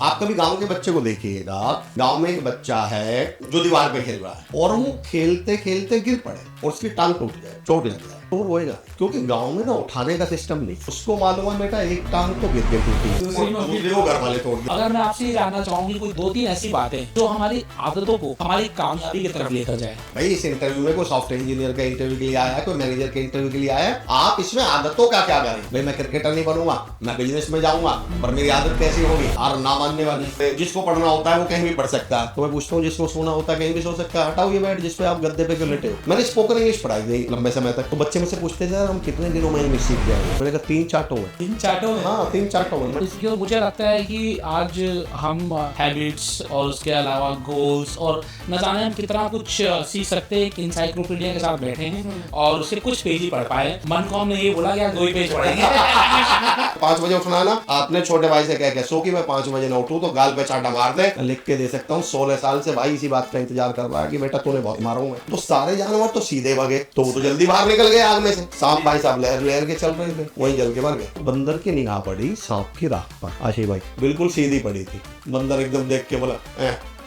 आप कभी गांव के बच्चे को देखिएगा, गांव में एक बच्चा है जो दीवार पे खेल रहा है और वो खेलते खेलते गिर पड़े और उसकी टांग टूट जाए, चोट लग जाए, तो वो रोएगा, क्योंकि गांव में ना उठाने का सिस्टम नहीं। उसको मालूम है बेटा एक टांग तो गिर के टूटी, दूसरी को घर वाले तोड़ दिए। अगर मैं आपसे ये जानना चाहूंगी कोई 2-3 ऐसी बातें जो हमारी आदतों को हमारी कामयाबी की तरफ लेकर जाए। भाई इस इंटरव्यू में कोई सॉफ्टवेयर इंजीनियर का इंटरव्यू के लिए आया है, कोई मैनेजर के इंटरव्यू के लिए आया है, आप इसमें आदतों का क्या करें। भाई मैं क्रिकेटर नहीं बनूंगा, मैं बिजनेस में जाऊंगा, पर मेरी आदत कैसी होगी, हार ना मानने वाली। जिसको पढ़ना होता है वो कहीं भी पढ़ सकता है, तो मैं पूछता हूँ जिसको सोना होता है कहीं भी सो सकता है। हटाओ ये बैठ जिसपे आप गद्दे पे क्यों लेटे हो। मैंने स्पोकन इंग्लिश पढ़ाई थी लंबे समय तक, तो बच्चे मुझसे पूछते थे हम कितने दिनों में इंग्लिश सीख जाएंगे। मैंने कहा 3 चार्टों में। 3 चार्टों में? हाँ 3 चार्टों में। इसलिए मुझे लगता है कि आज हम हैबिट्स और उसके अलावा गोल्स और न जाने हम कितना कुछ सीख सकते हैं। एक इंसाइक्लोपीडिया के साथ बैठे हैं और उसके कुछ पेज ही पढ़ पाए। मन को हमने ये बोला कि आज 2 ही पेज पढ़ेंगे। 5 बजे उठना ना, आपने छोटे भाई से कह के सो कि मैं 5 बजे ना उठूं तो गाल पे चाटा मार दे। लिख के दे सकता हूँ 16 साल से भाई इसी बात का इंतजार कर रहा है कि बेटा तूने बहुत मारा हूं। तो सारे जानवर तो सीधे भागे, तो वो तो जल्दी बाहर निकल गए आग में से। सांप भाई साहब लहर लहर के चल रहे थे, वहीं जल के मर गए। बंदर की निगाह पड़ी सांप की राख पर, आशीष भाई बिल्कुल सीधी पड़ी थी। बंदर एकदम देख के बोला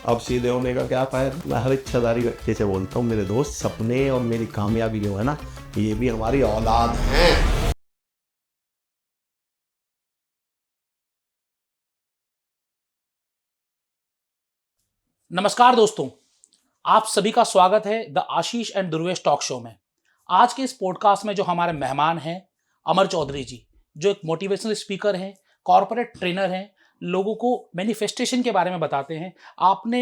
अब सीधे होने का क्या फायदा। मैं हर इच्छाधारी व्यक्ति से बोलता हूँ मेरे दोस्त, सपने और मेरी कामयाबी जो है ना, ये भी हमारी औलाद है। नमस्कार दोस्तों, आप सभी का स्वागत है the Ashish and Durvesh talk show में। आज के इस पॉडकास्ट में जो हमारे मेहमान हैं अमर चौधरी जी, जो एक मोटिवेशनल स्पीकर हैं, कॉर्पोरेट ट्रेनर हैं, लोगों को मैनिफेस्टेशन के बारे में बताते हैं। आपने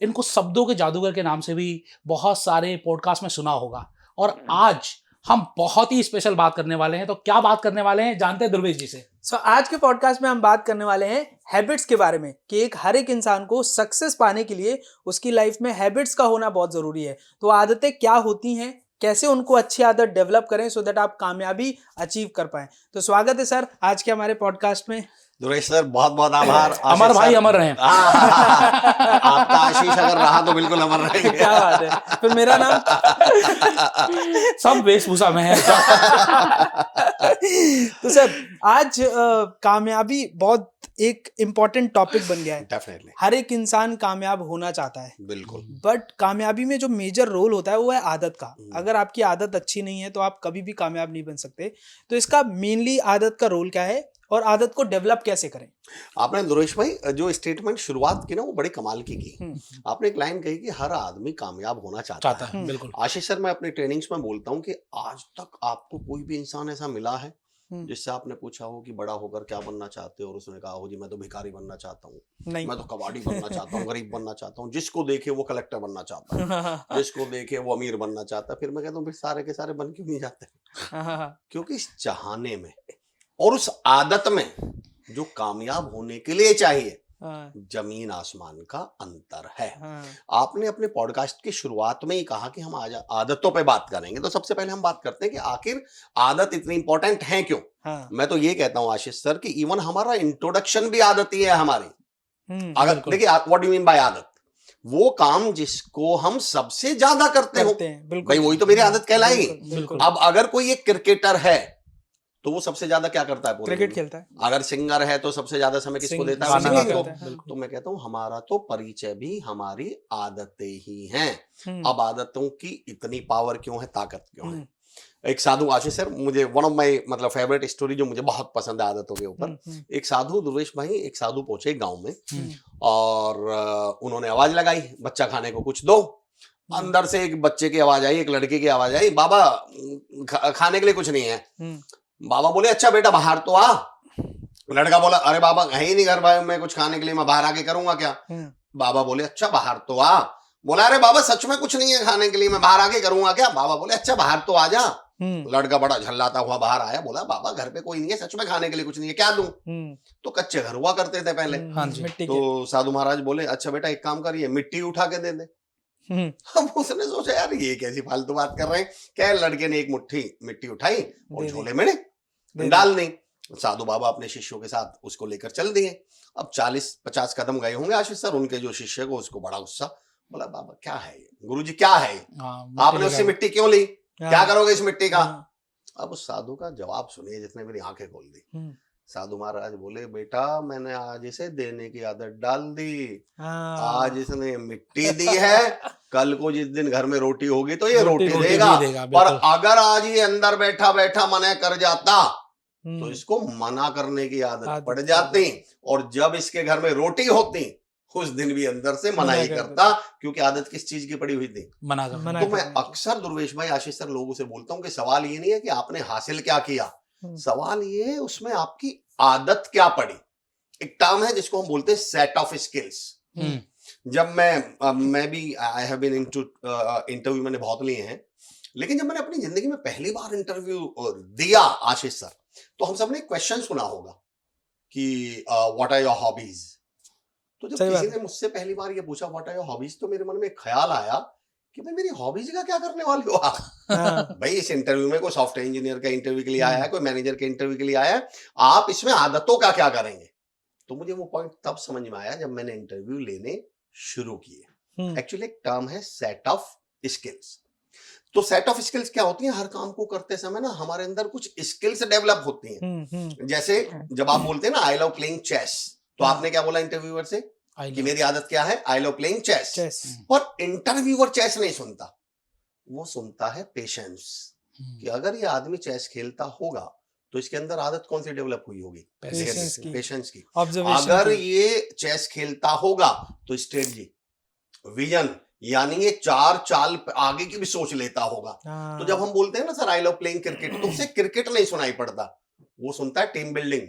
इनको शब्दों के जादूगर के नाम से भी बहुत सारे पॉडकास्ट में सुना होगा। और आज हम बहुत ही स्पेशल बात करने वाले हैं। तो क्या बात करने वाले हैं जानते हैं दुर्वेश जी से। आज के पॉडकास्ट में हम बात करने वाले हैं हैबिट्स के बारे में कि हर एक इंसान को सक्सेस पाने के लिए उसकी लाइफ में हैबिट्स का होना बहुत ज़रूरी है। तो आदतें क्या होती हैं, कैसे उनको अच्छी आदत डेवलप करें सो दैट आप कामयाबी अचीव कर पाएं। तो स्वागत है सर आज के हमारे पॉडकास्ट में। दुरेश सर बहुत बहुत आभार। अमर भाई अमर रहे। आपका आशीष अगर रहा तो बिल्कुल अमर रहेंगे। क्या बात है, फिर मेरा नाम सब वेशभूषा में है। तो सर आज कामयाबी बहुत एक इम्पॉर्टेंट टॉपिक बन गया है। डेफिनेटली हर एक इंसान कामयाब होना चाहता है, बिल्कुल। बट कामयाबी में जो मेजर रोल होता है वो है आदत का। अगर आपकी आदत अच्छी नहीं है तो आप कभी भी कामयाब नहीं बन सकते। तो इसका मेनली आदत का रोल क्या है और आदत को डेवलप कैसे करें। आपने दुरेश भाई जो स्टेटमेंट शुरुआत की ना वो बड़ी कमाल की आपने एक लाइन कही कि हर आदमी कामयाब होना चाहता है। बिल्कुल। आशीष सर मैं अपनी ट्रेनिंग्स में बोलता हूँ कि आज तक आपको कोई भी इंसान ऐसा मिला है जिससे आपने पूछा हो कि बड़ा होकर क्या बनना चाहते हो और उसने कहा हो जी मैं तो भिखारी बनना चाहता हूँ, मैं तो कबाड़ी बनना चाहता हूँ, गरीब बनना चाहता हूँ। जिसको देखे वो कलेक्टर बनना चाहता है, जिसको देखे वो अमीर बनना चाहता है। फिर मैं कहता हूँ फिर सारे के सारे बन क्यों नहीं जाते? क्योंकि इस चाहने में और उस आदत में जो कामयाब होने के लिए चाहिए जमीन आसमान का अंतर है। आपने अपने पॉडकास्ट की शुरुआत में ही कहा कि हम आज आदतों पे बात करेंगे, तो सबसे पहले हम बात करते हैं कि आखिर आदत इतनी इंपॉर्टेंट है क्यों। मैं तो ये कहता हूं आशीष सर कि इवन हमारा इंट्रोडक्शन भी आदत ही है हमारी। अगर देखिए व्हाट डू मीन बाय आदत, वो काम जिसको हम सबसे ज्यादा करते हो भाई वही तो मेरी आदत कहलाएगी। अब अगर कोई एक क्रिकेटर है तो वो सबसे ज्यादा क्या करता है? क्रिकेट खेलता है। अगर सिंगर है तो सबसे ज्यादा समय किसको देता है? सिंगिंग को। तो मैं कहता हूँ हमारा तो परिचय भी हमारी आदतें ही हैं। अब आदतों की इतनी पावर क्यों है, ताकत क्यों है? एक साधु, आशीष सर मुझे वन ऑफ माई मतलब फेवरेट स्टोरी जो मुझे बहुत पसंद है आदतों के ऊपर। एक साधु, दुर्वेश भाई, एक साधु पहुंचे गांव में और उन्होंने आवाज लगाई बच्चा खाने को कुछ दो। अंदर से एक बच्चे की आवाज आई, एक लड़के की आवाज आई, बाबा खाने के लिए कुछ नहीं है। बाबा बोले अच्छा बेटा बाहर तो आ। लड़का बोला अरे बाबा है ही नहीं घर भाई में कुछ खाने के लिए, मैं बाहर आके करूंगा क्या? बाबा बोले अच्छा बाहर तो आ। बोला अरे बाबा सच में कुछ नहीं है खाने के लिए, मैं बाहर आके करूंगा क्या? बाबा बोले अच्छा बाहर तो आ जा। लड़का बड़ा झल्लाता हुआ बाहर आया, बोला बाबा घर पे कोई नहीं है, सच में खाने के लिए कुछ नहीं है, क्या दूं? तो कच्चे घर हुआ करते थे पहले। तो साधु महाराज बोले अच्छा बेटा एक काम करिए मिट्टी उठा के दे दे। अब उसने सोचा यार ये कैसी फालतू बात कर रहे हैं। क्या लड़के ने एक मुट्ठी मिट्टी उठाई और झोले में डाल दी। साधु बाबा अपने शिष्यों के साथ उसको लेकर चल दिए। अब 40-50 कदम गए होंगे आशीष सर, उनके जो शिष्य को उसको बड़ा गुस्सा। बोला बाबा क्या है ये, गुरुजी क्या है ये, आपने उससे मिट्टी क्यों ली, क्या करोगे इस मिट्टी का? अब उस साधु का जवाब सुनिए जिसने मेरी आंखें खोल दी। साधु महाराज बोले, बेटा मैंने आज इसे देने की आदत डाल दी, हाँ, आज इसने मिट्टी दी है, कल को जिस दिन घर में रोटी होगी तो ये रोटी रोटी देगा। भी देगा, और बिल्कुल। अगर आज ये अंदर बैठा बैठा मना कर जाता तो हम्म, इसको मना करने की आदत आदत पड़ पड़ जाती, और जब इसके घर में रोटी होती उस दिन भी अंदर से मना ही मना कर करता, क्योंकि आदत किस चीज की पड़ी हुई थी। मना कर मना तो मैं करने की। अक्सर दुर्वेश भाई, आशीष सर, लोगों से बोलता हूँ कि सवाल ये नहीं है कि आपने हासिल क्या किया, सवाल ये है उसमें आपकी आदत क्या पड़ी। एक टर्म है जिसको हम बोलते हैं सेट ऑफ स्किल्स। जब मैं भी I have been into interview मैंने बहुत लिए हैं, लेकिन जब मैंने अपनी जिंदगी में पहली बार इंटरव्यू दिया आशीष सर, तो हम सबने एक क्वेश्चन सुना होगा कि व्हाट आर योर हॉबीज। तो जब किसी ने मुझसे पहली बार ये पूछा व्हाट आर योर हॉबीज, तो मेरे मन में एक ख्याल आया कि भाई मेरी हॉबीज का क्या करने वाले हो आप। भाई इस इंटरव्यू में कोई सॉफ्टवेयर इंजीनियर का इंटरव्यू के लिए आया है, कोई मैनेजर के इंटरव्यू के लिए आया है, आप इसमें आदतों का क्या करेंगे। तो मुझे वो पॉइंट तब समझ में आया जब मैंने इंटरव्यू लेने शुरू किए। एक्चुअली एक टर्म है सेट ऑफ स्किल्स। तो सेट ऑफ स्किल्स क्या होती हैं, हर काम को करते समय ना हमारे अंदर कुछ स्किल्स डेवलप होती हैं। जैसे जब आप बोलते हैं ना आई लव प्लेइंग चेस, तो आपने क्या बोला इंटरव्यूअर से कि मेरी आदत क्या है, आई लव प्लेइंग चेस। और इंटरव्यूअर चेस नहीं सुनता, वो सुनता है पेशेंस, कि अगर ये आदमी चेस खेलता होगा तो इसके अंदर आदत कौन सी डेवलप हुई होगी, पेशेंस की। अगर ये चेस खेलता होगा तो स्ट्रेटजी, विजन, यानी ये 4 चाल आगे की भी सोच लेता होगा। तो जब हम बोलते हैं ना sir I love playing cricket, तो उसे क्रिकेट नहीं सुनाई पड़ता, वो सुनता है टीम बिल्डिंग।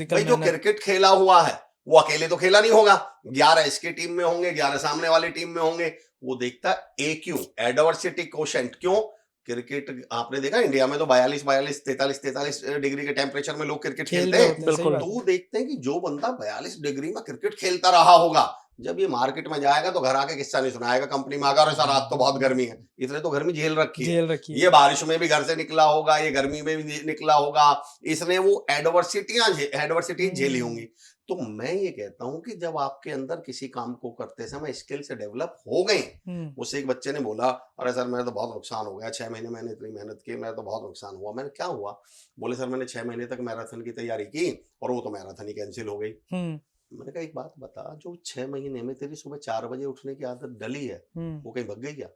भाई जो क्रिकेट खेला हुआ है वो अकेले तो खेला नहीं होगा, 11 इसके टीम में होंगे, 11 सामने वाली टीम में होंगे, वो देखता है AQ, एडवर्सिटी कोशेंट। क्यों, क्रिकेट आपने देखा इंडिया में तो 43 डिग्री के टेम्परेचर में लोग क्रिकेट खेलते हैं। बिल्कुल। तो देखते हैं कि जो बंदा 42 डिग्री में क्रिकेट खेलता रहा होगा, जब ये मार्केट में जाएगा तो घर आके किस्सा नहीं सुनाएगा कंपनी में आकर, सर रात तो बहुत गर्मी है, इसने तो गर्मी झेल रखी है, ये बारिश में भी घर से निकला होगा, ये गर्मी में भी निकला होगा, इसने वो एडवर्सिटी झेली होंगी। तो मैं ये कहता हूं कि जब आपके अंदर किसी काम को करते समय स्किल से डेवलप हो गई। मुझसे एक बच्चे ने बोला, अरे सर मेरा तो बहुत नुकसान हो गया, 6 महीने मैंने इतनी मेहनत की, मेरा तो बहुत नुकसान हुआ। मैंने क्या हुआ, बोले सर मैंने 6 महीने तक मैराथन की तैयारी की और वो तो मैराथन ही कैंसिल हो गई। मैंने कहा एक बात बता, जो 6 महीने में तेरी सुबह 4 बजे उठने की आदत डली है, वो कहीं भग गई क्या?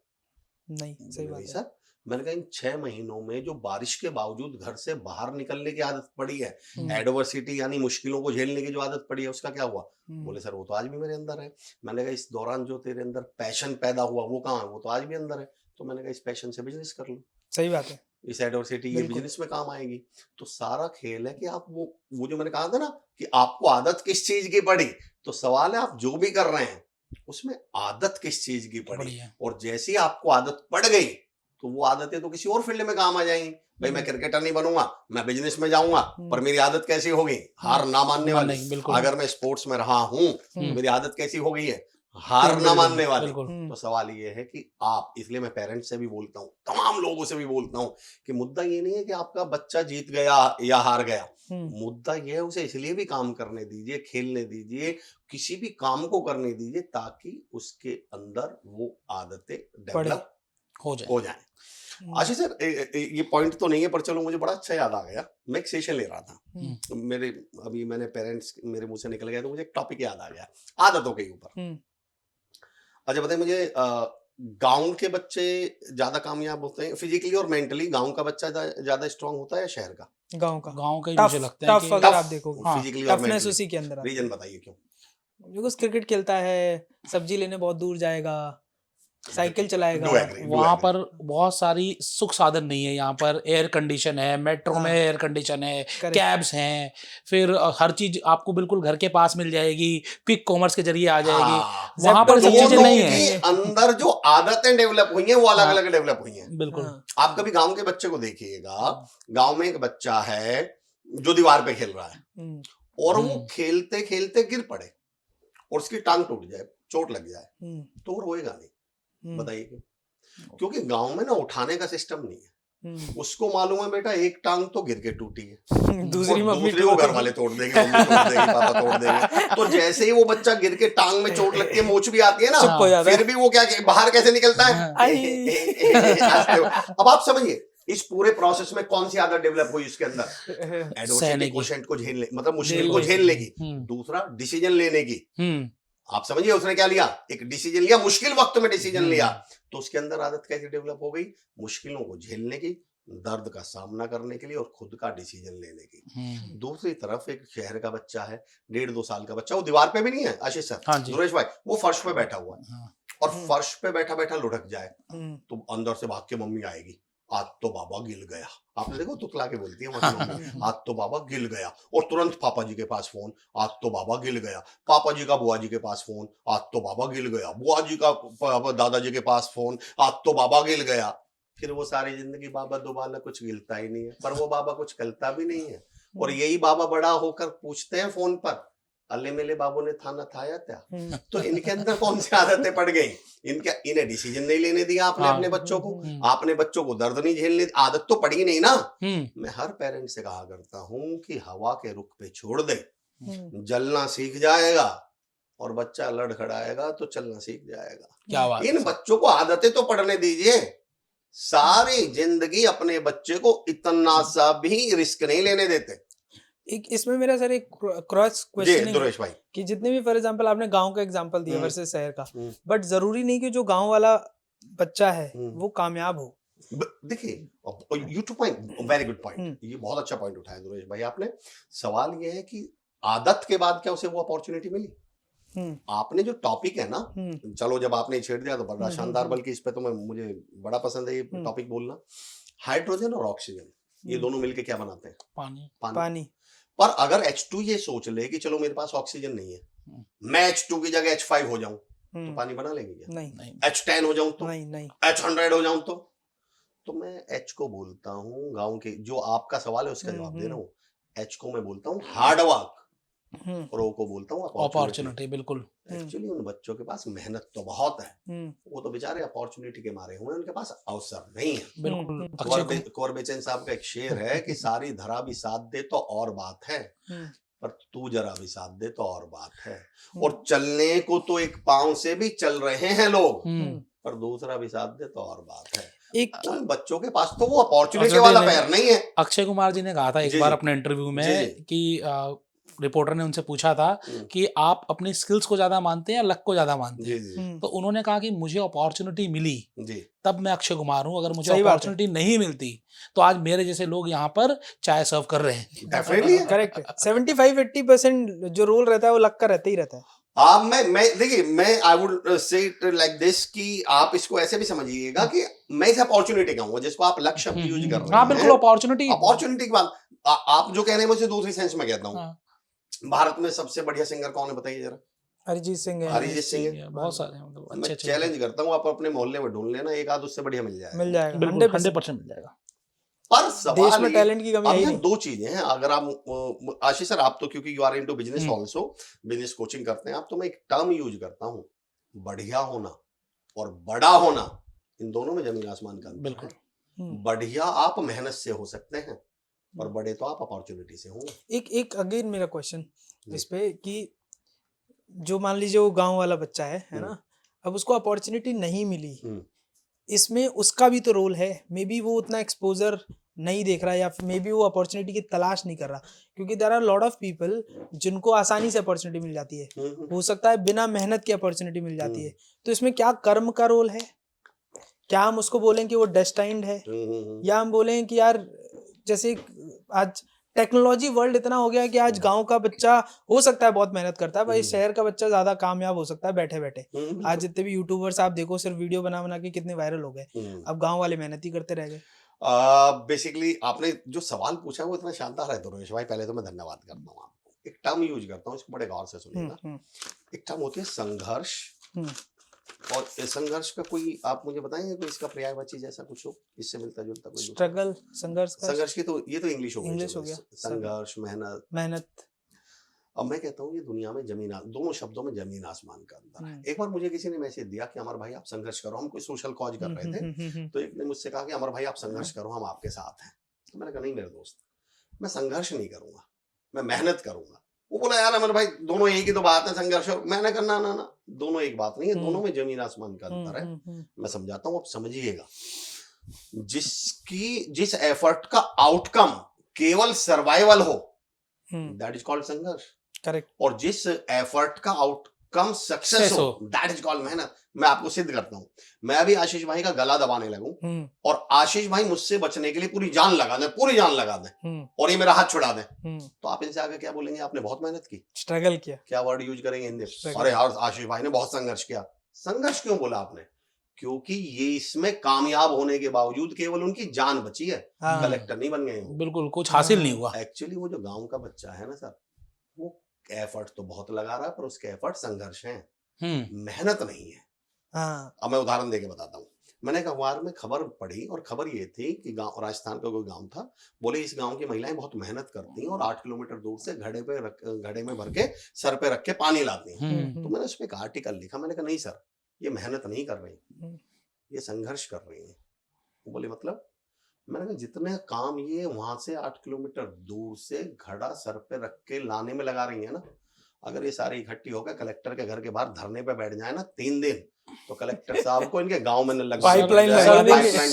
नहीं, सही बात है सर। मैंने कहा इन 6 महीनों में जो बारिश के बावजूद घर से बाहर निकलने की आदत पड़ी है, एडवर्सिटी यानी मुश्किलों को झेलने की जो आदत पड़ी है, उसका क्या हुआ? बोले सर वो तो आज भी मेरे अंदर है। मैंने कहा इस दौरान जो तेरे अंदर पैशन पैदा हुआ वो कहाँ है? वो तो आज भी अंदर है। तो मैंने कहा इस पैशन से बिजनेस कर लो। सही बात है, इस एडवर्सिटी ये बिजनेस में काम आएगी। तो सारा खेल है कि आप वो जो मैंने कहा था ना कि आपको आदत किस चीज की पड़ी, तो सवाल है आप जो भी कर रहे हैं उसमें आदत किस चीज की पड़ी। और जैसी आपको आदत पड़ गई तो वो आदतें तो किसी और फील्ड में काम आ जाएंगी। भाई मैं क्रिकेटर नहीं बनूंगा, मैं बिजनेस में जाऊंगा, पर मेरी आदत कैसी होगी, हार ना मानने वाली। अगर मैं स्पोर्ट्स में रहा हूं तो मेरी आदत कैसी हो गई है, हार ना मानने वाली। तो सवाल ये है कि आप, इसलिए मैं पेरेंट्स से भी बोलता हूँ, तमाम लोगों से भी बोलता हूँ कि मुद्दा ये नहीं है कि आपका बच्चा जीत गया या हार गया, मुद्दा ये है उसे इसलिए भी काम करने दीजिए, खेलने दीजिए, किसी भी काम को करने दीजिए ताकि उसके अंदर वो आदतें डेवलप हो जाए। आशीष सर ये पॉइंट तो नहीं है, पर चलो मुझे बड़ा अच्छा याद आ गया। मैं एक सेशन ले रहा था, मैंने पेरेंट्स मेरे मुंह से निकल गया तो मुझे एक टॉपिक याद आ गया आदतों के ऊपर। अच्छा बताइए मुझे, गांव के बच्चे ज्यादा कामयाब होते हैं फिजिकली और मेंटली? गांव का बच्चा ज्यादा स्ट्रांग होता है या शहर का? गांव का ही मुझे लगता है कि अगर आप देखोगे फिजिकली और मेंटली उसी के अंदर। रीजन बताइए क्यों? बिकॉज क्रिकेट खेलता है, सब्जी लेने बहुत दूर जाएगा, साइकिल चलाएगा, वहाँ पर बहुत सारी सुख साधन नहीं है। यहाँ पर एयर कंडीशन है, मेट्रो में एयर कंडीशन है, कैब्स हैं, फिर हर चीज आपको बिल्कुल घर के पास मिल जाएगी, क्विक कॉमर्स के जरिए आ जाएगी। वहाँ पर सब चीजें नहीं है। अंदर जो आदतें डेवलप हुई हैं वो अलग अलग डेवलप हुई हैं। बिल्कुल। आप कभी गांव के बच्चे को देखिएगा, गांव में एक बच्चा है जो दीवार पे खेल रहा है और वो खेलते खेलते गिर पड़े और उसकी टांग टूट जाए, चोट लग जाए, तो वो रोएगा नहीं। बताइए क्यों? क्योंकि गांव में ना उठाने का सिस्टम नहीं है। उसको मालूम है बेटा एक टांग तो गिर के टूटी है, दूसरी को घर वाले तोड़ देंगे, मम्मी तोड़ देगी, पापा तोड़ देंगे। तो जैसे ही वो बच्चा गिर के टांग में चोट लगती है, मोच भी आती है ना, फिर भी वो क्या बाहर कैसे निकलता है? अब आप समझिए, इस पूरे प्रोसेस में कौन सी आदत डेवलप हुई उसके अंदर? सहने एडवर्सिटी की। क्वोशेंट को झेलने, मतलब मुश्किल झेलने को की। झेलने की। हम्म। दूसरा डिसीजन लेने की। हम्म। आप समझिए उसने क्या लिया, एक डिसीजन लिया, मुश्किल वक्त में डिसीजन हम्म। लिया, तो उसके अंदर आदत कैसे डेवलप हो गई? मुश्किलों को झेलने की, दर्द का सामना करने के लिए और खुद का डिसीजन लेने की। हम्म। दूसरी तरफ एक शहर का बच्चा है, 1.5-2 साल का बच्चा, वो दीवार पे भी नहीं है आशीष सर, हाँ जी। दुरेश भाई, वो फर्श पे बैठा हुआ है, हाँ। और फर्श पे बैठा बैठा लुढ़क जाए हम्म। तो अंदर से भाग के मम्मी आएगी, आज तो बाबा गिल गया। आपने देखो तुतला के बोलती है वहां की मम्मी, आज तो बाबा गिल गया, और तुरंत पापा जी के पास फोन, आज तो बाबा गिल गया, पापा जी का बुआ जी के पास फोन, आज तो बाबा गिल गया, बुआ जी का दादाजी के पास फोन, आज तो बाबा गिल गया। फिर वो सारी जिंदगी बाबा दोबारा कुछ गिलता ही नहीं है, पर वो बाबा कुछ गलता भी नहीं है, और यही बाबा बड़ा होकर पूछते हैं फोन पर, अल्ले मेले बाबू ने थाना थाया क्या? तो इनके अंदर कौन सी आदतें पड़ गई? इन्हें डिसीजन नहीं लेने दिया आपने हाँ। अपने बच्चों को, आपने बच्चों को दर्द नहीं झेलने, आदत तो पड़ी नहीं ना। मैं हर पेरेंट से कहा करता हूं कि हवा के रुख पे छोड़ दे, जलना सीख जाएगा, और बच्चा लड़खड़ाएगा तो चलना सीख जाएगा। क्या बात इन है। बच्चों को आदतें तो पढ़ने दीजिए, सारी जिंदगी अपने बच्चे को इतना सा भी रिस्क नहीं लेने देते। एक इसमें मेरा सर एक क्रॉस जी क्वेश्चन दुरेश भाई, कि जितने भी फॉर एग्जांपल आपने गांव का एग्जांपल दिया वर्सेस शहर का, हम्म। बट जरूरी नहीं कि जो गांव वाला बच्चा है वो कामयाब हो। देखिए you two point, very good point, ये बहुत अच्छा पॉइंट उठाया दुरेश भाई आपने। सवाल ये है कि आदत के बाद क्या उसे वो अपॉर्चुनिटी मिली? आपने जो टॉपिक है ना, चलो जब आपने छेड़ दिया तो बड़ा शानदार, बल्कि इस पे तो मुझे बड़ा पसंद है ये टॉपिक बोलना। हाइड्रोजन और ऑक्सीजन ये दोनों मिलके क्या बनाते हैं? पानी। पर अगर H2 ये सोच ले कि चलो मेरे पास ऑक्सीजन नहीं है, मैं H2 की जगह H5 हो जाऊं तो पानी बना लेंगे क्या? नहीं। H10 हो जाऊं तो? नहीं। H100 हो जाऊं तो मैं H को बोलता हूं, गांव के जो आपका सवाल है उसका जवाब दे रहा हूं, H को मैं बोलता हूं हार्ड वर्क, और O को बोलता हूँ अपॉर्चुनिटी। बिल्कुल। एक्चुअली उन बच्चों के पास मेहनत तो बहुत है, वो तो बेचारे अपॉर्चुनिटी के मारे हुए हैं, उनके पास अवसर नहीं है। बिल्कुल। कुंवर बेचन साहब का एक शेर है कि सारी धरा भी साथ दे तो और बात है, पर तू जरा भी साथ दे तो और बात है। और चलने को तो एक पांव से भी चल रहे हैं लोग, पर दूसरा भी साथ दे तो और बात है। एक बच्चों के पास तो वो अपॉर्चुनिटी वाला पैर नहीं है। अक्षय कुमार जी ने कहा था एक बार अपने इंटरव्यू में कि रिपोर्टर ने उनसे पूछा था कि आप अपनी स्किल्स को ज्यादा मानते हैं या लक को ज्यादा मानते हैं? तो उन्होंने कहा कि मुझे अपॉर्चुनिटी मिली तब मैं अक्षय कुमार हूँ, अगर मुझे अपॉर्चुनिटी नहीं मिलती तो आज मेरे जैसे लोग यहाँ पर चाय सर्व कर रहे हैं। Definitely correct. 75-80% जो रोल रहता है वो लक का रहता ही रहता है। आप मैं देखिए, मैं I would say it like this कि आप इसको ऐसे भी समझिएगा कि मैं इस अपॉर्चुनिटी कहूंगा जिसको आप लक शब्द यूज कर रहे हैं। हाँ बिल्कुल, अपॉर्चुनिटी की बात आप जो कह रहे हैं मुझे दूसरी सेंस में कहता हूँ। भारत में सबसे बढ़िया सिंगर कौन है बताइए जरा? अरिजीत सिंह है। अरिजीत सिंह है, बहुत सारे हैं, मतलब मैं चैलेंज करता हूँ आप अपने मोहल्ले में ढूंढ लेना, एक आध उससे बढ़िया मिल जाएगा। 100% मिल जाएगा। पर सवाल देश में टैलेंट की कमी है। दो चीजें हैं, अगर आप आशीष सर, आप तो क्योंकि you are into business also, business coaching करते हैं आप, तो मैं एक टर्म यूज करता हूँ, बढ़िया होना और बड़ा होना, इन दोनों में जमीन आसमान का अंतर है। बढ़िया आप मेहनत से हो सकते हैं और बड़े तो आप अपॉर्चुनिटी से होंगे। एक अगेन मेरा क्वेश्चन इस पे कि जो मान लीजिए वो गांव वाला बच्चा है ना, अब उसको अपॉर्चुनिटी नहीं मिली, इसमें उसका भी तो रोल है। मे बी वो उतना एक्सपोजर नहीं देख रहा, या मे बी वो अपॉर्चुनिटी की तलाश नहीं कर रहा, क्योंकि there are lot of people जिनको आसानी से अपॉर्चुनिटी मिल जाती है, हो सकता है बिना मेहनत की अपॉर्चुनिटी मिल जाती है। तो इसमें क्या कर्म का रोल है? क्या हम उसको बोलें कि वो डेस्टाइंड है, या हम बोलें कि यार जैसे आज टेक्नोलॉजी वर्ल्ड इतना हो गया है कि आज गांव का बच्चा हो सकता है बहुत मेहनत करता है, भाई शहर का बच्चा ज्यादा कामयाब हो सकता है बैठे बैठे। आज जितने भी यूट्यूबर्स आप देखो सिर्फ वीडियो बना बना के कितने वायरल हो गए, अब गांव वाले मेहनत ही करते रह गए। बेसिकली आपने जो सवाल पूछा वो इतना शानदार है दुर्वेश भाई, पहले तो मैं धन्यवाद करता हूँ आपको। एक टर्म यूज करता हूँ, इसको बड़े गौर से सुनिएगा। एक टर्म होती है संघर्ष, और संघर्ष का कोई आप मुझे बताएंगे कोई इसका पर्यायवाची जैसा कुछ हो, इससे मिलता जुलता कोई? स्ट्रगल, संघर्ष की तो ये तो इंग्लिश हो गया। संघर्ष, मेहनत। अब मैं कहता हूँ ये दुनिया में दोनों शब्दों में जमीन आसमान का अंतर है। एक बार मुझे किसी ने मैसेज दिया कि अमर भाई आप संघर्ष करो, हम कोई सोशल कॉज कर रहे थे, तो एक ने मुझसे कहा कि अमर भाई आप संघर्ष करो, हम आपके साथ हैं। तो मैंने कहा नहीं मेरे दोस्त, मैं संघर्ष नहीं करूंगा, मैं मेहनत करूंगा। वो बोला यार अमर भाई दोनों एक ही तो बात है, संघर्ष और मैंने कहा ना दोनों एक बात नहीं है, दोनों में जमीन आसमान का अंतर है। मैं समझाता हूँ, आप समझिएगा। जिस एफर्ट का आउटकम केवल सर्वाइवल हो, दैट इज कॉल्ड संघर्ष। करेक्ट। और जिस एफर्ट का आउटकम सक्सेस हो, दैट इज कॉल्ड मेहनत। मैं आपको सिद्ध करता हूं, मैं अभी आशीष भाई का गला दबाने लगूं और आशीष भाई मुझसे बचने के लिए पूरी जान लगा दें और ये मेरा हाथ छुड़ा दें, तो आप इनसे आगे क्या बोलेंगे? आपने बहुत मेहनत की, स्ट्रगल किया। क्या वर्ड यूज करेंगे हिंदी? अरे यार आशीष भाई ने बहुत संघर्ष किया। संघर्ष क्यों बोला आपने? क्योंकि ये इसमें कामयाब होने के बावजूद केवल उनकी जान बची है, कलेक्टर नहीं बन गए। बिल्कुल कुछ हासिल नहीं हुआ। एक्चुअली वो जो गांव का बच्चा है ना सर, वो एफर्ट तो बहुत लगा रहा है, पर उसके एफर्ट संघर्ष हैं, मेहनत नहीं है। अब मैं उदाहरण देके बताता हूँ। मैंने एक अखबार में खबर पढ़ी और खबर ये थी कि गांव, राजस्थान का कोई गांव था, बोले इस गांव की महिलाएं बहुत मेहनत करती हैं और 8 किलोमीटर दूर से घड़े में भर के सर पे रख के पानी लाती हैं। तो मैंने उस पर एक आर्टिकल लिखा, मैंने कहा नहीं सर, ये मेहनत नहीं कर रही, ये संघर्ष कर रही है। वो बोले मतलब? मैंने कहा जितने काम ये वहां से 8 किलोमीटर दूर से घड़ा सर पे रख के लाने में लगा रही है ना, अगर ये सारी इकट्ठी होकर कलेक्टर के घर के बाहर धरने पे बैठ जाए ना 3 दिन, तो कलेक्टर साहब को इनके गांव में लग पाइपलाइन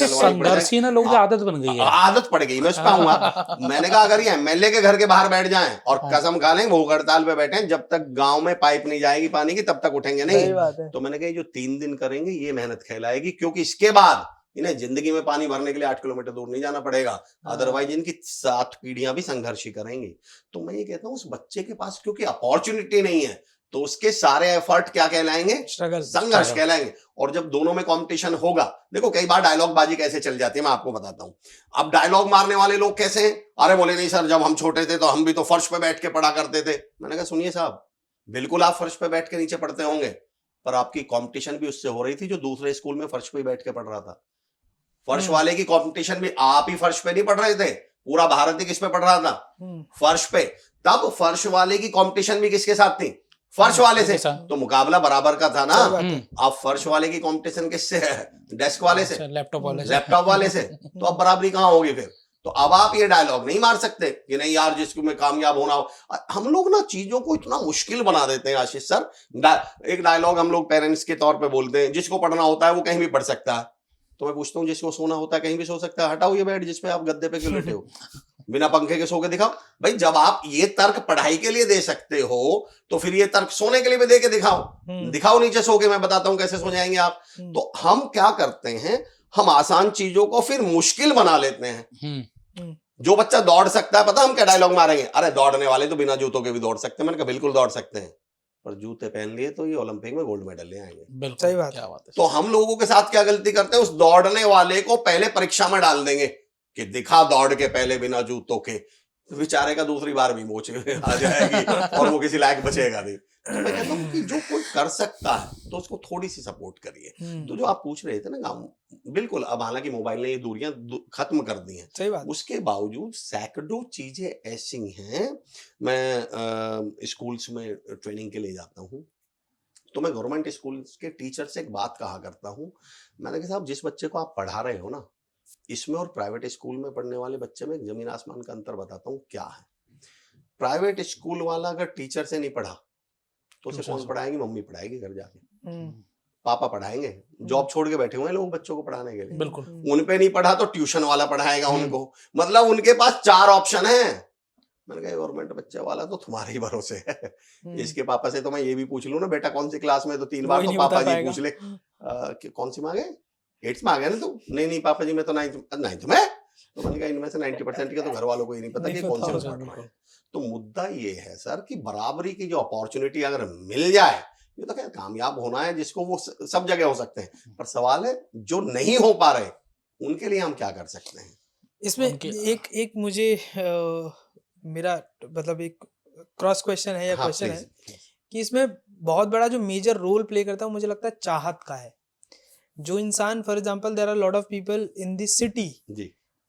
संघर्षी ना लोगों की आदत बन गई है, आदत पड़ गई। मैं उस पर आऊंगा। मैंने कहा अगर ये एमएलए के घर के बाहर बैठ जाएं और कसम खा लें भूख हड़ताल पे बैठे, जब तक गांव में पाइप नहीं जाएगी पानी की तब तक उठेंगे नहीं। तो मैंने कहा जो 3 दिन करेंगे ये मेहनत कहलाएगी, क्योंकि इसके बाद इन्हें जिंदगी में पानी भरने के लिए 8 किलोमीटर दूर नहीं जाना पड़ेगा, अदरवाइज इनकी 7 पीढ़ियां भी संघर्ष ही करेंगी। तो मैं ये कहता हूँ उस बच्चे के पास क्योंकि अपॉर्चुनिटी नहीं है, तो उसके सारे एफर्ट क्या कहलाएंगे? संघर्ष कहलाएंगे। और जब दोनों में कंपटीशन होगा, देखो कई बार डायलॉग बाजी कैसे चल जाती है मैं आपको बताता हूं। अब डायलॉग मारने वाले लोग कैसे हैं? अरे बोले नहीं सर, जब हम छोटे थे तो हम भी तो फर्श पे बैठ के पढ़ा करते थे। मैंने कहा सुनिए साहब, बिल्कुल आप फर्श पे बैठ के नीचे पढ़ते होंगे, पर आपकी कंपटीशन भी उससे हो रही थी जो दूसरे स्कूल में फर्श पे बैठ के पढ़ रहा था। फर्श वाले की कंपटीशन भी आप ही फर्श पे नहीं पढ़ रहे थे, पूरा भारत ही किस पे पढ़ रहा था? फर्श पे। तब फर्श वाले की कंपटीशन भी किसके साथ थी? फर्श वाले से। तो मुकाबला बराबर का था ना। अब फर्श वाले की कंपटीशन किससे है? डेस्क वाले से, लैपटॉप वाले से। तो अब बराबरी कहां होगी फिर? तो अब आप ये डायलॉग नहीं मार सकते कि नहीं यार जिसको में कामयाब होना हो। हम लोग ना चीजों को इतना मुश्किल बना देते हैं आशीष सर। एक डायलॉग हम लोग पेरेंट्स के तौर पे बोलते हैं, जिसको पढ़ना होता है वो कहीं भी पढ़ सकता है। तो मैं पूछता हूँ जिसको सोना होता है कहीं भी सो सकता है? हटाओ ये बेड जिसपे आप गद्दे पे क्यों लेटे हो? बिना पंखे के सो के दिखाओ। भाई जब आप ये तर्क पढ़ाई के लिए दे सकते हो तो फिर ये तर्क सोने के लिए भी दे के दिखाओ नीचे सो के, मैं बताता हूं कैसे सो जाएंगे आप। तो हम क्या करते हैं, हम आसान चीजों को फिर मुश्किल बना लेते हैं। जो बच्चा दौड़ सकता है, पता हम क्या डायलॉग मारेंगे? अरे दौड़ने वाले तो बिना जूतों के भी दौड़ सकते हैं। मैंने कहा बिल्कुल दौड़ सकते हैं, पर जूते पहन लिए तो ये ओलंपिक में गोल्ड मेडल ले आएंगे। सही बात, क्या बात है। तो हम लोगों के साथ क्या गलती करते हैं, उस दौड़ने वाले को पहले परीक्षा में डाल देंगे कि दिखा दौड़ के पहले बिना जूतों के, बेचारे का दूसरी बार भी मोच आ जाएगी और वो किसी लायक बचेगा नहीं। तो मैं कहता हूँ कि जो कोई कर सकता है तो उसको थोड़ी सी सपोर्ट करिए। तो जो आप पूछ रहे थे ना गाँव, बिल्कुल अब हालांकि मोबाइल ने ये दूरियां खत्म कर दी हैं, सही बात। उसके बावजूद सैकड़ों चीजें ऐसी हैं। मैं स्कूल्स में ट्रेनिंग के लिए जाता हूँ, तो मैं गवर्नमेंट स्कूल के टीचर से एक बात कहा करता हूँ। मैंने कहा साहब जिस बच्चे को आप पढ़ा रहे हो ना, इसमें और प्राइवेट स्कूल में पढ़ने वाले बच्चे में जमीन आसमान का अंतर बताता हूँ क्या है। प्राइवेट स्कूल वाला अगर टीचर से नहीं पढ़ा तो उसे कौन पढ़ाएगी? मम्मी पढ़ाएगी घर जाके, पापा पढ़ाएंगे। जॉब छोड़ के बैठे हुए हैं लोग बच्चों को पढ़ाने के लिए। बिल्कुल। उन पे नहीं पढ़ा तो ट्यूशन वाला पढ़ाएगा उनको। मतलब उनके पास 4 ऑप्शन है। मैंने कहा गवर्नमेंट बच्चे वाला तो तुम्हारे ही भरोसे है। इसके पापा से तो मैं ये भी पूछ लूं ना, बेटा कौन सी क्लास में, तो 3 बार तो पापा जी पूछ ले कौन सी मांगे, 8th में आ गया ना तू? नहीं पापा जी मैं तो 9th में। तो मैंने कहा इनमें से 90% का तो घर वालों को ही नहीं पता कि कौन से में पढ़ रहा है। तो मुद्दा ये है सर कि बराबरी की जो अपॉर्चुनिटी अगर मिल जाए, ये तो क्या कामयाब होना है जिसको, वो सब जगह हो सकते हैं, पर सवाल है जो नहीं हो पा रहे उनके लिए हम क्या कर सकते हैं। इसमें एक मुझे मेरा मतलब एक क्रॉस क्वेश्चन है या क्वेश्चन है कि इसमें बहुत बड़ा जो मेजर रोल प्ले करता है मुझे लगता है चाहत का है। जो इंसान for example there are lot of people in this city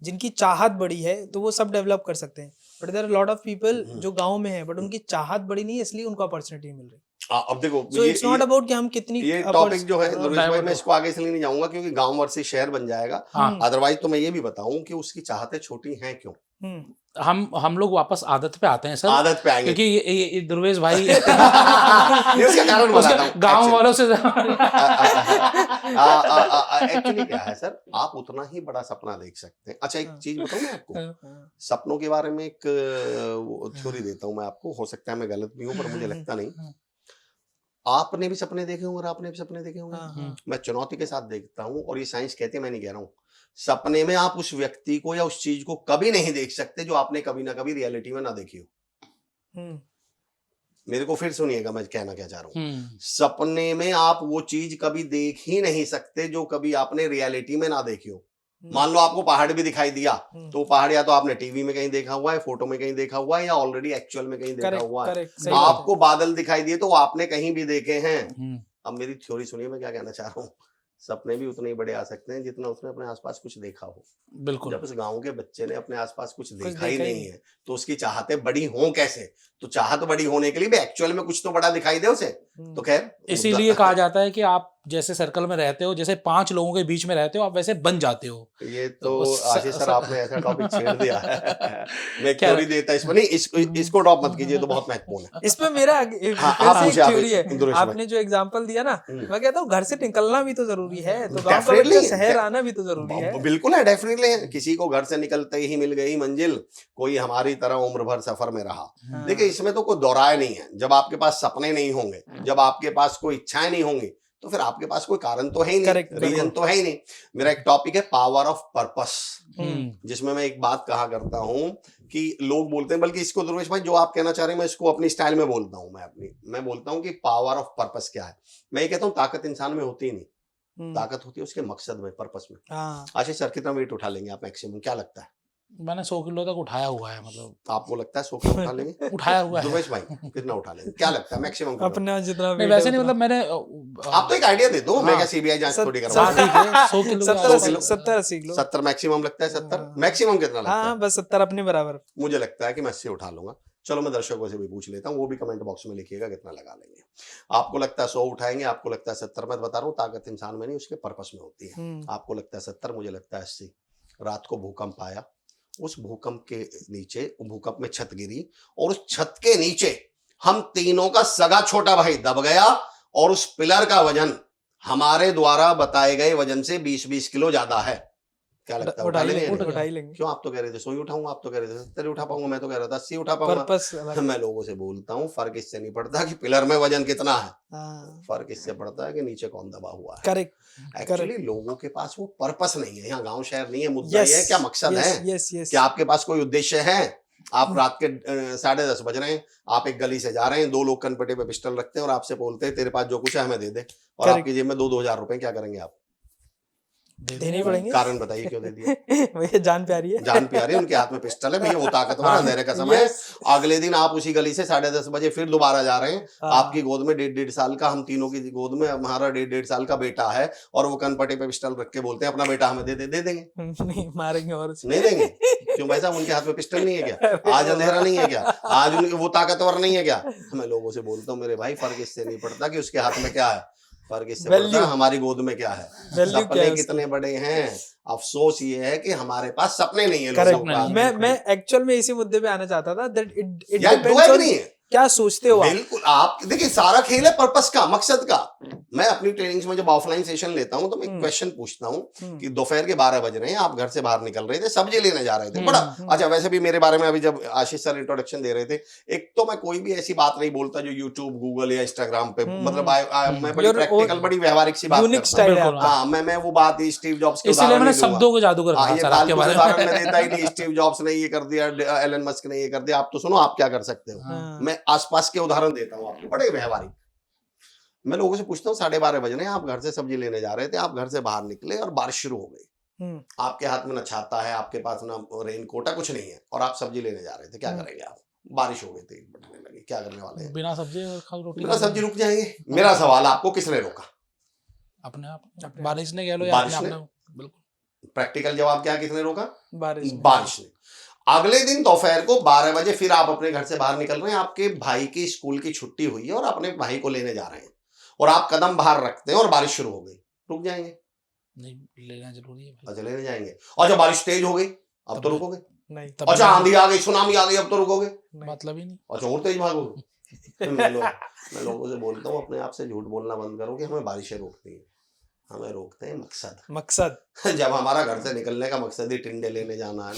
जिनकी चाहत बड़ी है तो वो सब डेवलप कर सकते हैं, but there are lot of people जो गांव में है बट उनकी चाहत बड़ी नहीं है, इसलिए उनको अपॉर्चुनिटी मिल रही है। अब देखो so it's not about कि हम कितनी, ये टॉपिक जो है नरेश भाई मैं इसको आगे इसलिए नहीं जाऊंगा क्योंकि गांव वर्सेस शहर बन जाएगा। अदरवाइज तो मैं ये भी बताऊं कि उसकी चाहतें छोटी हैं क्यों। हम लोग वापस आदत पे आते हैं सर, आदत पे आएंगे क्योंकि ये ध्रुवेश भाई ये उसका कारण बताता हूँ गांव वालों से एक्चुअली क्या है सर, आप उतना ही बड़ा सपना देख सकते हैं। अच्छा, एक चीज बताऊं मैं आपको, सपनों के बारे में एक थ्योरी देता हूं मैं आपको, हो सकता है मैं गलत भी हूं पर मुझे लगता नहीं। आपने भी सपने देखे होंगे और आपने भी सपने देखे होंगे। मैं चुनौती के साथ देखता हूं, और ये साइंस कहती है, मैं नहीं कह रहा हूं। सपने में आप उस व्यक्ति को या उस चीज को कभी नहीं देख सकते जो आपने कभी ना कभी रियलिटी में ना देखी हो। मेरे को फिर सुनिएगा मैं कहना क्या चाह रहा हूं। सपने में आप वो चीज कभी देख ही नहीं सकते जो कभी आपने रियलिटी में ना देखी हो। मान लो आपको पहाड़ भी दिखाई दिया, तो पहाड़ या तो आपने टीवी में कहीं देखा हुआ है, फोटो में कहीं देखा हुआ है, या ऑलरेडी एक्चुअल में कहीं देखा हुआ है। आपको बादल दिखाई दिए तो आपने कहीं भी देखे हैं। अब मेरी थ्योरी सुनिए, मैं क्या कहना चाह रहा हूँ। सपने भी उतने ही बड़े आ सकते हैं जितना उसने अपने आसपास कुछ देखा हो। बिल्कुल। जब उस गांव के बच्चे ने अपने आसपास कुछ देखा ही नहीं है तो उसकी चाहतें बड़ी हों कैसे? तो चाहत बड़ी होने के लिए भी एक्चुअल में कुछ तो बड़ा दिखाई दे उसे। तो खैर, इसीलिए कहा जाता है कि आप जैसे सर्कल में रहते हो, जैसे 5 लोगों के बीच में रहते हो, आप वैसे बन जाते हो। ये तो आशीष सर आपने ऐसा टॉपिक छेड़ दिया है। मैं थ्योरी देता इसमें नहीं, इसको ड्रॉप मत कीजिए, तो बहुत महत्वपूर्ण है। इसमें मेरा आप थ्योरी है। आपने जो एग्जांपल दिया ना, मैं कहता हूँ घर से निकलना भी तो जरूरी है, तो गांव का बच्चा शहर आना भी तो जरूरी है। बिल्कुल है, डेफिनेटली है। किसी को घर से निकलते ही मिल गई मंजिल, कोई हमारी तरह उम्र भर सफर में रहा। देखिए, इसमें तो कोई दोहराए नहीं है। जब आपके पास सपने नहीं होंगे, जब आपके पास कोई इच्छाएं नहीं होंगी, तो फिर आपके पास कोई कारण तो है ही नहीं, रीजन तो है ही नहीं। मेरा एक टॉपिक है पावर ऑफ पर्पस, जिसमें मैं एक बात कहा करता हूं कि लोग बोलते हैं, बल्कि इसको ध्रुवेश भाई जो आप कहना चाह रहे हैं मैं इसको अपनी स्टाइल में बोलता हूं। मैं बोलता हूं कि पावर ऑफ पर्पस क्या है। मैं ये कहता हूं ताकत इंसान में होती ही नहीं, ताकत होती है उसके मकसद में, पर्पस में। आशीष सर, कितना वेट उठा लेंगे आप मैक्सिमम, क्या लगता है? मैंने 100 किलो तक उठाया हुआ है। मतलब आपको लगता है 100 किलो उठा लेंगे? उठाया हुआ है। ध्रुवेश भाई कितना उठा लेंगे, क्या लगता है मैक्सिमम? अपना जितना नहीं, वैसे नहीं, मतलब मैंने आप तो एक आइडिया दे दो। मैं क्या सीबीआई जांच थोड़ी करवा रहा हूं। 100 किलो 70-80 किलो 70 मैक्सिमम लगता है। 70 मैक्सिमम कितना लगता है? हाँ, बस 70 अपने बराबर। मुझे लगता है कि मैं 80 उठा लूंगा। चलो मैं दर्शकों से भी पूछ लेता हूँ, वो भी कमेंट बॉक्स में लिखिएगा कितना लगा लेंगे। आपको लगता है 100 उठाएंगे, आपको लगता है 70? मैं बता रहा हूँ ताकत इंसान में नहीं, उसके पर्पस में होती है। आपको लगता है 70, मुझे लगता है 80। रात को भूकंप आया, उस भूकंप के नीचे, भूकंप में छत गिरी, और उस छत के नीचे हम तीनों का सगा छोटा भाई दब गया, और उस पिलर का वजन हमारे द्वारा बताए गए वजन से 20-20 किलो ज्यादा है। क्या लगता है? उठा लेंगे? क्यों? आप तो कह रहे थे 100 ही उठाऊंगा, आप तो कह रहे थे 70 उठा पाऊंगा, मैं तो कह रहा था 80 उठा पाऊंगा। मैं लोगों से बोलता हूँ फर्क इससे नहीं पड़ता कि पिलर में वजन कितना है, फर्क इससे पड़ता है कि नीचे कौन दबा हुआ है। करेक्ट। एक्चुअली लोगों के पास वो पर्पस नहीं है। यहाँ गांव शहर नहीं है, मुद्दा ये है क्या मकसद है। क्या आपके पास कोई उद्देश्य है? आप रात के 10:30 बज रहे हैं, आप एक गली से जा रहे हैं, 2 लोग कनपटे पे पिस्टल रखते हैं और आपसे बोलते हैं तेरे पास जो कुछ है हमें दे दे, और आपकी जेब में 2-2000 रुपए, क्या करेंगे आप? देने पड़ेंगे। कारण बताइए क्यों दे दिया? भैया जान प्यारी है, जान प्यारी है, उनके हाथ में पिस्टल है भैया, वो ताकतवर, अंधेरे का समय है। अगले दिन आप उसी गली से 10:30 बजे फिर दोबारा जा रहे हैं, आपकी गोद में 1.5 साल का, हम तीनों की गोद में हमारा 1.5 साल का बेटा है, और वो कनपटे पे पिस्टल रख के बोलते हैं अपना बेटा हमें दे देंगे? नहीं, मारेंगे और नहीं देंगे। क्यों भाई साहब, उनके हाथ में पिस्टल नहीं है क्या? आज अंधेरा नहीं है क्या? आज वो ताकतवर नहीं है क्या? मैं लोगों से बोलता हूँ मेरे भाई फर्क इससे नहीं पड़ता कि उसके हाथ में क्या है, फर्क इससे पड़ता है हमारी गोद में क्या है, सपने कितने बड़े हैं। अफसोस ये है कि हमारे पास सपने नहीं है लोगों के पास। मैं एक्चुअल में इसी मुद्दे पे आना चाहता था, दैट इट डिपेंड्स ऑन क्या सोचते हो। बिल्कुल, आप देखिए सारा खेल है पर्पस का, मकसद का। मैं अपनी ट्रेनिंग्स में जब ऑफलाइन सेशन लेता हूं तो मैं क्वेश्चन पूछता हूं कि दोपहर के 12 बज रहे हैं, आप घर से बाहर निकल रहे थे, सब्जी लेने जा रहे थे, बड़ा अच्छा। वैसे भी मेरे बारे में अभी जब आशीष सर इंट्रोडक्शन दे रहे थे, एक तो मैं कोई भी ऐसी बात नहीं बोलता जो यूट्यूब, गूगल या इंस्टाग्राम पे, मतलब मैं बड़ी प्रैक्टिकल, बड़ी व्यवहारिक सी बात करता हूं। हाँ, मैं वो बात स्टीव जॉब्स के इसलिए मैंने शब्दों को जादूगर कहा सर आपके बारे में। उदाहरण में देता ही नहीं, स्टीव जॉब्स ने ये कर दिया, एलन मस्क ने ये कर दिया, आप तो सुनो आप क्या कर सकते हो। मैं आसपास के उदाहरण देता हूँ आपको, बड़े व्यवहारिक। मैं लोगों से पूछता हूँ 12:30 बज रहे हैं, आप घर से सब्जी लेने जा रहे थे, आप घर से बाहर निकले और बारिश शुरू हो गई, आपके हाथ में ना छाता है, आपके पास ना रेन कोट है, कुछ नहीं है, और आप सब्जी लेने जा रहे थे, क्या करेंगे आप? बारिश हो गई थी, बटने लगी, क्या करने वाले हैं? बिना सब्जी बिना सब्जी रुक जाएंगे। मेरा सवाल, आपको किसने रोका? अपने आप, बारिश ने कह लो, बारिश ने। बिल्कुल प्रैक्टिकल जवाब क्या, किसने रोका? बारिश ने। अगले दिन दोपहर को 12 बजे फिर आप अपने घर से बाहर निकल रहे हैं, आपके भाई की स्कूल की छुट्टी हुई है और अपने भाई को लेने जा रहे हैं, और आप कदम बाहर रखते हैं और बारिश शुरू हो गई, रुक जाएंगे? नहीं, लेना जरूरी है। अच्छा, लेने जाएंगे। और जब बारिश तेज हो गई, अब तो रुकोगे? नहीं तब अच्छा आंधी आ गई, सुनामी आ गई, अब तो रुकोगे? मतलब ही नहीं। अच्छा और तेज भागोगे? मैं लोगों से बोलता हूँ अपने आप से झूठ बोलना बंद करो कि हमें बारिशें रोकती है, हमें रोकते हैं मकसद। जब हमारा घर से निकलने का मकसद ही टिंडे लेने जाना है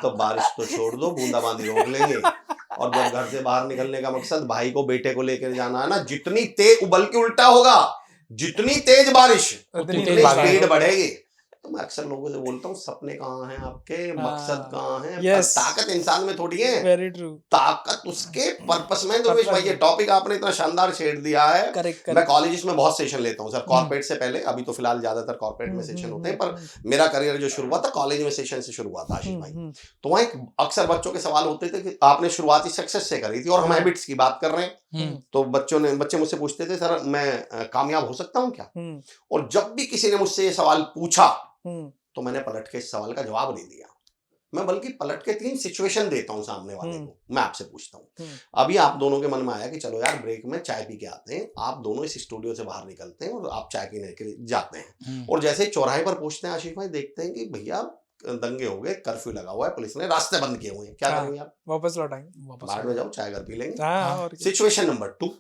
तो बारिश तो छोड़ दो, बूंदाबांदी रोक लेंगे। और जब घर से बाहर निकलने का मकसद भाई को बेटे को लेकर जाना है ना, जितनी तेज, बल्कि उल्टा होगा, जितनी तेज बारिश उतनी उतनी तेज स्पीड बढ़ेगी। तो मैं अक्सर लोगों से बोलता हूँ सपने कहाँ हैं आपके, मकसद कहाँ है? Yes. ताकत इंसान में थोड़ी है, वेरी ट्रू, ताकत उसके पर्पस में। तो भाई ये टॉपिक आपने इतना शानदार छेड़ दिया है। करेक्ट। मैं कॉलेजेस में बहुत सेशन लेता हूँ सर, कॉर्पोरेट से पहले, अभी तो फिलहाल ज्यादातर कॉर्पोरेट में सेशन होते हैं, पर मेरा करियर जो शुरू हुआ था कॉलेज में सेशन से शुरू हुआ था आशीष भाई। तो वहाँ एक अक्सर बच्चों के सवाल होते थे कि आपने शुरुआती सक्सेस से करी थी और हम हैबिट्स की बात कर रहे हैं, तो बच्चे मुझसे पूछते थे सर मैं कामयाब हो सकता हूँ क्या? और जब भी किसी ने मुझसे ये सवाल पूछा तो मैंने पलट के इस सवाल का जवाब नहीं दिया, मैं बल्कि पलट के 3 सिचुएशन देता हूं सामने वाले को। मैं आपसे पूछता हूं, अभी आप दोनों के मन में आया कि चलो यार ब्रेक में चाय पी के आते हैं, आप दोनों इस स्टूडियो से बाहर निकलते हैं और आप चाय पीने के लिए जाते हैं, और जैसे ही चौराहे पर पहुंचते हैं आशीष भाई, देखते हैं कि भैया दंगे हो गए, कर्फ्यू लगा हुआ है, पुलिस ने रास्ते बंद किए हुए हैं, क्या करेंगे आप? वापस लौटाएंगे, बाहर में जाओ, चाय घर पी लेंगे। सिचुएशन नंबर 2,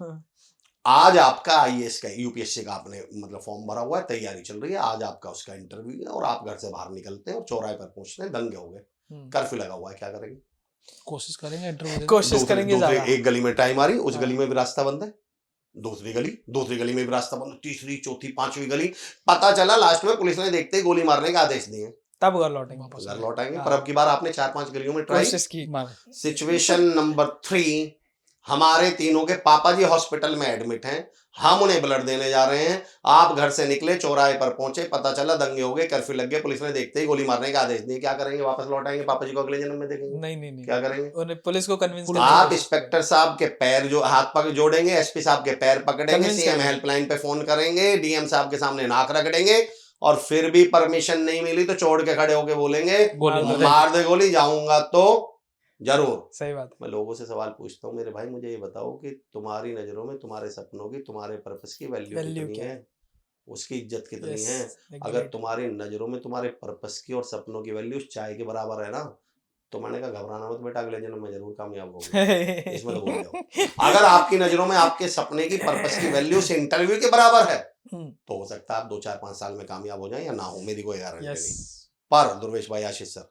आज आपका आईएएस का यूपीएससी का आपने मतलब फॉर्म भरा हुआ है, तैयारी चल रही है, आज आपका उसका इंटरव्यू है और आप घर से बाहर निकलते हैं और चौराहे पर पहुंचते हैं, दंगे हो गए, कर्फ्यू लगा हुआ है, क्या करेंगे? कोशिश करेंगे इंटरव्यू, कोशिश करेंगे। एक गली में टाइम आ रही, उस गली में भी रास्ता बंद है, दूसरी गली में भी रास्ता बंद, तीसरी चौथी पांचवी गली, पता चला लास्ट में पुलिस ने देखते ही गोली मारने का आदेश दिए, तब घर लौटेंगे, घर लौटाएंगे। पर अब की बार आपने 4-5 गलियों में ट्राई की। सिचुएशन नंबर 3, हमारे तीनों के पापा जी हॉस्पिटल में एडमिट हैं, हम उन्हें ब्लड देने जा रहे हैं, आप घर से निकले, चौराहे पर पहुंचे, पता चला दंगे हो गए, कर्फ्यू लग गए, पुलिस ने देखते ही गोली मारने का आदेश दिए, क्या करेंगे? वापस लौटाएंगे, पापा जी को अगले जन्म में देखेंगे? नहीं, क्या करेंगे? उन्हें पुलिस को कन्विंस, आप इंस्पेक्टर साहब के पैर जो हाथ पकड़ जोड़ेंगे, एसपी साहब के पैर पकड़ेंगे, सीएम हेल्पलाइन पे फोन करेंगे, डीएम साहब के सामने नाक रगड़ेंगे, और फिर भी परमिशन नहीं मिली तो छोड़ के खड़े होके बोलेंगे मार दे गोली, जाऊंगा तो जरूर। सही बात है। मैं लोगों से सवाल पूछता हूँ, मेरे भाई मुझे ये बताओ कि तुम्हारी नजरों में तुम्हारे सपनों की, तुम्हारे पर्पस की वैल्यू कितनी है, उसकी इज्जत कितनी है? अगर तुम्हारी नजरों में तुम्हारे पर्पस की और सपनों की वैल्यू चाय के बराबर है ना, तो मैंने कहा घबराना मत बेटा, अगले जन्म में जरूर कामयाब होगे, इसमें तो बोल जाओ। अगर आपकी नजरों में आपके सपने की, पर्पस की वैल्यू से इंटरव्यू के बराबर है तो हो सकता है आप 2-4-5 साल में कामयाब हो जाए या ना हो, मेरी कोई गारंटी नहीं। पर दुर्वेश भाई, आशीष सर,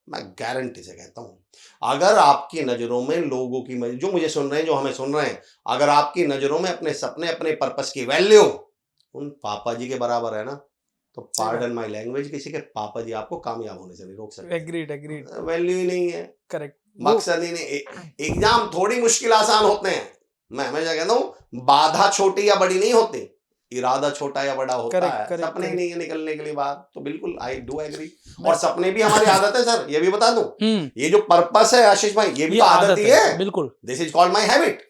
मैं गारंटी से कहता हूँ, अगर आपकी नजरों में लोगों की, जो मुझे सुन रहे हैं, जो हमें सुन रहे हैं, अगर आपकी नजरों में अपने सपने, अपने पर्पस की वैल्यू उन पापा जी के बराबर है ना, तो पार्डन माय लैंग्वेज, किसी के पापा जी आपको कामयाब होने से नहीं रोक सकते। एग्रीड। वैल्यू ही नहीं है, करेक्ट, मकसद ही नहीं। एग्जाम थोड़ी मुश्किल आसान होते हैं, मैं हमेशा कहता हूँ बाधा छोटी या बड़ी नहीं होती, इरादा छोटा या बड़ा होता है। सपने ही नहीं है निकलने के लिए बाहर, तो बिल्कुल आई डू एग्री। और सपने भी हमारी आदत है सर, ये भी बता दूं, ये जो पर्पस है आशीष भाई, ये भी आदत ही है, बिल्कुल। This is called my habit.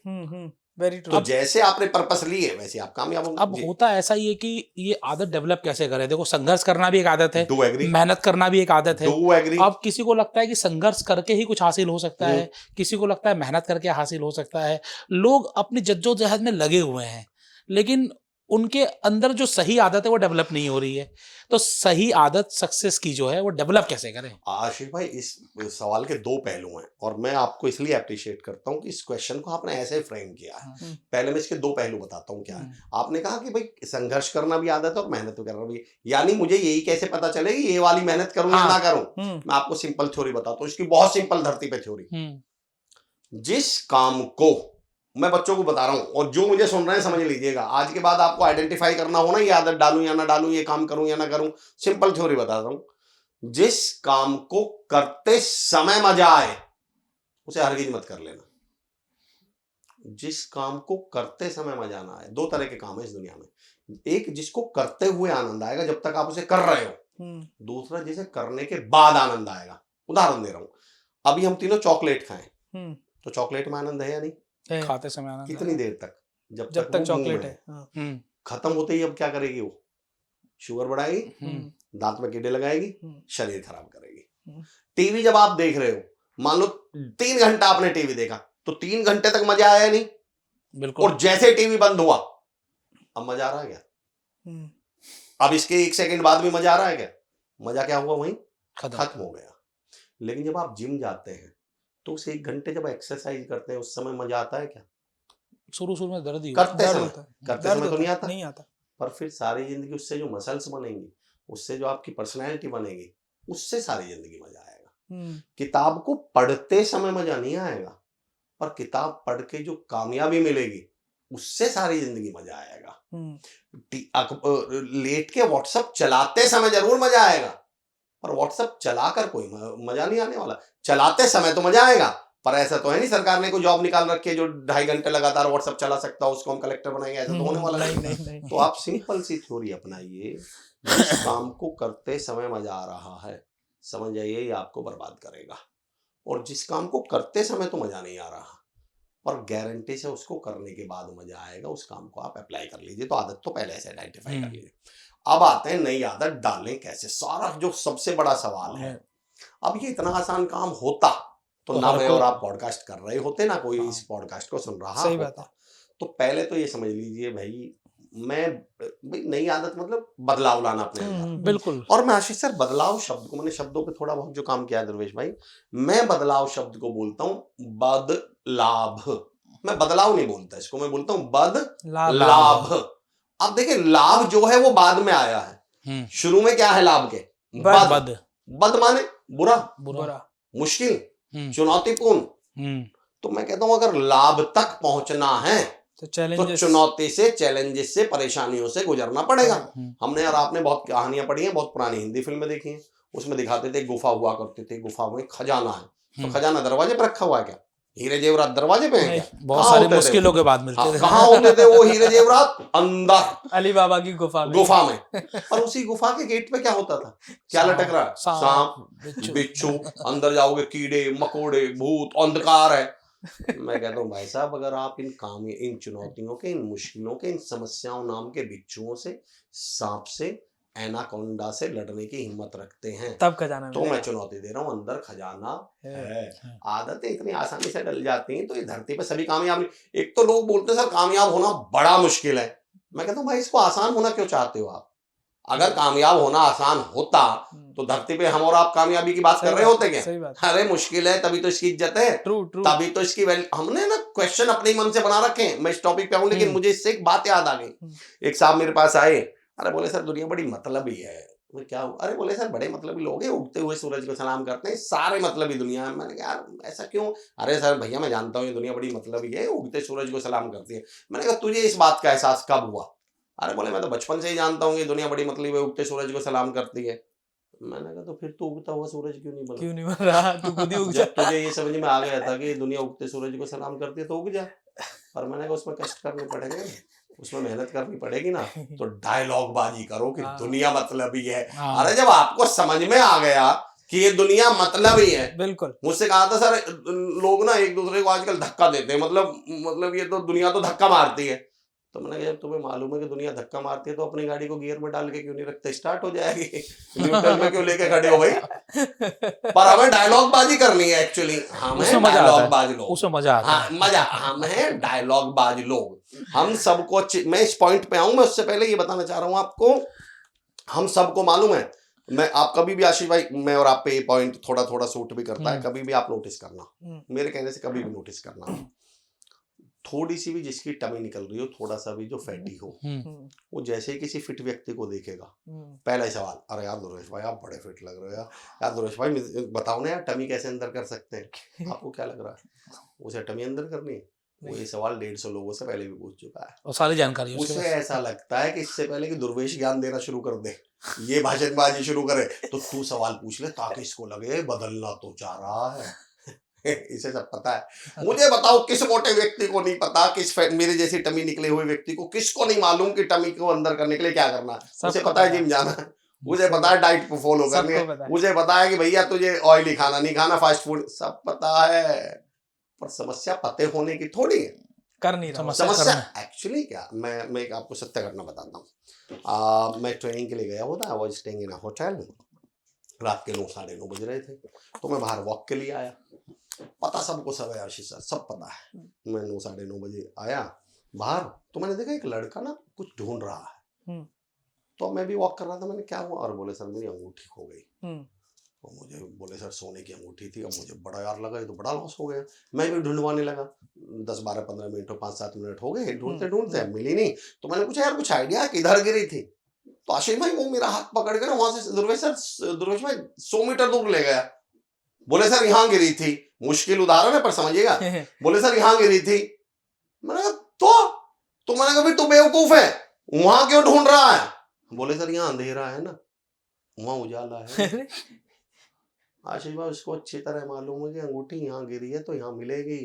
Very true. तो जैसे आपने पर्पस लिए वैसे आप कामयाब होंगे। अब होता ऐसा ही है कि ये आदत डेवलप कैसे करें? देखो, संघर्ष करना भी एक आदत है, डू एग्री, मेहनत करना भी एक आदत है, डू एग्री। अब किसी को लगता है कि संघर्ष करके ही कुछ हासिल हो सकता है, किसी को लगता है मेहनत करके हासिल हो सकता है। लोग अपनी जद्दोजहद में लगे हुए हैं, लेकिन उनके अंदर जो सही आदत है वो डेवलप नहीं हो रही है। तो सही आदत सक्सेस की जो है वो डेवलप कैसे करें? आशीष भाई, इस सवाल के 2 पहलू हैं और मैं आपको इसलिए अप्रिशिएट करता हूं कि इस क्वेश्चन को आपने ऐसे फ्रेम किया है। पहले मैं इसके 2 पहलू बताता हूं क्या है। आपने कहा कि भाई संघर्ष करना भी आदत है और मेहनत करना भी, यानी मुझे यही कैसे पता चलेगी ये वाली मेहनत करूं या ना करूं? मैं आपको सिंपल थ्योरी बताता हूं, इसकी बहुत सिंपल धरती पे थ्योरी। जिस काम को मैं बच्चों को बता रहा हूं और जो मुझे सुन रहे हैं समझ लीजिएगा, आज के बाद आपको आइडेंटिफाई करना हो ना, ये आदत डालूं या ना डालूं, ये काम करूं या ना करूं, सिंपल थ्योरी बताता हूं। जिस काम को करते समय मजा आए उसे हरगिज मत कर लेना। जिस काम को करते समय मजा ना आए, 2 तरह के काम है इस दुनिया में, एक जिसको करते हुए आनंद आएगा जब तक आप उसे कर रहे हो, दूसरा जिसे करने के बाद आनंद आएगा। उदाहरण दे रहा हूं, अभी हम तीनों चॉकलेट खाएं तो चॉकलेट में आनंद है या नहीं? खाते समय आनंद। कितनी देर तक? जब तक चॉकलेट है। खत्म होते ही अब क्या करेगी वो? शुगर बढ़ाएगी, दांत में कीड़े लगाएगी, शरीर खराब करेगी। टीवी जब आप देख रहे हो, मान लो 3 घंटा आपने टीवी देखा, तो 3 घंटे तक मजा आया नहीं? बिल्कुल। और जैसे टीवी बंद हुआ अब मजा आ रहा है क्या? अब इसके 1 सेकंड बाद भी मजा आ रहा है क्या? मजा क्या हुआ? वहीं खत्म हो गया। लेकिन जब आप जिम जाते हैं तो उस 1 घंटे जब एक्सरसाइज करते हैं उस समय मजा आता है क्या? शुरू में दर्द ही करते दर्द समय होता है, करते दर्द समय तो होता नहीं है, आता। नहीं आता। पर फिर सारी जिंदगी उससे जो मसल्स बनेंगी, उससे जो आपकी पर्सनैलिटी बनेगी, उससे सारी जिंदगी मजा आएगा। किताब को पढ़ते समय मजा नहीं आएगा, पर किताब पढ़ के जो कामयाबी मिलेगी उससे सारी जिंदगी मजा आएगा। लेट के व्हाट्सएप चलाते समय जरूर मजा आएगा, पर व्हाट्सएप चलाकर कोई मजा नहीं आने वाला। चलाते समय तो मजा आएगा, पर ऐसा तो है नहीं सरकार ने कोई जॉब निकाल रखी है जो 2.5 घंटे लगातार व्हाट्सएप चला सकता है, उसको हम कलेक्टर बनाएंगे, ऐसा तो होने वाला नहीं। तो आप सिंपल सी थ्योरी अपनाइए, जिस काम को करते समय मजा आ रहा है समझ जाइए ये आपको बर्बाद करेगा, और जिस काम को करते समय तो मजा नहीं आ रहा पर गारंटी से उसको करने के बाद मजा आएगा, उस काम को आप अप्लाई कर लीजिए। तो आदत तो पहले से आइडेंटिफाई कर लीजिए। अब आते हैं नई आदत डालें कैसे, सारा जो सबसे बड़ा सवाल है। अब ये इतना आसान काम होता तो ना मैं और आप पॉडकास्ट कर रहे होते, ना कोई इस पॉडकास्ट को सुन रहा होता। तो पहले तो ये समझ लीजिए भाई नई आदत मतलब बदलाव लाना अपने अंदर। बिल्कुल। और मैं आशीष सर बदलाव शब्द को, मैंने शब्दों पे थोड़ा बहुत जो काम किया है दुर्वेश भाई, मैं बदलाव शब्द को बोलता हूँ बदलाभ। मैं बदलाव नहीं बोलता इसको, मैं बोलता हूँ बदलाभ। अब देखिए लाभ जो है वो बाद में आया है, शुरू में क्या है लाभ के? बद माने बुरा, मुश्किल, चुनौतीपूर्ण। तो मैं कहता हूं अगर लाभ तक पहुंचना है तो चुनौती से, चैलेंजेस से, परेशानियों से गुजरना पड़ेगा। हमने और आपने बहुत कहानियां पढ़ी हैं, बहुत पुरानी हिंदी फिल्में देखी हैं, उसमें दिखाते थे गुफा हुआ करती थी, गुफा में खजाना है, तो खजाना दरवाजे पर रखा हुआ है क्या? हीरे जेवरात दरवाजे पे हैं क्या? बहुत सारी मुश्किलों के बाद मिलते थे। कहाँ होते थे वो हीरे जेवरात? अंदर अली बाबा की गुफा में। और उसी गुफा के गेट पे क्या होता था? क्या लटक रहा? सांप, बिच्छू, अंदर जाओगे कीड़े मकोड़े, भूत, अंधकार है। मैं कहता हूँ भाई साहब अगर आप इन चुनौतियों के, इन मुश्किलों के, इन समस्याओं नाम के बिच्छुओं से, सांप से, एनाकोंडा से लड़ने की हिम्मत रखते हैं तब खजाना तो मैं चुनौती दे रहा हूँ, अंदर खजाना है। आदतें इतनी आसानी से डल जाती हैं तो ये धरती पे सभी कामयाब नहीं। एक तो लोग बोलते हैं सर कामयाब होना बड़ा मुश्किल है, मैं कहता हूँ भाई इसको आसान होना क्यों चाहते हो आप? अगर कामयाब होना आसान होता तो धरती पे हम और आप कामयाबी की बात कर रहे होते क्या? अरे मुश्किल है तभी तो इसकी इज्जत है, तभी तो इसकी हमने ना क्वेश्चन अपने मन से बना रखे हैं। मैं इस टॉपिक पे आऊं लेकिन मुझे इससे एक बात याद आ गई। एक साहब मेरे पास आए, अरे बोले सर दुनिया बड़ी मतलबी है। मैं क्या? अरे बोले सर बड़े मतलबी लोग हैं, उगते हुए सूरज को सलाम करते हैं, सारे मतलबी दुनिया है। मैंने कहा यार ऐसा क्यों? अरे सर भैया मैं जानता हूँ ये दुनिया बड़ी मतलबी है, उगते सूरज को सलाम करती है। मैंने कहा तुझे इस बात का एहसास कब हुआ? अरे बोले मैं तो बचपन से ही जानता हूँ ये दुनिया बड़ी मतलबी है, उगते सूरज को सलाम करती है। मैंने कहा तो फिर तो उगता हुआ सूरज क्यों नहीं बन रहा? तू खुद ही उग जा। जब तुझे ये समझ में आ गया था कि दुनिया उगते सूरज को सलाम करती है तो उग जा। पर मैंने कहा उसमें कष्ट करने पड़ेंगे, उसमें मेहनत करनी पड़ेगी ना। तो डायलॉग बाजी करो कि दुनिया मतलबी है। अरे जब आपको समझ में आ गया कि ये दुनिया मतलबी है, बिल्कुल। मुझसे कहा था सर लोग ना एक दूसरे को आजकल धक्का देते हैं, मतलब ये तो दुनिया तो धक्का मारती है। तो मैंने कहा जब तुम्हें मालूम है कि दुनिया धक्का मारती है तो अपनी गाड़ी को गियर में डाल के क्यों नहीं रखते, स्टार्ट हो जाएगी। न्यूट्रल में क्यों लेके खड़े हो भाई? पर हमें डायलॉग बाजी करनी है एक्चुअली। हम हैं डायलॉग बाज लोग, उसमें मजा आता है। मजा, हम हैं डायलॉग बाज लोग। हम सबको, मैं इस पॉइंट पे आऊं, मैं उससे पहले ये बताना चाह रहा हूं आपको, हम सबको मालूम है, मैं आप कभी भी आशीष भाई, मैं और आप पे ये पॉइंट थोड़ा थोड़ा सूट भी करता है, कभी भी आप नोटिस करना, मेरे कहने से कभी भी नोटिस करना, थोड़ी सी भी जिसकी टमी निकल रही हो, थोड़ा सा भी जो फैटी हो, वो जैसे ही किसी फिट व्यक्ति को देखेगा पहला ही सवाल, अरे यार दुर्वेश भाई आप बड़े फिट लग रहे हो यार दुर्वेश भाई बताओ ना यार टमी कैसे अंदर कर सकते हैं? आपको क्या लग रहा है उसे टमी अंदर करनी है? वो ये सवाल 150 लोगों से पहले भी पूछ चुका है और सारी जानकारी उसे ऐसा लगता है कि इससे पहले कि दुर्वेश ज्ञान देना शुरू कर दे, ये भाषणबाजी शुरू करे, तो तू सवाल पूछ ले ताकि इसको लगे बदलना तो चाह रहा है। इसे सब पता है। मुझे बताओ किस मोटे व्यक्ति को नहीं पता, किस मेरे जैसी टमी निकले हुए व्यक्ति को, किसको नहीं मालूम कि टमी को अंदर करने के लिए क्या करना है? उसे पता है जिम जाना है, मुझे पता है डाइट को फॉलो करनी है, मुझे पता है कि भैया तुझे ऑयली खाना नहीं खाना, फास्ट फूड, सब पता है। पर समस्या पते होने की थोड़ी है, कर नहीं रहा। समस्या एक्चुअली क्या, मैं एक आपको सत्य घटना बताता हूँ। मैं ट्रेनिंग के लिए गया हुआ था, I was staying in a hotel, रात के 9 साढ़े 9 बज रहे थे, तो मैं बाहर वॉक के लिए आया। पता सबको सब है आशीष सर, सब पता है। मैं 9 साढ़े 9 बजे आया बाहर, तो मैंने देखा एक लड़का ना कुछ ढूंढ रहा है, तो मैं भी वॉक कर रहा था, मैंने क्या हुआ, और बोले सर मेरी अंगूठी खो गई। और मुझे बोले सर सोने की अंगूठी थी। अब मुझे बड़ा यार लगा, ये तो बड़ा लॉस हो गया। मैं भी ढूंढवाने लगा, 10-12-15 मिनट और 5-7 मिनट हो गए ढूंढते ढूंढते, मिली नहीं। तो मैंने पूछा यार कुछ आइडिया किधर गिरी थी? तो आशीष भाई वो मेरा हाथ पकड़ के ना वहां से दुर्वेश भाई 100 मीटर दूर ले गया। बोले सर यहाँ गिरी थी। मुश्किल उदाहरण है पर समझिएगा। बोले सर यहाँ गिरी थी। मैंने कहा तो मैंने कहा तू बेवकूफ है, वहां क्यों ढूंढ रहा है? बोले सर यहाँ अंधेरा है ना, वहां उजाला है। आशीष भाई उसको अच्छी तरह मालूम है कि अंगूठी यहाँ गिरी है तो यहाँ मिलेगी,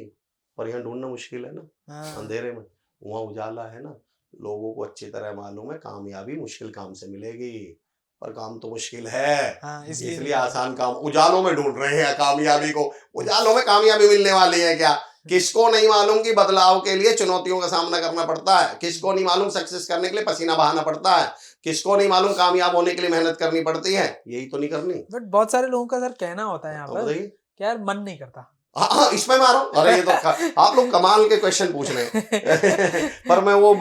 पर यहाँ ढूंढना मुश्किल है ना अंधेरे में। वहां उजाला है ना। लोगों को अच्छी तरह मालूम है कामयाबी मुश्किल काम से मिलेगी, पर काम तो मुश्किल है। इसलिए आसान काम उजालों में ढूंढ रहे हैं कामयाबी को। उजालों में कामयाबी मिलने वाली है क्या? किसको नहीं मालूम कि बदलाव के लिए चुनौतियों का सामना करना पड़ता है? किसको नहीं मालूम सक्सेस करने के लिए पसीना बहाना पड़ता है? किसको नहीं मालूम कामयाब होने के लिए मेहनत करनी पड़ती है? यही तो नहीं करनी। बट बहुत सारे लोगों का सर कहना होता है यहाँ पर कि यार मन नहीं करता। हाँ इसमें मारो। अरे ये तो आप लोग कमाल के क्वेश्चन पूछ रहे हैं। पर मैं वो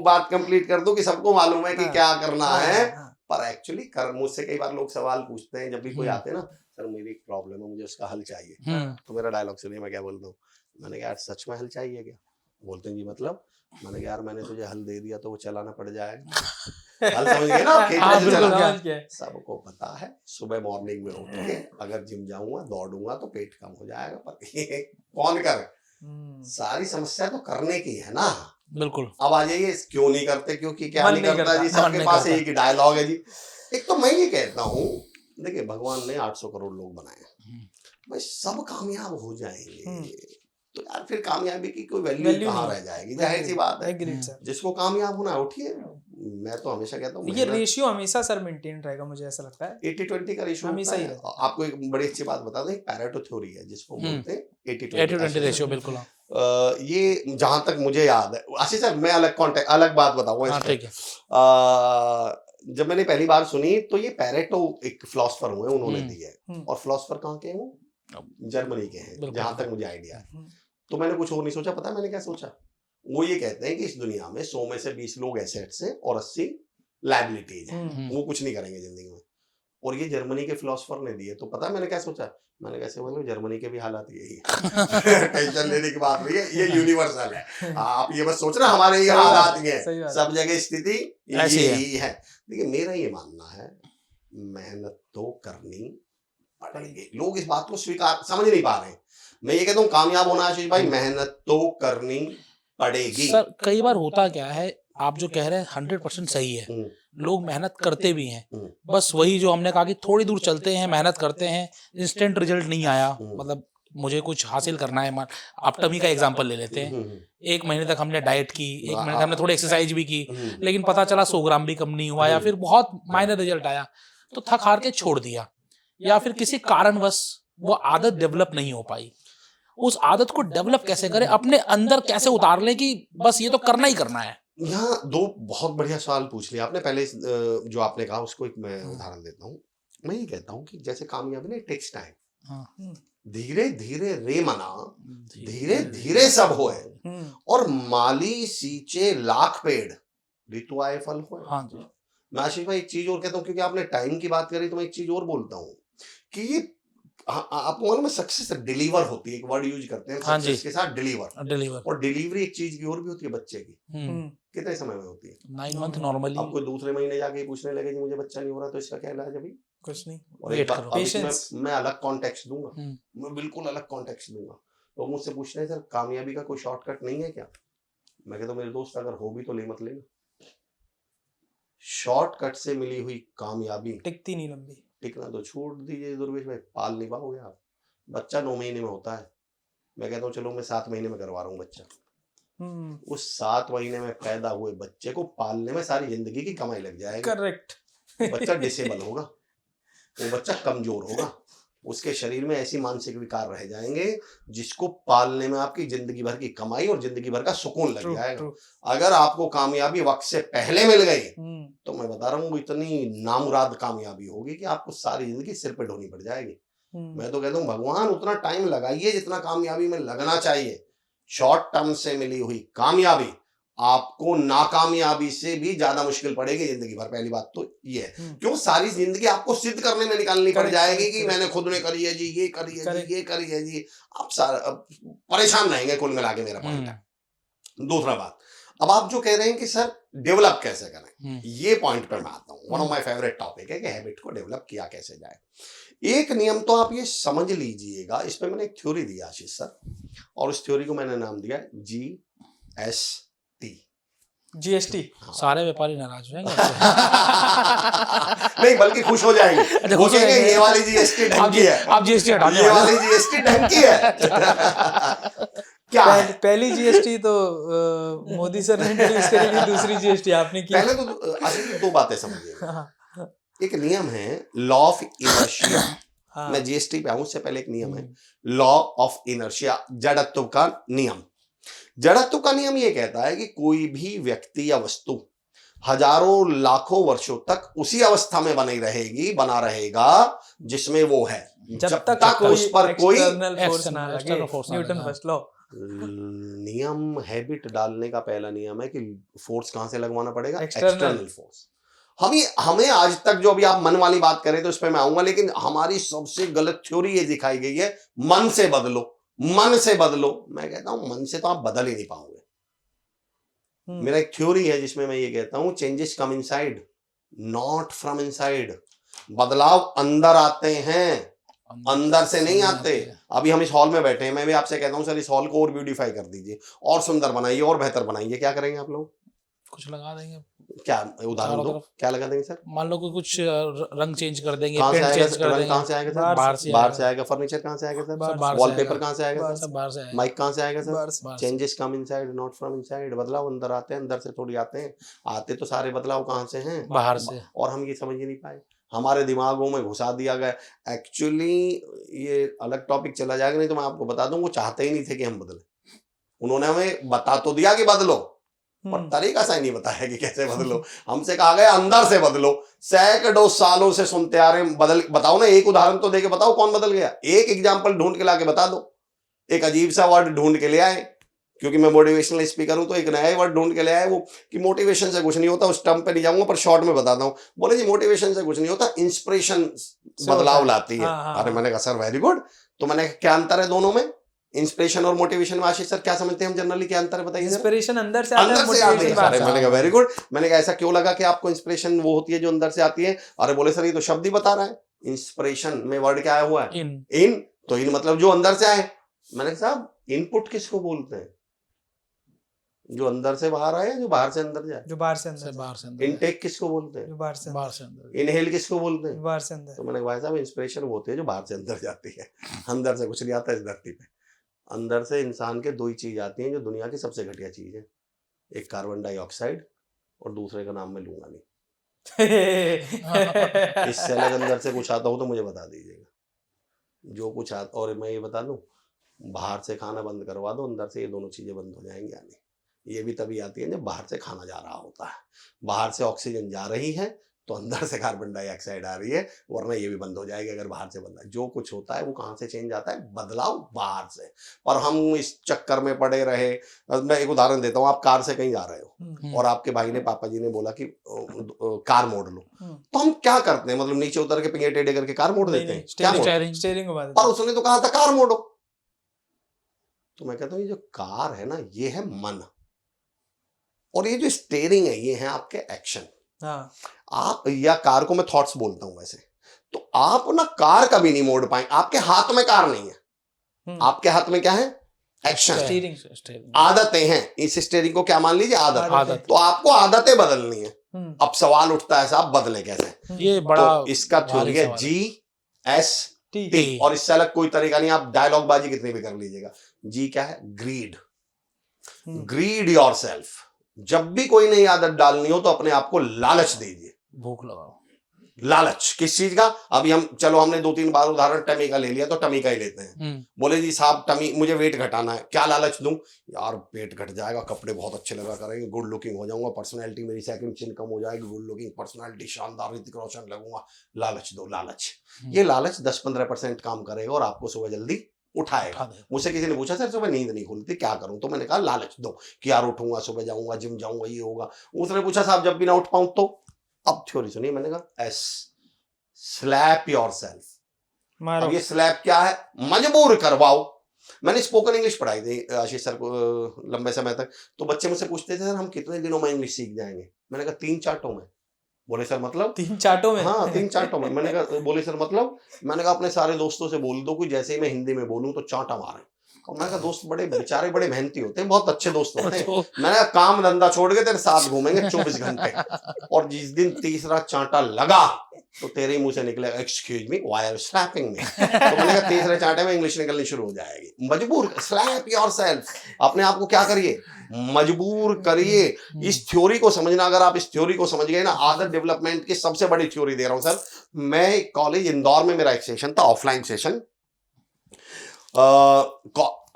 बात कंप्लीट कर दूं कि सबको मालूम है कि क्या करना है, पर एक्चुअली मुझसे कई बार लोग सवाल पूछते हैं जब भी कोई आते हैं ना, सर मेरी एक प्रॉब्लम है, मुझे उसका हल चाहिए। तो मेरा डायलॉग सुनिए मैं क्या बोलता हूँ। मैंने कहा यार सच में हल चाहिए क्या? बोलते हैं जी मतलब। मैंने कहा यार मैंने तुझे हल दे दिया तो वो चलाना पड़ जाएगा। हल समझ गए ना? सबको पता है सुबह मॉर्निंग में उठ के अगर जिम जाऊंगा दौड़ूंगा तो पेट कम हो जाएगा, पर ये कौन करे? सारी समस्या तो करने की है ना। बिल्कुल। अब आ जाइए क्यों नहीं करते, क्योंकि क्या नहीं करता जी। सबके पास एक ही डायलॉग है जी। एक तो मैं ये कहता हूँ, देखिए भगवान ने 800 करोड़ लोग बनाए, भाई सब कामयाब हो जाएंगे तो यार फिर कामयाबी की कोई वैल्यू कहाँ रह जाएगी? जाहिर सी बात है। जिसको कामयाब होना है उठिए। मैं तो हमेशा कहता हूँ ये रेशियो हमेशा सर मेंटेन रहेगा, मुझे ऐसा लगता है 80-20 का रेशियो हमेशा ही रहता है। आपको एक बड़ी अच्छी बात बता दें, पैरेटो थ्योरी है जिसको बोलते हैं 80-20 रेशियो। बिल्कुल। ये जहां तक मुझे याद है आशीष सर, मैं अलग बात बताऊंगा। जब मैंने पहली बार सुनी तो ये पैरेटो एक फिलोसफर हुए, उन्होंने दी है। और फिलोसफर कहाँ के हैं? वो जर्मनी के हैं जहां तक मुझे आइडिया है। तो मैंने कुछ और नहीं सोचा, पता है मैंने क्या सोचा? वो ये कहते हैं कि इस दुनिया में 100 में से 20 लोग एसेट्स हैं और 80 लायबिलिटीज हैं, वो कुछ नहीं करेंगे जिंदगी में। और ये जर्मनी के फिलोसफर ने दिए। तो पता है मैंने क्या सोचा? मैंने कैसे बोला जर्मनी के भी हालात यही है। टेंशन लेने की बात नहीं है, ये यूनिवर्सल है। आप ये बस सोच रहे हमारे ही हालात ही है, सब जगह स्थिति यही है। देखिए मेरा ये मानना है मेहनत तो करनी पड़ेगी। लोग इस बात को समझ नहीं पा रहे हैं। मैं ये कहता हूँ कामयाब होना आशीष भाई मेहनत तो करनी पड़ेगी। सर कई बार होता क्या है, आप जो कह रहे हैं 100% सही है। लोग मेहनत करते भी हैं, बस वही जो हमने कहा कि थोड़ी दूर चलते हैं, मेहनत करते हैं, इंस्टेंट रिजल्ट नहीं आया, मतलब मुझे कुछ हासिल करना है। आप टमी का एग्जांपल ले लेते हैं। 1 महीने तक हमने डाइट की, 1 महीने तक हमने थोड़ी एक्सरसाइज भी की, लेकिन पता चला 100 ग्राम भी कम नहीं हुआ या फिर बहुत माइनर रिजल्ट आया, तो थक हार के छोड़ दिया, या फिर किसी कारणवश वो आदत डेवलप नहीं हो पाई। उस आदत को डेवलप कैसे करें, अपने अंदर कैसे उतार लें कि बस ये तो करना ही करना है? यहाँ 2 बहुत बढ़िया सवाल पूछ लिया आपने। पहले जो आपने कहा उसको एक मैं उदाहरण देता हूँ। मैं ये कहता हूँ कि जैसे कामयाबी ना टेक्स टाइम, धीरे धीरे रे मना, धीरे धीरे सब होए, और माली सींचे लाख पेड़, ऋतु आए फल होए। हाँ जी। मैं आशीष भाई एक चीज और कहता हूँ, क्योंकि आपने टाइम की बात करी तो मैं एक चीज और बोलता हूँ कि ये आपको मालूम है सक्सेस डिलीवर होती है, एक वर्ड यूज करते हैं सक्सेस के साथ, डिलीवर। और डिलीवरी एक चीज की और भी होती है बच्चे की। कितने समय में होती है? 9 मंथ नॉर्मली। अब कोई दूसरे महीने जाके पूछने लगे कि मुझे बच्चा नहीं हो रहा तो इसका क्या इलाज? अभी कुछ नहीं। और एक बार मैं अलग कॉन्टेक्स्ट दूंगा, मैं बिल्कुल अलग कॉन्टेक्स्ट दूंगा। तो मुझसे पूछ रहे हैं सर कामयाबी का कोई शॉर्टकट नहीं है क्या? मैं कहता हूँ मेरे दोस्त अगर हो भी तो ले मत लेना। शॉर्टकट से मिली हुई कामयाबी टिकती नहीं लंबी। टिकना तो छोड़ दीजिए दुर्वेश भाई, पाल नहीं पाओगे आप। बच्चा 9 महीने में होता है। मैं कहता हूँ चलो मैं 7 महीने में करवा रहा हूँ बच्चा। उस 7 महीने में पैदा हुए बच्चे को पालने में सारी जिंदगी की कमाई लग जाएगी। करेक्ट। बच्चा डिसेबल होगा, वो बच्चा कमजोर होगा, उसके शरीर में ऐसी मानसिक विकार रह जाएंगे जिसको पालने में आपकी जिंदगी भर की कमाई और जिंदगी भर का सुकून लग जाएगा। अगर आपको कामयाबी वक्त से पहले मिल गई तो मैं बता रहा हूँ इतनी नामुराद कामयाबी होगी कि आपको सारी जिंदगी सिर पे ढोनी पड़ जाएगी। मैं तो कहता हूँ भगवान उतना टाइम लगाइए जितना कामयाबी में लगना चाहिए। शॉर्ट टर्म से मिली हुई कामयाबी आपको नाकामयाबी से भी ज्यादा मुश्किल पड़ेगी जिंदगी भर। पहली बात तो ये है, क्यों सारी जिंदगी आपको सिद्ध करने में निकालनी पड़ जाएगी कि मैंने खुद ने करी है जी, ये करी है जी, ये करी है जी। आप सारा परेशान रहेंगे कुल मिला के, मेरा पॉइंट है। दूसरा बात, अब आप जो कह रहे हैं कि सर डेवलप कैसे करें, ये पॉइंट पे मैं आता हूँ। One of my favourite topic है कि हैबिट को डेवलप किया कैसे जाए। एक नियम तो आप ये समझ लीजिएगा, इस पे मैंने एक थ्योरी दी आशीष सर, और उस थ्योरी को मैंने नाम दिया GST। GST। सारे व्यापारी नाराज हो जाएंगे नहीं, बल्कि खुश हो जाएंगे, वो कहेंगे ये वाली GST ढंग की है, आप GST हटा ये वाली GST ढंग की है। क्या है? पहली GST तो मोदी सर ने इंट्रोड्यूस करी थी, दूसरी GST आपने की। पहले तो आशीष दो बातें समझिएगा। एक नियम है लॉ ऑफ इनर्शिया। मैं GST पे आऊं उससे पहले एक नियम है लॉ ऑफ इनर्शिया, जड़त्व का नियम। जड़त्व का नियम ये कहता है कि कोई भी व्यक्ति या वस्तु हजारों लाखों वर्षों तक उसी अवस्था में बना रहेगा जिसमें वो है, जब तक उस पर कोई फोर्स ना लगे। Newton first law. नियम हैबिट डालने का पहला नियम है कि फोर्स कहां से लगवाना पड़ेगा, एक्सटर्नल फोर्स। हमें आज तक जो अभी आप मन वाली बात करें तो उस पर मैं आऊंगा, लेकिन हमारी सबसे गलत थ्योरी ये दिखाई गई है, मन से बदलो, मन से बदलो। मैं कहता हूं मन से तो आप बदल ही नहीं पाओगे। मेरा एक थ्योरी है जिसमें मैं ये कहता हूं changes come inside not from inside. बदलाव अंदर आते हैं, अंदर से नहीं आते। अभी हम इस हॉल में बैठे हैं, मैं भी आपसे कहता हूं सर इस हॉल को और ब्यूटीफाई कर दीजिए, और सुंदर बनाइए, और बेहतर बनाइए। क्या करेंगे आप लोग? कुछ लगा देंगे। क्या उदाहरण दो, क्या लगा देंगे सर? मान लो कि कुछ रंग चेंज कर देंगे, कहां से पेंट आएगा चेंज कर देंगे। कहां से आएगा सर? बाहर से आएगा। फर्नीचर कहां से आएगा सर? वॉलपेपर कहां से आएगा सर? बाहर से आएगा। माइक कहां से आएगा sir? Changes come inside not from inside. बदलाव अंदर आते हैं, अंदर से थोड़ी आते हैं। आते तो सारे बदलाव कहां से हैं? बाहर से। और हम ये समझ ही नहीं पाए, हमारे दिमागों में घुसा दिया गया। एक्चुअली ये अलग टॉपिक चला जाएगा, नहीं तो मैं आपको बता दूं वो चाहते ही नहीं थे कि हम बदले। उन्होंने हमें बता तो दिया कि बदलो, पर तरीका सा ही नहीं बताया कि कैसे बदलो। हमसे कहा गया अंदर से बदलो। सैकड़ों सालों से सुनते आ रहे हैं, बताओ ना, एक उदाहरण तो देके बताओ कौन बदल गया। एक एग्जाम्पल ढूंढ के लाके बता दो। एक अजीब सा वर्ड ढूंढ के ले आए, क्योंकि मैं मोटिवेशनल स्पीकर हूं, तो एक नया वर्ड ढूंढ के ले आए वो कि मोटिवेशन से कुछ नहीं होता। उस टर्म पे नहीं जाऊंगा, पर शॉर्ट में बताता हूं। बोले जी मोटिवेशन से कुछ नहीं होता, इंस्पिरेशन बदलाव लाती है। अरे मैंने कहा सर वेरी गुड। तो मैंने क्या अंतर है दोनों में, इंस्पिरेशन और मोटिवेशन में? आशीष सर क्या समझते हैं हम जनरली, क्या अंतर है बताइए? इंस्पिरेशन अंदर से आता है, मोटिवेशन बाहर से। मैंने कहा वेरी गुड। मैंने कहा ऐसा क्यों लगा कि आपको इंस्पिरेशन वो होती है जो अंदर से आती है? अरे बोले सर ये तो शब्द ही बता रहा है, इंस्पिरेशन में वर्ड क्या आया हुआ है? इन। तो इन मतलब जो अंदर से आए। मैंने कहा साहब इनपुट किसको बोलते हैं? जो अंदर से बाहर आए, जो बाहर से अंदर जाए? जो बाहर से अंदर। इनटेक किसको बोलते हैं? जो बाहर से अंदर। इनहेल किसको बोलते हैं? बाहर से अंदर। तो मैंने कहा साहब इंस्पिरेशन वो होती है जो बाहर से अंदर जाती है, अंदर से कुछ नहीं आता इस धरती पे। अंदर से इंसान के दो ही चीज आती हैं जो दुनिया की सबसे घटिया चीज है, एक कार्बन डाइऑक्साइड और दूसरे का नाम मैं लूंगा नहीं। इससे अलग अंदर से कुछ आता हो तो मुझे बता दीजिएगा। जो कुछ आता, और मैं ये बता दूं, बाहर से खाना बंद करवा दो, अंदर से ये दोनों चीजें बंद हो जाएंगी आनी। ये भी तभी आती है जब बाहर से खाना जा रहा होता है। बाहर से ऑक्सीजन जा रही है तो अंदर से कार्बन डाइऑक्साइड आ रही है, वरना ये भी बंद हो जाएगी अगर बाहर से बंद। जो कुछ होता है वो कहाँ से चेंज आता है? बदलाव बाहर से। पर हम इस चक्कर में पड़े रहे। मैं एक उदाहरण देता हूँ, आप कार से कहीं जा रहे हो और आपके भाई ने, पापा जी ने बोला कि कार मोड़ लो, तो हम क्या करते हैं? मतलब नीचे उतर के पिंगे टेढ़े करके कार मोड़ देते हैं? स्टीयरिंग को बात। पर उसने तो कहा था कार मोड़ो। तो मैं कहता हूँ ये जो कार है ना, ये है मन, और ये जो स्टीयरिंग है ये है आपके एक्शन। हाँ। आप, या कार को मैं थॉट्स बोलता हूं वैसे, तो आप ना कार कभी नहीं मोड़ पाए। आपके हाथ में कार नहीं है, आपके हाथ में क्या है? Action, steering. आदतें हैं। इस स्टीयरिंग को क्या मान लीजिए? आदत। तो आपको आदतें बदलनी है। अब सवाल उठता है साहब बदले कैसे? ये बड़ा तो इसका थ्योरी है GST, और इससे अलग कोई तरीका नहीं। आप डायलॉग बाजी कितनी भी कर लीजिएगा। जी क्या है? ग्रीड। Greed yourself. जब भी कोई नई आदत डालनी हो तो अपने आप को लालच दीजिए। भूख लगाओ। लालच किस चीज का? अभी हम, चलो हमने 2-3 बार उदाहरण टमी का ले लिया, तो टमी का ही लेते हैं। बोले जी साहब टमी, मुझे वेट घटाना है, क्या लालच दूं? यार पेट घट जाएगा, कपड़े बहुत अच्छे लगा करेंगे, गुड लुकिंग हो जाऊंगा, पर्सनैलिटी मेरी सेकंड चिन कम हो जाएगी, गुड लुकिंग, पर्सनैलिटी शानदार, ऋतिक रोशन लगूंगा। लालच दो, लालच। ये लालच 10-15% काम करेगा और आपको सुबह जल्दी उठाएगा। मुझसे किसी ने पूछा सर सुबह नींद नहीं खुलती क्या करूं, तो मैंने कहा लालच दो कि यार उठूंगा, सुबह जाऊंगा, जिम जाऊंगा, ये होगा। उसने पूछा साहब जब भी ना उठ पाऊं तो? अब थ्योरी सुनिए, मैंने कहा एस, स्लैप योरसेल्फ। अब ये स्लैप क्या है? मजबूर करवाओ। मैंने स्पोकन इंग्लिश पढ़ाई थी आशीष सर को लंबे समय तक, तो बच्चे मुझसे पूछते थे सर हम कितने दिनों में इंग्लिश सीख जाएंगे? मैंने कहा 3 चार्टों में। बोले सर मतलब? 3 चार्टों में? हाँ 3 चार्टों में। मैंने कहा, बोले सर मतलब? मैंने कहा अपने सारे दोस्तों से बोल दो कि जैसे ही मैं हिंदी में बोलूं तो चांटा मारे। और मैंने कहा दोस्त बड़े बेचारे बड़े मेहनती होते हैं, बहुत अच्छे दोस्त होते हैं। मैंने कहा काम धंधा छोड़ के तेरे साथ घूमेंगे 24 घंटे, और जिस दिन तीसरा चांटा लगा तो तेरे ही मुंह से निकलेगा excuse me why are you slapping me. तो मैंने कहा तीसरे चांटे में इंग्लिश निकलनी शुरू हो जाएगी। मजबूर, स्लैप योरसेल्फ, अपने आप को क्या करिए? मजबूर करिए। इस थ्योरी को समझना, अगर आप इस थ्योरी को समझ गए ना, आदत डेवलपमेंट की सबसे बड़ी थ्योरी दे रहा हूं सर। मैं कॉलेज इंदौर में मेरा एक सेशन था, ऑफलाइन सेशन।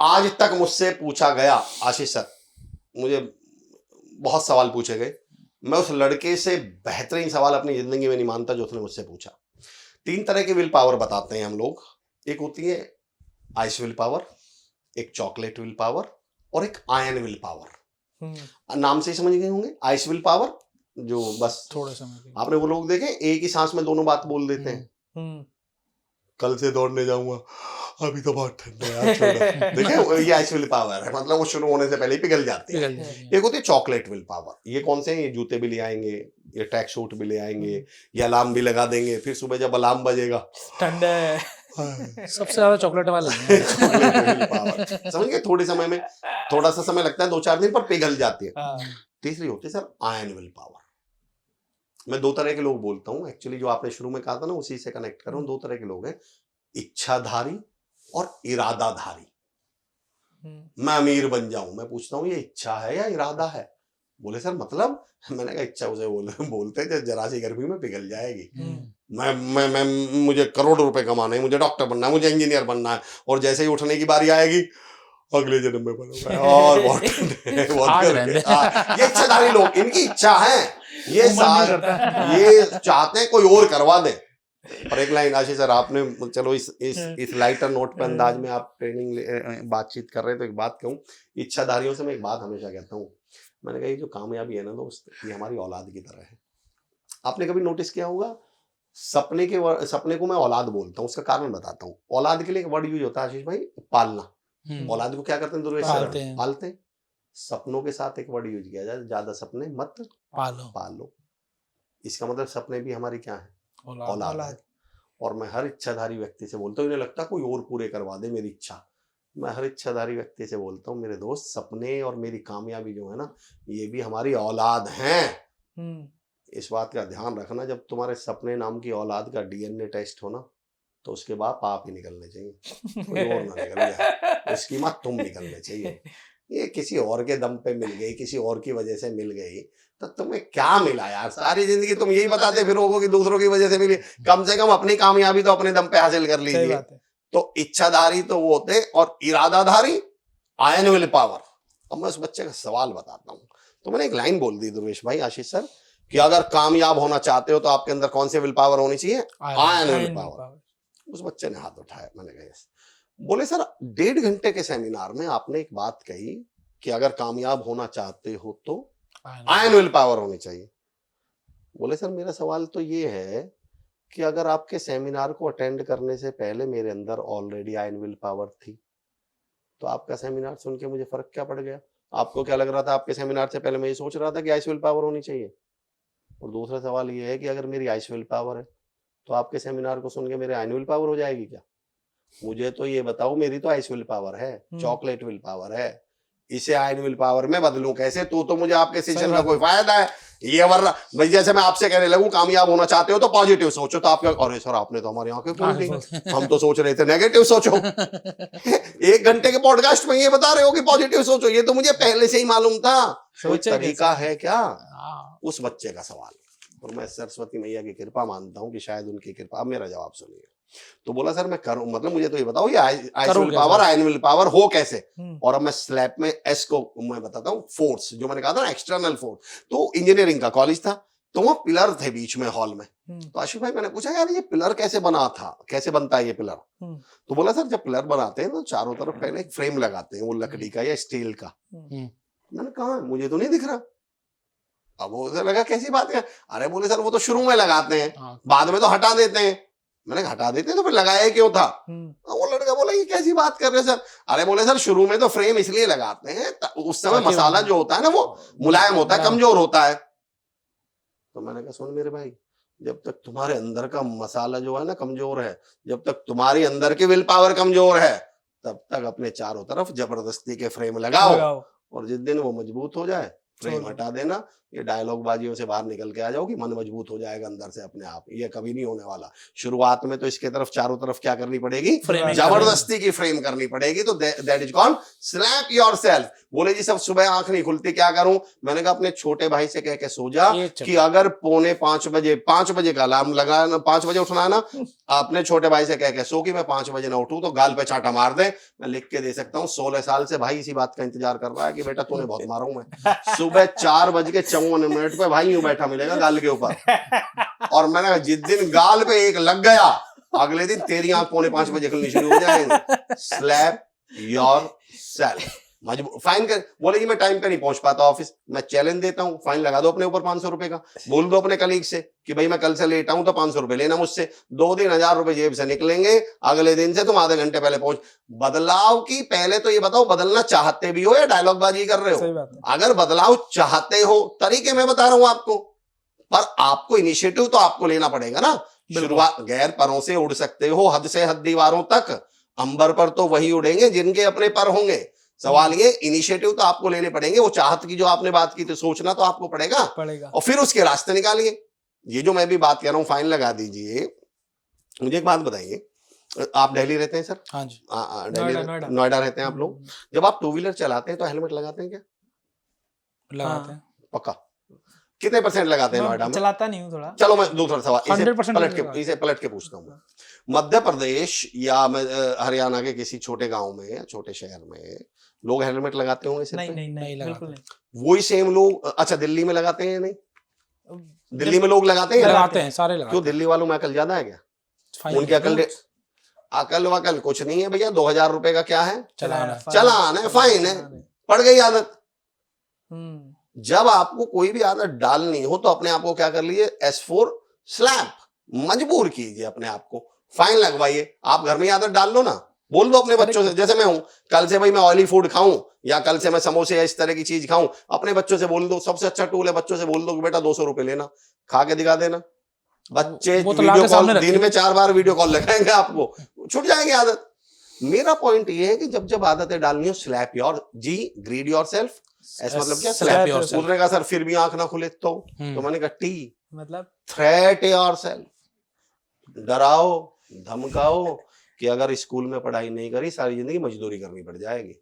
आज तक मुझसे पूछा गया, आशीष सर मुझे बहुत सवाल पूछे गए, मैं उस लड़के से बेहतरीन सवाल अपनी जिंदगी में नहीं मानता जो उसने मुझसे पूछा। 3 तरह के विल पावर बताते हैं हम लोग। एक होती है आइस विल पावर, एक चॉकलेट विल पावर, और एक आयन विल पावर। नाम से ही समझ गए होंगे। आइस विल पावर जो बस थोड़े समय आपने वो लोग देखे एक ही सांस में दोनों बात बोल देते हैं, कल से दौड़ने जाऊंगा, अभी तो बहुत ठंड है यार, देखे ये आइस विल पावर है, मतलब वो शुरू होने से पहले ही पिघल जाती है। एक होती है चॉकलेट विल पावर। ये कौन से हैं? ये जूते भी ले आएंगे, ये ट्रैक सूट भी ले आएंगे, ये अलार्म भी लगा देंगे, फिर सुबह जब अलार्म बजेगा ठंड है, सबसे ज्यादा चॉकलेट वाले समझ गए? थोड़े समय में, थोड़ा सा समय लगता है 2-4 दिन, पर पिघल जाती है। तीसरी होती है सर आयन विल पावर। मैं 2 तरह के लोग बोलता हूँ एक्चुअली, जो आपने शुरू में कहा था ना उसी से कनेक्ट कर रहा हूँ। 2 तरह के लोग हैं, इच्छाधारी और इरादाधारी। मैं अमीर बन जाऊं, मैं पूछता हूँ ये इच्छा है या इरादा है? बोले सर मतलब? मैंने कहा इच्छा उसे बोलते हैं जरा सी गर्मी में पिघल जाएगी। मैं मुझे करोड़ों रुपए कमाने हैं, मुझे डॉक्टर बनना है, मुझे इंजीनियर बनना है, और जैसे ही उठने की बारी आएगी अगले जन्म में बनूंगा और बहुत ये इच्छाधारी लोग, इनकी इच्छा है, ये चाहते हैं कोई और करवा दे। और एक लाइन आशीष सर आपने, चलो इस लाइटर नोट पे अंदाज में आप ट्रेनिंग बातचीत कर रहे हैं तो एक बात कहूँ, इच्छाधारियों से मैं एक बात हमेशा कहता हूँ, मैंने कहा ये जो कामयाबी है ना दोस्त, ये हमारी औलाद की तरह है। आपने कभी नोटिस किया होगा सपने को मैं औलाद बोलता हूँ, उसका कारण बताता हूँ। औलाद के लिए एक वर्ड यूज होता है आशीष भाई, पालना। औलाद को क्या करते हैं दुर्वेश? पालते हैं। सपनों के साथ एक वर्ड यूज किया जाए, ज्यादा सपने मत पालो। इसका मतलब सपने भी हमारी क्या है? औलाद है। और मैं हर इच्छाधारी व्यक्ति से बोलता हूँ, इन्हें लगता कोई और पूरे करवा दे मेरी इच्छा, मैं हर इच्छाधारी व्यक्ति से बोलता हूँ मेरे दोस्त, सपने और मेरी कामयाबी जो है ना, ये भी हमारी औलाद हैं। इस बात का ध्यान रखना, जब तुम्हारे सपने नाम की औलाद का डीएनए टेस्ट हो ना, तो उसके बाद पाप ही निकलने चाहिए, कोई और ना निकल जाए, उसकी माँ तुम निकलने चाहिए। ये किसी और के दम पे मिल गई, किसी और की वजह से मिल गई, तो तुम्हें क्या मिला यार? सारी जिंदगी तुम यही बताते फिरोगे कि दूसरों की वजह से मिली, कम से कम अपनी कामयाबी तो अपने दम पे हासिल कर लीजिए। तो इच्छाधारी तो वो होते, और इरादाधारी आयन विल पावर। अब मैं उस बच्चे का सवाल बताता हूँ। तो मैंने एक लाइन बोल दी दुर्वेश भाई, आशीष सर, कि अगर कामयाब होना चाहते हो तो आपके अंदर कौन सी विल पावर होनी चाहिए? Ion will power. उस बच्चे ने हाथ उठाया, मैंने कहा यस। बोले सर 1.5 घंटे के सेमिनार में आपने एक बात कही कि अगर कामयाब होना चाहते हो तो आयन विल पावर होनी चाहिए। बोले सर मेरा सवाल तो ये है कि अगर आपके सेमिनार को अटेंड करने से पहले मेरे अंदर ऑलरेडी आयन विल पावर थी, तो आपका सेमिनार सुन के मुझे फर्क क्या पड़ गया? आपको क्या लग रहा था? आपके सेमिनार से पहले मैं ये सोच रहा था कि आइस विल पावर होनी चाहिए। और दूसरा सवाल ये है कि अगर मेरी आइस विल पावर है तो आपके सेमिनार को सुन के मेरे आयन विल पावर हो जाएगी क्या? मुझे तो ये बताओ, मेरी तो आइस विल पावर है, चॉकलेट विल पावर है, इसे आयन विल पावर में बदलूं कैसे? तो मुझे आपके सेशन का कोई फायदा है ये? वरना भाई जैसे मैं आपसे कहने लगूं कामयाब होना चाहते हो तो पॉजिटिव सोचो, तो आप अरे सर आपने तो हमारी आंखें खोल दी, हम तो सोच रहे थे नेगेटिव सोचो। 1 घंटे के पॉडकास्ट में ये बता रहे हो कि पॉजिटिव सोचो, ये तो मुझे पहले से ही मालूम था। कोई तरीका है क्या? उस बच्चे का सवाल। और मैं सरस्वती मैया की कृपा मानता हूं कि शायद उनकी कृपा। अब मेरा जवाब सुनिए। तो बोला सर मैं करूं, मतलब मुझे तो ये बताओ ये ice will power ion will power हो कैसे? और अब मैं स्लैब में एस को मैं बताता हूँ, फोर्स जो मैंने कहा था ना, एक्सटर्नल फोर्स। तो इंजीनियरिंग का कॉलेज था, तो वो पिलर थे बीच में हॉल में। तो आशिफ भाई मैंने पूछा यार ये पिलर कैसे बना था, कैसे बनता है ये पिलर? तो बोला सर जब पिलर बनाते हैं तो चारों तरफ पहले एक फ्रेम लगाते हैं, वो लकड़ी का या स्टील का। मैंने कहा मुझे तो नहीं दिख रहा। अब वो लगा कैसी बात है? अरे बोले सर वो तो शुरू में लगाते हैं, बाद में तो हटा देते हैं। मैंने हटा देते हैं तो फिर लगाया क्यों था? वो लड़का बोला ये कैसी बात कर रहे हैं सर? अरे बोले सर शुरू में तो फ्रेम इसलिए लगाते हैं उस समय मसाला जो होता है ना वो मुलायम होता है, कमजोर होता है। तो मैंने कहा सुन मेरे भाई, जब तक तुम्हारे अंदर का मसाला जो है ना कमजोर है, जब तक तुम्हारी अंदर की विल पावर कमजोर है, तब तक अपने चारों तरफ जबरदस्ती के फ्रेम लगाओ। और जिस दिन वो मजबूत हो जाए फ्रेम हटा देना। ये डायलॉग बाजियों से बाहर निकल के आ जाओ कि मन मजबूत हो जाएगा अंदर से अपने आप। ये कभी नहीं होने वाला। शुरुआत में तो इसके तरफ चारों तरफ क्या करनी पड़ेगी? जबरदस्ती की फ्रेम करनी पड़ेगी। तो that is called slap yourself. बोले जी सब सुबह आंख नहीं खुलती, क्या करूं? मैंने कहा अपने छोटे भाई से कह के सो जा कि अगर 4:45 बजे 5 बजे का अलार्म लगा, 5 बजे उठना है ना, अपने छोटे भाई से कह के सो कि मैं 5 बजे ना उठूं तो गाल पे चाटा मार दे। मैं लिख के दे सकता हूँ। 16 साल से भाई इसी बात का इंतजार कर रहा है कि बेटा तूने बहुत मारा हूं मैं। सुबह 4:54 पे भाई यूं बैठा मिलेगा गाल के ऊपर। और मैंने जिस दिन गाल पे एक लग गया, अगले दिन तेरी आंख 4:45 बजे खुलनी शुरू हो जाएंगे। Slab yourself. मजबूर फाइन कर। बोले जी मैं टाइम पे नहीं पहुंच पाता ऑफिस, मैं चैलेंज देता हूं, फाइन लगा दो अपने ऊपर 500 रुपए का। बोल दो अपने कलीग से कि भाई मैं कल से लेट आऊं तो 500 रुपए लेना मुझसे। 2 दिन 1000 रुपए जेब से निकलेंगे, अगले दिन से तुम आधे घंटे पहले पहुंच। बदलाव की पहले तो ये बताओ बदलना चाहते भी हो या डायलॉग बाजी कर रहे हो? अगर बदलाव चाहते हो, तरीके मैं बता रहा हूं आपको, पर आपको इनिशिएटिव तो आपको लेना पड़ेगा ना। शुरुआत गैर परों से उड़ सकते हो, हद से हद दीवारों तक। अंबर पर तो वही उड़ेंगे जिनके अपने पर होंगे। सवाल ये इनिशिएटिव तो आपको लेने पड़ेंगे। वो चाहत की जो आपने बात की थी, सोचना तो आपको पड़ेगा और फिर उसके रास्ते निकालिए। ये जो मैं भी बात कर रहा हूँ फाइन लगा दीजिए। मुझे एक बात बताइए, आप दिल्ली रहते हैं सर? हाँ जी। नोएडा रहते हैं आप लोग। जब आप 2 व्हीलर चलाते हैं तो हेलमेट लगाते हैं क्या? लगाते हैं पक्का। कितने % लगाते हैं नोएडा में? चलाता नहीं हूँ थोड़ा। चलो मैं दूसरा सवाल इसे पलट के पूछता हूँ। मध्य प्रदेश या हरियाणा के किसी छोटे गांव में या छोटे शहर में लोग हेलमेट लगाते होंगे? नहीं बिल्कुल नहीं। वही सेम लोग अच्छा दिल्ली में लगाते हैं? नहीं, दिल्ली में लोग लगाते हैं सारे लगाते। क्यों? दिल्ली वालों में अकल ज्यादा है क्या? उनकी अकल वकल कुछ नहीं है भैया। 2000 रुपए का क्या है? चलान है, फाइन है, पड़ गई आदत। जब आपको कोई भी आदत डालनी हो तो अपने आप को क्या कर लीजिए? S4 स्लैप, मजबूर कीजिए अपने आप को, फाइन लगवाइए। आप घर में आदत डाल लो ना। बोल दो अपने बच्चों से, जैसे मैं हूं, कल से भाई मैं ऑयली फूड खाऊं या कल से मैं समोसे या इस तरह की चीज खाऊं। अपने बच्चों से बोल दो, सबसे अच्छा टूल है बच्चों से बोल दो कि बेटा 200 रुपए लेना, खा के दिखा देना। बच्चे वीडियो कॉल, दिन में 4 बार वीडियो कॉल लगाएंगे, आपको छूट जाएंगे आदत। मेरा पॉइंट ये है कि जब जब आदतें डालनी हो, स्लैप योर जी ग्रीड योरसेल्फ। ऐसा मतलब क्या? Slap yourself. बोलने का सर फिर भी आंख ना खुले तो मैंने कहा टी मतलब थ्रेट योरसेल्फ। डराओ धमकाओ कि अगर स्कूल में पढ़ाई नहीं करी सारी जिंदगी मजदूरी करनी पड़ जाएगी।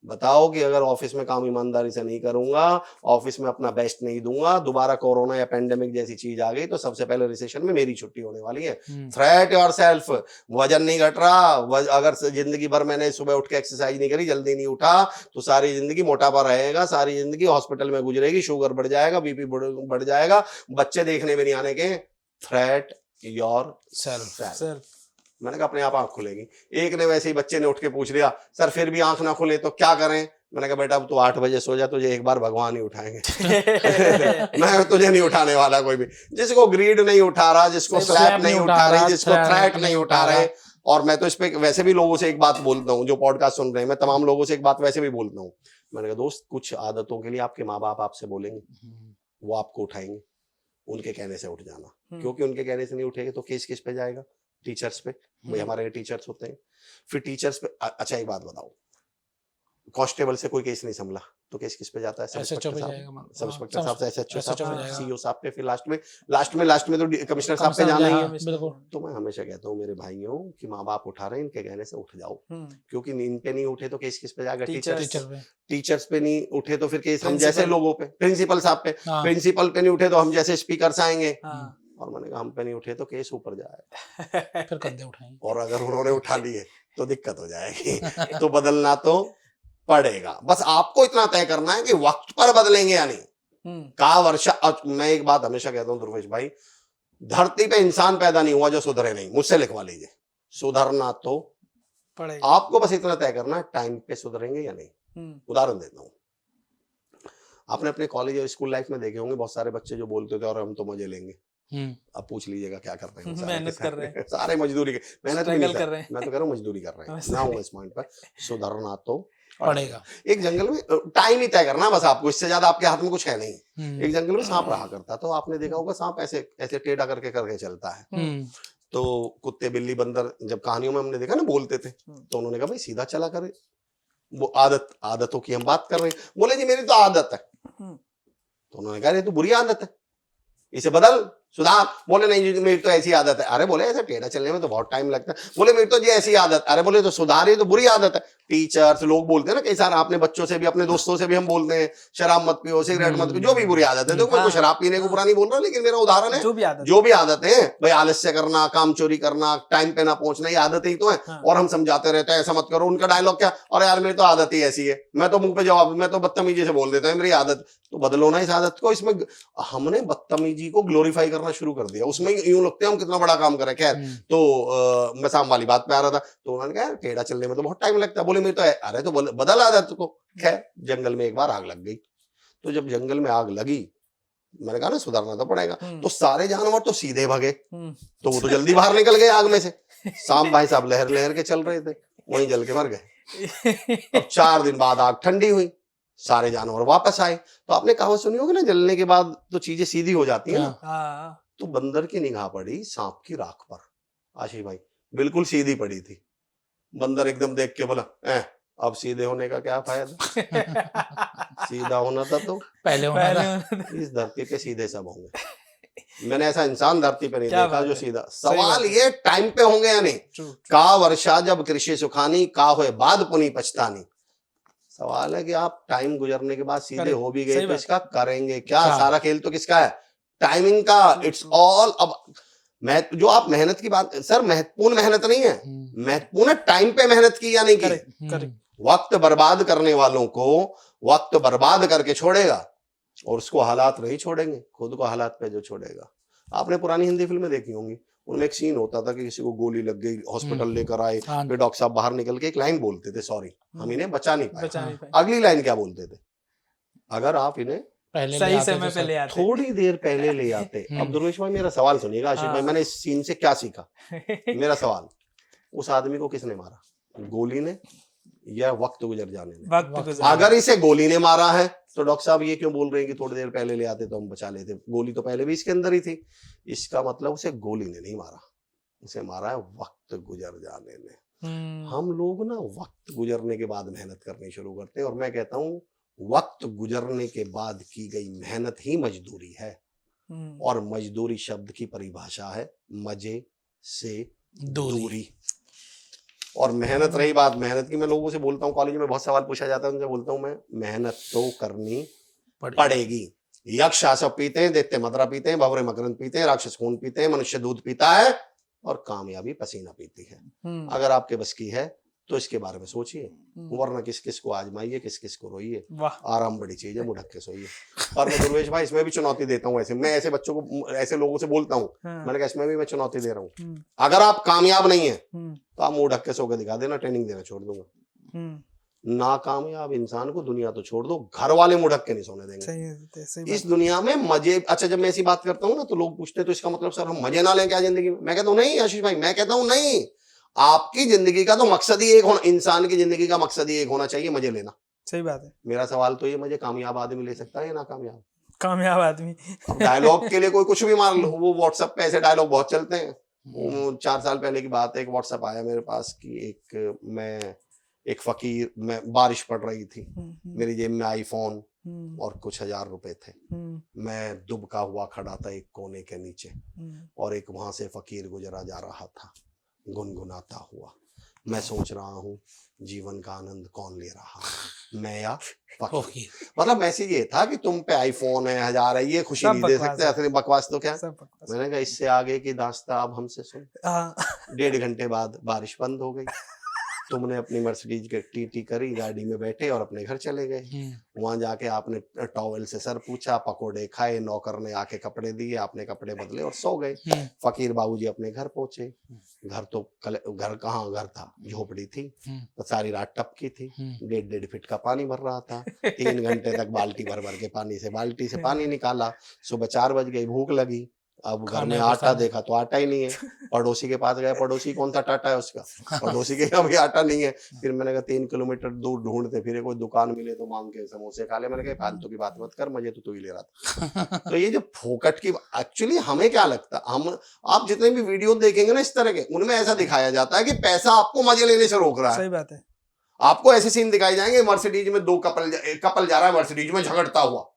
बताओ कि अगर ऑफिस में काम ईमानदारी से नहीं करूंगा, ऑफिस में अपना बेस्ट नहीं दूंगा, दोबारा कोरोना या पेंडेमिक जैसी चीज आ गई तो सबसे पहले रिसेशन में मेरी छुट्टी होने वाली है। Threat yourself. वजन नहीं घट रहा, अगर जिंदगी भर मैंने सुबह उठ के एक्सरसाइज नहीं करी, जल्दी नहीं उठा, तो सारी जिंदगी मोटापा रहेगा, सारी जिंदगी हॉस्पिटल में गुजरेगी, शुगर बढ़ जाएगा, बीपी बढ़ जाएगा, बच्चे देखने में नहीं आने के। Threat yourself. मैंने कहा अपने आप आंख खुलेगी। एक ने वैसे ही बच्चे ने उठ के पूछ लिया, सर फिर भी आंख ना खुले तो क्या करें? मैंने कहा बेटा अब तू 8 बजे सो जा, तुझे एक बार भगवान ही उठाएंगे। मैं तुझे नहीं उठाने वाला कोई भी। जिसको ग्रीड नहीं उठा रहा, जिसको स्लैप नहीं उठा रही, जिसको थ्रेट नहीं उठा रहे। और मैं तो इस पे वैसे भी लोगों से एक बात बोलता हूँ, जो पॉडकास्ट सुन रहे हैं, मैं तमाम लोगों से एक बात वैसे भी बोलता हूँ। मैंने कहा दोस्त, कुछ आदतों के लिए आपके माँ बाप आपसे बोलेंगे, वो आपको उठाएंगे, उनके कहने से उठ जाना। क्योंकि उनके कहने से नहीं उठेगा तो केस किस पे जाएगा? टीचर्स पे। भाई हमारे टीचर्स होते हैं, फिर टीचर्स पे। अच्छा एक बात बताओ, कांस्टेबल से कोई केस नहीं संभला तो केस किस पे जाता है? सब इंस्पेक्टर साहब से, SHO साहब, CO साहब पे, फिर लास्ट में तो कमिश्नर साहब पे जाना ही है। तो मैं हमेशा कहता हूँ मेरे भाइयों कि माँ बाप उठा रहे हैं, इनके कहने से उठ जाओ। क्योंकि इन पे नहीं उठे तो केस किस पे जाएगा? टीचर्स पे नहीं उठे तो फिर केस हम जैसे लोगों पे, प्रिंसिपल साहब पे। प्रिंसिपल पे नहीं उठे तो हम जैसे स्पीकर्स आएंगे। और मैंने कहा हम पे नहीं उठे तो केस ऊपर जाए, फिर कंधे उठाएंगे। और अगर उन्होंने उठा लिए तो दिक्कत हो जाएगी। तो बदलना तो पड़ेगा। बस आपको इतना तय करना है कि वक्त पर बदलेंगे या नहीं। का वर्षा। मैं एक बात हमेशा कहता हूँ ध्रुवेश भाई, धरती पे इंसान पैदा नहीं हुआ जो सुधरे नहीं। मुझसे लिखवा लीजिए, सुधरना तो पड़ेगा। आपको बस इतना तय करना है टाइम पे सुधरेंगे या नहीं। उदाहरण देता हूँ, आपने अपने कॉलेज और स्कूल लाइफ में देखे होंगे बहुत सारे बच्चे जो बोलते थे और हम तो मजे लेंगे। अब पूछ लीजिएगा क्या कर रहे हैं, मेहनत कर रहे हैं, सारे मजदूरी मेहनत नहीं कर रहे हैं। मैं तो कह रहा हूँ मजदूरी कर रहे हैं। मैं हूँ इस पॉइंट पर, सुधरना तो पड़ेगा। एक जंगल में टाइम ही तय करना बस आपको, इससे ज्यादा आपके हाथ में कुछ है नहीं। एक जंगल में सांप रहा करता, तो आपने देखा होगा सांप ऐसे ऐसे टेढ़ा करके चलता है। तो कुत्ते बिल्ली बंदर जब कहानियों में हमने देखा ना बोलते थे, तो उन्होंने कहा भाई सीधा चला करे। वो आदतों की हम बात कर रहे हैं। बोले जी मेरी तो आदत है। तो उन्होंने कहा ये तो बुरी आदत है, इसे बदल सुधार। बोले नहीं जी मेरी तो ऐसी आदत है। अरे बोले ऐसे टेढ़ा चलने में तो बहुत टाइम लगता है। बोले मेरी तो जी ऐसी आदत। अरे बोले तो सुधार, ये तो बुरी आदत है। टीचर्स लोग बोलते हैं ना कई सारे, अपने बच्चों से भी अपने दोस्तों से भी हम बोलते हैं शराब मत पियो, सिगरेट मत पियो, जो भी बुरी आदत है। देखो मैं शराब पीने को बुरा नहीं बोल रहा, लेकिन मेरा उदाहरण है जो भी आदत है भाई, आलस्य करना, काम चोरी करना, टाइम पे ना पहुंचना, ये आदतें ही तो है। और हम समझाते रहते हैं ऐसा मत करो। उनका डायलॉग क्या, अरे यार मेरी तो आदत ही ऐसी है, मैं तो मुंह पे जवाब, मैं तो बदतमीजी से बोल देता हूँ मेरी आदत। तो बदलो ना इस आदत को। इसमें हमने बदतमीजी को ग्लोरीफाई करना शुरू कर दिया, उसमें यूं लगते हैं हम कितना बड़ा काम करें। खैर तो मैं शाम वाली बात पे आ रहा था, तो उन्होंने कहा टेढ़ा चलने में तो बहुत टाइम लगता है। बोले मेरी तो है। अरे तो बदल आदत को। खैर जंगल में एक बार आग लग गई। तो जब जंगल में आग लगी, मैंने कहा ना सुधरना तो पड़ेगा। तो सारे जानवर तो सीधे भागे, तो वो तो जल्दी बाहर निकल गए आग में से। सांप भाई साहब लहर लहर के चल रहे थे, वहीं जल के मर गए। अब 4 दिन बाद आग ठंडी हुई, सारे जानवर वापस आए। तो आपने कहावत सुनी होगी ना, जलने के बाद तो चीजें सीधी हो जाती है ना। तो बंदर की निगाह पड़ी सांप की राख पर। आशीष भाई बिल्कुल सीधी पड़ी थी। बंदर एकदम देख के बोला अब सीधे होने का क्या फायदा, सीधा होना था तो पहले होना था। इस धरती पे सीधे सब होंगे। मैंने ऐसा इंसान धरती पे नहीं देखा जो सीधा। सवाल ये टाइम पे होंगे या नहीं। का वर्षा जब कृषि सुखानी, का होए बाद पुनी पछतानी। सवाल है कि आप टाइम गुजरने के बाद सीधे हो भी गए तो इसका करेंगे क्या। सारा खेल तो किसका है, टाइमिंग का। इट्स ऑल अब जो आप मेहनत की बात, सर महत्वपूर्ण मेहनत नहीं है, महत्वपूर्ण टाइम पे मेहनत की या नहीं की। वक्त बर्बाद करने वालों को वक्त बर्बाद करके छोड़ेगा, और उसको हालात नहीं छोड़ेंगे, खुद को हालात पे जो छोड़ेगा। आपने पुरानी हिंदी फिल्में देखी होंगी, उनमें एक सीन होता था कि किसी को गोली लग गई, हॉस्पिटल लेकर आए, फिर डॉक्टर साहब बाहर निकल के एक लाइन बोलते थे, सॉरी हम इन्हें बचा नहीं पाए। अगली लाइन क्या बोलते थे, अगर आप इन्हें सही समय पे ले आते, थोड़ी देर पहले ले आते। अब दुर्वेश भाई मेरा सवाल सुनिएगा आशीष भाई, मैंने इस सीन से क्या सीखा। मेरा सवाल, उस आदमी को किसने मारा, गोली ने या वक्त गुजर जाने ने? अगर इसे गोली ने मारा है तो डॉक्टर साहब ये क्यों बोल रहे हैं कि थोड़ी देर पहले ले आते तो हम बचा लेते। गोली तो पहले भी इसके अंदर ही थी। इसका मतलब उसे गोली ने नहीं मारा, उसे मारा है वक्त गुजर जाने ने। हम लोग ना वक्त गुजरने के बाद मेहनत करनी शुरू करते हैं, और मैं कहता हूँ वक्त गुजरने के बाद की गई मेहनत ही मजदूरी है। और मजदूरी शब्द की परिभाषा है मजे से दूरी। और मेहनत रही बात मेहनत की, मैं लोगों से बोलता हूँ, कॉलेज में बहुत सवाल पूछा जाता है, उनसे बोलता हूँ मैं मेहनत तो करनी पड़ेगी। यक्ष आसव पीते हैं, दैत्य मदरा पीते हैं, भंवरे मकरंद पीते हैं, राक्षस खून पीते हैं, मनुष्य दूध पीता है, और कामयाबी पसीना पीती है। अगर आपके बस की है तो इसके बारे में सोचिए, वरना किस किस को आजमाइए, किस किस को रोइए। आराम बड़ी चीज है, मुंह ढक के सोइए। और मैं दुर्वेश भाई इसमें भी चुनौती देता हूँ, ऐसे मैं ऐसे बच्चों को, ऐसे लोगों से बोलता हूँ, मैंने कहा इसमें भी मैं चुनौती दे रहा हूँ। अगर आप कामयाब नहीं है तो आप मुंह ढक के सो के दिखा देना, ट्रेनिंग देना छोड़ दूंगा। नाकामयाब इंसान को दुनिया तो छोड़ दो, घर वाले मुंह ढक के नहीं सोने देंगे। इस दुनिया में मजे, अच्छा जब मैं ऐसी बात करता हूँ ना तो लोग पूछते तो इसका मतलब सर हम मजे ना लें क्या जिंदगी में? मैं कहता हूँ नहीं आशीष भाई, मैं कहता हूँ नहीं, आपकी जिंदगी का तो मकसद ही एक होना, इंसान की जिंदगी का मकसद ही एक होना चाहिए, मजे लेना। सही बात है। मेरा सवाल तो ये, मजे कामयाब आदमी ले सकता है या नाकामयाब? कामयाब आदमी। डायलॉग के लिए कोई कुछ भी मार लो, वो व्हाट्सएप पे ऐसे डायलॉग बहुत चलते हैं। 4 साल पहले की बात है, एक व्हाट्सएप आया मेरे पास कि एक फकीर, मैं बारिश पड़ रही थी, मेरी जेब में आईफोन और कुछ 1000 रुपए थे। मैं दुबका हुआ खड़ा था एक कोने के नीचे, और एक वहां से फकीर गुजरा जा रहा था गुनगुनाता हुआ। मैं सोच रहा हूँ जीवन का आनंद कौन ले रहा है, मैं या फकीर। मतलब मैसेज ये था कि तुम पे आईफोन है, 1000 है, ये खुशी नहीं दे सकते। असली बकवास तो क्या। मैंने कहा इससे आगे की दास्तां आप हमसे सुन। 1.5 घंटे बाद बारिश बंद हो गई। तुमने अपनी मर्सिडीज के टीटी करी, गाड़ी में बैठे और अपने घर चले गए। वहां जाके आपने टॉवेल से सर पूछा, पकोड़े खाए, नौकर ने आके कपड़े दिए, आपने कपड़े बदले और सो गए। फकीर बाबूजी अपने घर पहुंचे। घर तो घर कहाँ घर था, झोपड़ी थी, तो सारी रात टपकी थी, 1.5 फीट का पानी भर रहा था। 3 घंटे तक बाल्टी भर भर के बाल्टी से पानी निकाला। सुबह 4 बज गई, भूख लगी। अब घर में आटा देखा तो आटा ही नहीं है। पड़ोसी के पास गया, पड़ोसी कौन सा टाटा है उसका, पड़ोसी के यहाँ भी आटा नहीं है। फिर मैंने कहा 3 किलोमीटर दूर ढूंढते फिर कोई दुकान मिले तो मांग के समोसे खा ले। मैंने कहा फालतू की बात मत कर, मजे तो तू ही ले रहा था। तो ये जो फोकट की, एक्चुअली हमें क्या लगता, हम आप जितने भी वीडियो देखेंगे ना इस तरह के, उनमें ऐसा दिखाया जाता है कि पैसा आपको मजे लेने से रोक रहा है। सही बात है। आपको ऐसे सीन दिखाए जाएंगे, मर्सिडीज में 2 कपल जा रहा है मर्सिडीज में झगड़ता हुआ,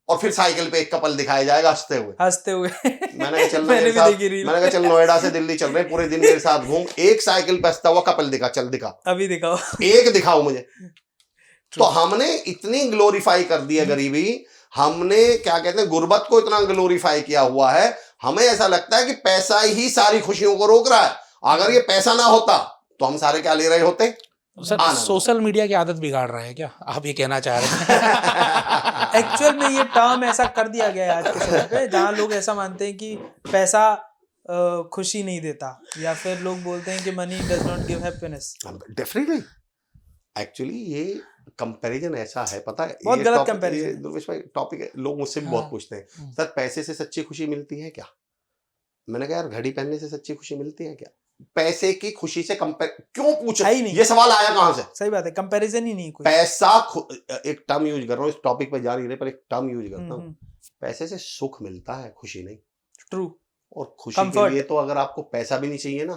और फिर साइकिल पे एक कपल दिखाया जाएगा हंसते हुए। मैंने कहा चल नोएडा से दिल्ली चल रहे हैं, पूरे दिन मेरे साथ घूम, एक साइकिल पे हंसता हुआ कपल दिखा, चल दिखा, अभी दिखाओ, एक दिखाओ मुझे। तो हमने इतनी ग्लोरीफाई कर दी है गरीबी, हमने क्या कहते हैं गुर्बत को इतना ग्लोरीफाई किया हुआ है। हमें ऐसा लगता है कि पैसा ही सारी खुशियों को रोक रहा है। अगर ये पैसा ना होता तो हम सारे क्या ले रहे होते? सर सोशल मीडिया की आदत बिगाड़ रहा है क्या, आप ये कहना चाह रहे हैं? एक्चुअल में ये टर्म ऐसा कर दिया गया है आज के समय पे, जहाँ लोग ऐसा मानते हैं कि पैसा खुशी नहीं देता, या फिर लोग बोलते हैं कि money does not give happiness. Definitely actually ये कंपैरिजन ऐसा है, पता है, बहुत गलत कंपैरिजन। दुर्वेश भाई टॉपिक है, लोग मुझसे भी बहुत पूछते हैं सर पैसे से सच्ची खुशी मिलती है क्या? मैंने कहा यार घड़ी पहनने से सच्ची खुशी मिलती है क्या? पैसे की खुशी से कंपेयर क्यों पूछा, ये सवाल आया कहां से? सही बात है, कंपैरिजन ही नहीं कोई। पैसा एक टर्म यूज कर रहा हूँ, इस टॉपिक पे जा नहीं रहे पर एक टर्म यूज करता हूँ, पैसे से सुख मिलता है, खुशी नहीं। ट्रू। और खुशी के लिए तो अगर आपको पैसा भी नहीं चाहिए ना,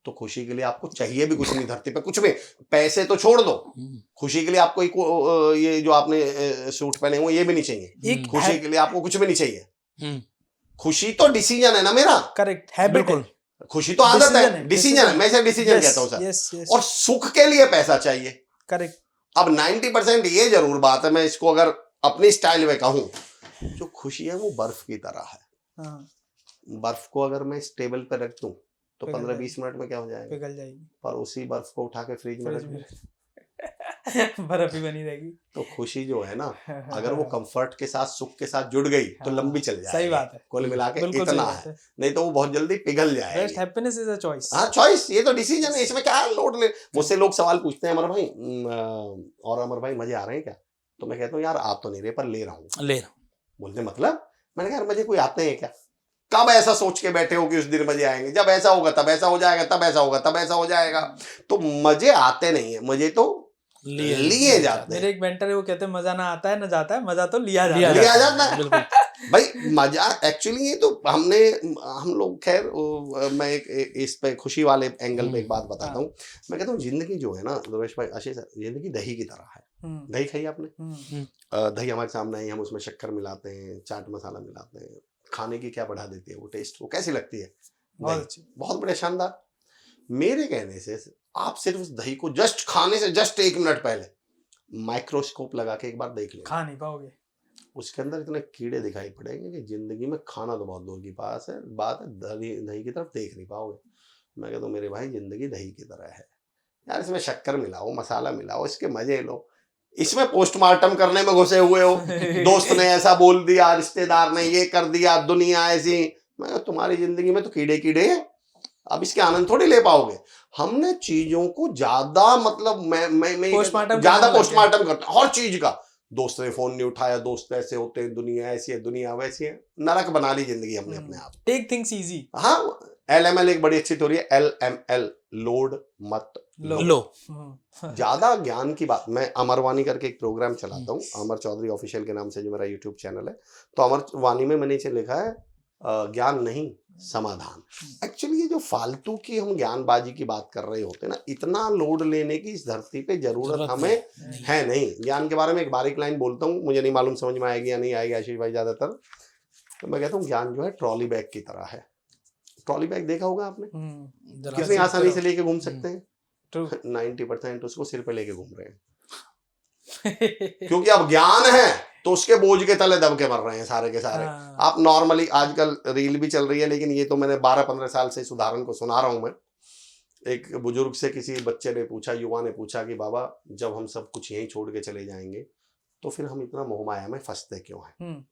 तो खुशी के लिए आपको चाहिए भी कुछ नहीं धरती पे, कुछ भी। पैसे तो छोड़ दो, खुशी के लिए आपको ये जो आपने सूट पहने हुए ये भी नहीं चाहिए, खुशी के लिए आपको कुछ भी नहीं चाहिए। खुशी तो डिसीजन है ना मेरा। करेक्ट, हैबिट है। खुशी तो आदत है, डिसीजन है, मैं इसे डिसीजन कहता हूँ सर। और सुख के लिए पैसा चाहिए। करेक्ट। अब 90% ये जरूर बात है, मैं इसको अगर अपनी स्टाइल में कहूँ, जो खुशी है वो बर्फ की तरह है। बर्फ को अगर मैं इस टेबल पे रख दूं तो 15-20 मिनट में क्या हो जाएगा? पिघल जाएगी। पर उसी बर्फ को उठा के फ्रिज में रख दूं बर्फ ही बनी रहेगी। तो खुशी जो है ना, अगर वो कंफर्ट के साथ, सुख के साथ जुड़ गई तो लंबी चल जाएगी। सही बात है, कुल मिला के इतना है, नहीं तो वो बहुत जल्दी पिघल जाएगी। Best happiness is a choice. हाँ चॉइस, ये तो डिसीजन है, इसमें क्या लोड ले। मुझसे लोग सवाल पूछते हैं, अमर भाई और अमर भाई मजे आ रहे हैं क्या? तो मैं कहता हूँ यार आ तो नहीं रहे पर ले रहा हूँ। बोलते मतलब, मैंने कहा यार मजे कोई आते हैं क्या? कब ऐसा सोच के बैठे हो कि उस दिन मजे आएंगे? जब ऐसा होगा तब ऐसा हो जाएगा, तब ऐसा होगा तब ऐसा हो जाएगा। तो मजे आते नहीं है, मजे तो लिए जाते हैं। मेरे एक मेंटर है, वो कहते हैं मजा ना आता है ना जाता है, मजा तो लिया जाता है। भाई मजा एक्चुअली ये तो हम लोग, खैर मैं एक इस पे खुशी वाले एंगल पे एक बात बताता हूँ। मैं कहता हूँ जिंदगी जो है ना दुर्वेश भाई, आशीष सर, जिंदगी दही की तरह है। दही खाई आपने? दही हमारे सामने है, हम उसमें शक्कर मिलाते हैं, चाट मसाला मिलाते हैं, खाने की क्या बढ़ा देती है वो टेस्ट, वो कैसी लगती है? बहुत बड़े शानदार। मेरे कहने से आप सिर्फ उस दही को जस्ट खाने से जस्ट 1 मिनट पहले माइक्रोस्कोप लगा के एक बार देख लो, खा नहीं पाओगे। उसके अंदर इतने कीड़े दिखाई पड़ेंगे कि जिंदगी में खाना तो बहुत दूर की बात है, दही की तरफ देख नहीं पाओगे। मैं कहता हूँ मेरे भाई जिंदगी दही की तरह है यार, इसमें शक्कर मिलाओ, मसाला मिलाओ, इसके मजे लो। इसमें पोस्टमार्टम करने में घुसे हुए हो, दोस्त ने ऐसा बोल दिया, रिश्तेदार ने ये कर दिया, दुनिया ऐसी। मैं तुम्हारी जिंदगी में तो कीड़े कीड़े हैं, अब इसके आनंद थोड़ी ले पाओगे। हमने चीजों को ज्यादा मतलब मैं ज्यादा पोस्टमार्टम करता हर चीज का। दोस्त ने फोन नहीं उठाया, दोस्त ऐसे होते हैं, दुनिया ऐसी है, दुनिया वैसी है, नरक बना ली जिंदगी हमने अपने आप। Take things easy. हाँ, LML एक बड़ी अच्छी थ्योरी है, LML, लोड मत लो। ज्यादा ज्ञान की बात, मैं अमर वाणी करके एक प्रोग्राम चलाता हूँ, अमर चौधरी ऑफिशियल के नाम से जो मेरा यूट्यूब चैनल है। तो अमर वाणी में मैंने लिखा है ज्ञान नहीं समाधान। एक्चुअली ये जो फालतू की हम ज्ञानबाजी की बात कर रहे होते हैं ना, इतना लोड लेने की इस धरती पे जरूरत हमें है नहीं। ज्ञान के बारे में एक बारीक लाइन बोलता हूँ, मुझे नहीं मालूम समझ में आएगी या नहीं आएगी आशीष भाई ज्यादातर। तो मैं कहता हूँ ज्ञान जो है ट्रॉली बैग की तरह है। ट्रॉली बैग देखा होगा आपने, कितनी आसानी से लेके घूम सकते हैं। 90% उसको सिर पे लेके घूम रहे हैं क्योंकि अब ज्ञान है तो उसके बोझ के तले दब के मर रहे हैं सारे के सारे। आप नॉर्मली, आजकल रील भी चल रही है, लेकिन ये तो मैंने 12-15 साल से इस उदाहरण को सुना रहा हूं मैं। एक बुजुर्ग से किसी बच्चे ने पूछा, युवा ने पूछा कि बाबा जब हम सब कुछ यहीं छोड़ के चले जाएंगे तो फिर हम इतना मोह माया में फंसते क्यों हैं?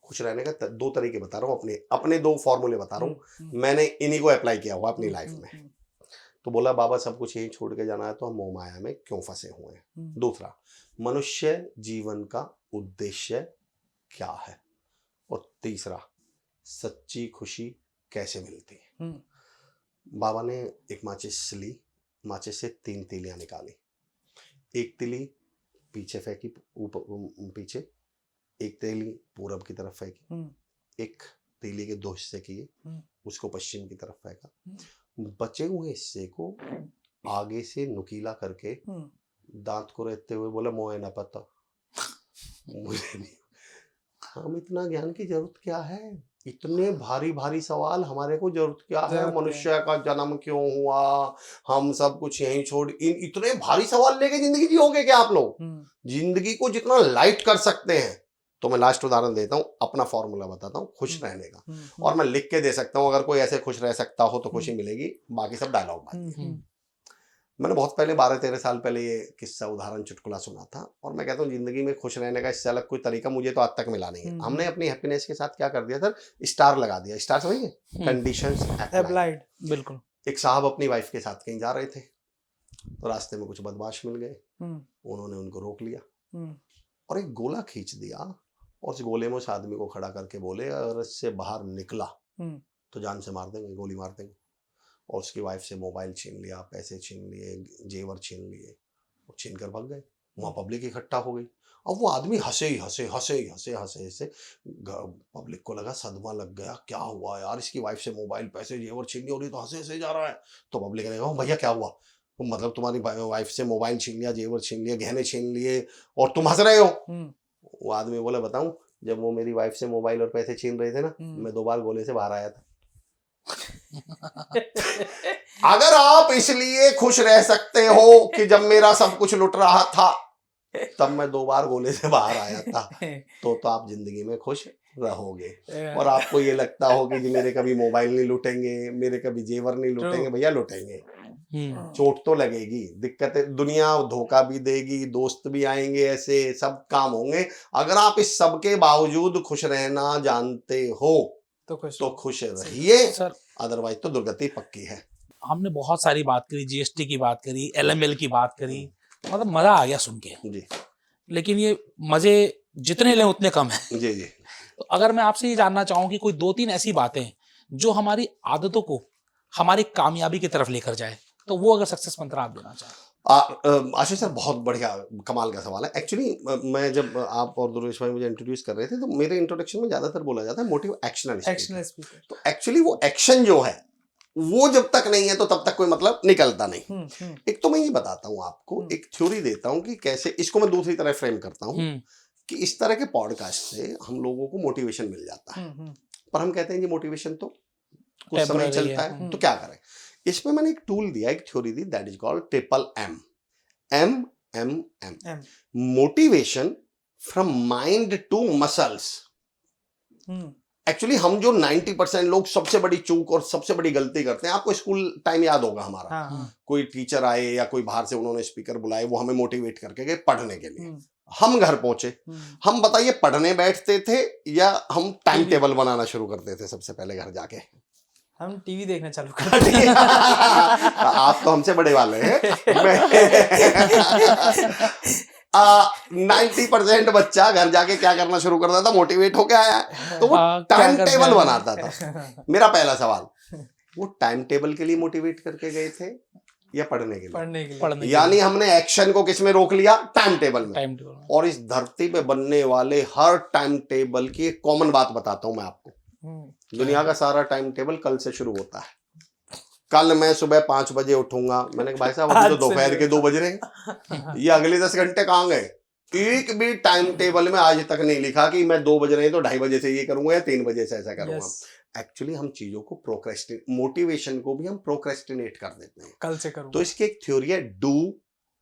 खुश रहने का दो तरीके बता रहा हूँ, अपने दो फॉर्मूले बता रहा हूँ, मैंने इन्हीं को अप्लाई किया हुआ अपनी लाइफ में। तो बोला बाबा सब कुछ यहीं छोड़ के जाना है तो हम मोह माया में क्यों फंसे हुए हैं? दूसरा, मनुष्य जीवन का उद्देश्य क्या है? और तीसरा, सच्ची खुशी कैसे मिलती है? बाबा ने एक माचिस ली, माचिस से 3 तीलियां निकाली, एक तीली पीछे फेंकी, ऊपर पीछे, एक तीली पूरब की तरफ फेंकी, एक तीली के 2 हिस्से किए, उसको पश्चिम की तरफ फेंका, बचे हुए हिस्से को आगे से नुकीला करके दांत को रहते हुए बोला मोए ना पता, मुझे नहीं। हम इतना ज्ञान की जरूरत क्या है? इतने भारी भारी सवाल हमारे को जरूरत क्या है? मनुष्य का जन्म क्यों हुआ? हम सब कुछ यहीं छोड़, इतने भारी सवाल लेके जिंदगी जियोगे क्या आप लोग? जिंदगी को जितना लाइट कर सकते हैं, तो मैं लास्ट उदाहरण देता हूँ, अपना फॉर्मूला बताता हूँ खुश रहने का, और मैं लिख के दे सकता हूँ, अगर कोई ऐसे खुश रह सकता हो तो खुशी मिलेगी, बाकी सब डायलॉग बात है। मैंने बहुत पहले 12-13 साल पहले ये किस्सा उदाहरण चुटकुला सुना था, और मैं कहता हूँ जिंदगी में खुश रहने का इससे अलग कोई तरीका मुझे तो आज तक मिला नहीं है। हमने अपनी हैप्पीनेस के साथ क्या कर दिया सर, स्टार लगा दिया। स्टार समझिए, कंडीशंस अप्लाइड। बिल्कुल। एक साहब अपनी वाइफ के साथ कहीं जा रहे थे, तो रास्ते में कुछ बदमाश मिल गए, उन्होंने उनको रोक लिया और एक गोला खींच दिया, और उस गोले में उस आदमी को खड़ा करके बोले अगर इससे बाहर निकला तो जान से मार देंगे, गोली मार देंगे। और उसकी वाइफ से मोबाइल छीन लिया, पैसे छीन लिए, जेवर छीन लिए, और छीन कर भाग गए। वहाँ पब्लिक इकट्ठा हो गई, और वो आदमी हंसे, पब्लिक को लगा सदमा लग गया, क्या हुआ यार, इसकी वाइफ से मोबाइल पैसे जेवर छीन लिया और ये तो हंसे जा रहा है। तो पब्लिक ने कहा भैया क्या हुआ? मतलब तुम्हारी वाइफ से मोबाइल छीन लिया, जेवर छीन लिया, गहने छीन लिए, और तुम हंस रहे हो? वो आदमी बोला बताऊं, जब वो मेरी वाइफ से मोबाइल और पैसे छीन रहे थे ना, मैं 2 बार गोले से बाहर आया था। अगर आप इसलिए खुश रह सकते हो कि जब मेरा सब कुछ लुट रहा था तब मैं 2 बार गोले से बाहर आया था, तो आप जिंदगी में खुश रहोगे। और आपको ये लगता हो कि जी मेरे कभी मोबाइल नहीं लुटेंगे, मेरे कभी जेवर नहीं लुटेंगे, भैया लुटेंगे, चोट तो लगेगी, दिक्कतें, दुनिया धोखा भी देगी, दोस्त भी आएंगे, ऐसे सब काम होंगे। अगर आप इस सब के बावजूद खुश रहना जानते हो तो खुश रहिए, अदरवाइज तो दुर्गति पक्की है। हमने बहुत सारी बात करी, जीएसटी की बात करी, LML की बात करी, मतलब मजा आ गया सुन के जी। लेकिन ये मजे जितने लें उतने कम है जी जी। तो अगर मैं आपसे ये जानना चाहूँ कि कोई 2-3 ऐसी बातें जो हमारी आदतों को हमारी कामयाबी की तरफ लेकर जाए, तो वो अगर सक्सेस मंत्र आप देना चाहें। आशीष सर बहुत बढ़िया कमाल का सवाल है। एक्चुअली मैं जब आप और दुर्वेश भाई मुझे इंट्रोड्यूस कर रहे थे तो मेरे इंट्रोडक्शन में ज्यादातर बोला जाता है मोटिव एक्शनल स्पीकर। तो एक्चुअली वो एक्शन जो है वो जब तक नहीं है तो तब तक कोई मतलब निकलता नहीं। एक तो मैं ये बताता हूँ आपको, एक थ्योरी देता हूँ कि कैसे, इसको मैं दूसरी तरह फ्रेम करता हूँ कि इस तरह के पॉडकास्ट से हम लोगों को मोटिवेशन मिल जाता है, पर हम कहते हैं कि मोटिवेशन तो कुछ समय चलता है, तो क्या करें। इसमें मैंने एक टूल दिया, एक थ्योरी दी, that is called MMM, motivation from mind to muscles. Actually हम जो 90% लोग सबसे बड़ी चूक और सबसे बड़ी गलती करते हैं, आपको स्कूल टाइम याद होगा हमारा, कोई टीचर आए या कोई बाहर से उन्होंने स्पीकर बुलाए, वो हमें मोटिवेट करके गए पढ़ने के लिए, हम घर पहुंचे, हम बताइए पढ़ने बैठते थे या हम टाइम टेबल बनाना शुरू करते थे? सबसे पहले घर जाके हम टीवी देखना चालू करते थे। आप तो हमसे बड़े वाले हैं। 90% बच्चा घर जाके क्या करना शुरू करता था? मोटिवेट होके आया है तो वो टाइम टेबल बनाता था। मेरा पहला सवाल, वो टाइम टेबल के लिए मोटिवेट करके गए थे या पढ़ने के लिए? यानी हमने एक्शन को किस में रोक लिया? टाइम टेबल में। और इस धरती पे बनने वाले हर टाइम टेबल की एक कॉमन बात बताता हूं मैं आपको। दुनिया का सारा टाइम टेबल कल से शुरू होता है। कल मैं सुबह 5 बजे उठूंगा। मैंने कहा भाई साहब अभी तो दोपहर के 2 बज रहे हैं, ये अगले 10 घंटे कहाँ गए? एक भी टाइम टेबल में आज तक नहीं लिखा कि मैं 2 बज रहे हैं तो 2:30 बजे से ये करूंगा या 3 बजे से ऐसा करूंगा। एक्चुअली हम चीजों को मोटिवेशन को भी हम प्रोक्रेस्टिनेट कर देते हैं, कल से करूंगा। तो इसकी एक थ्योरी है, डू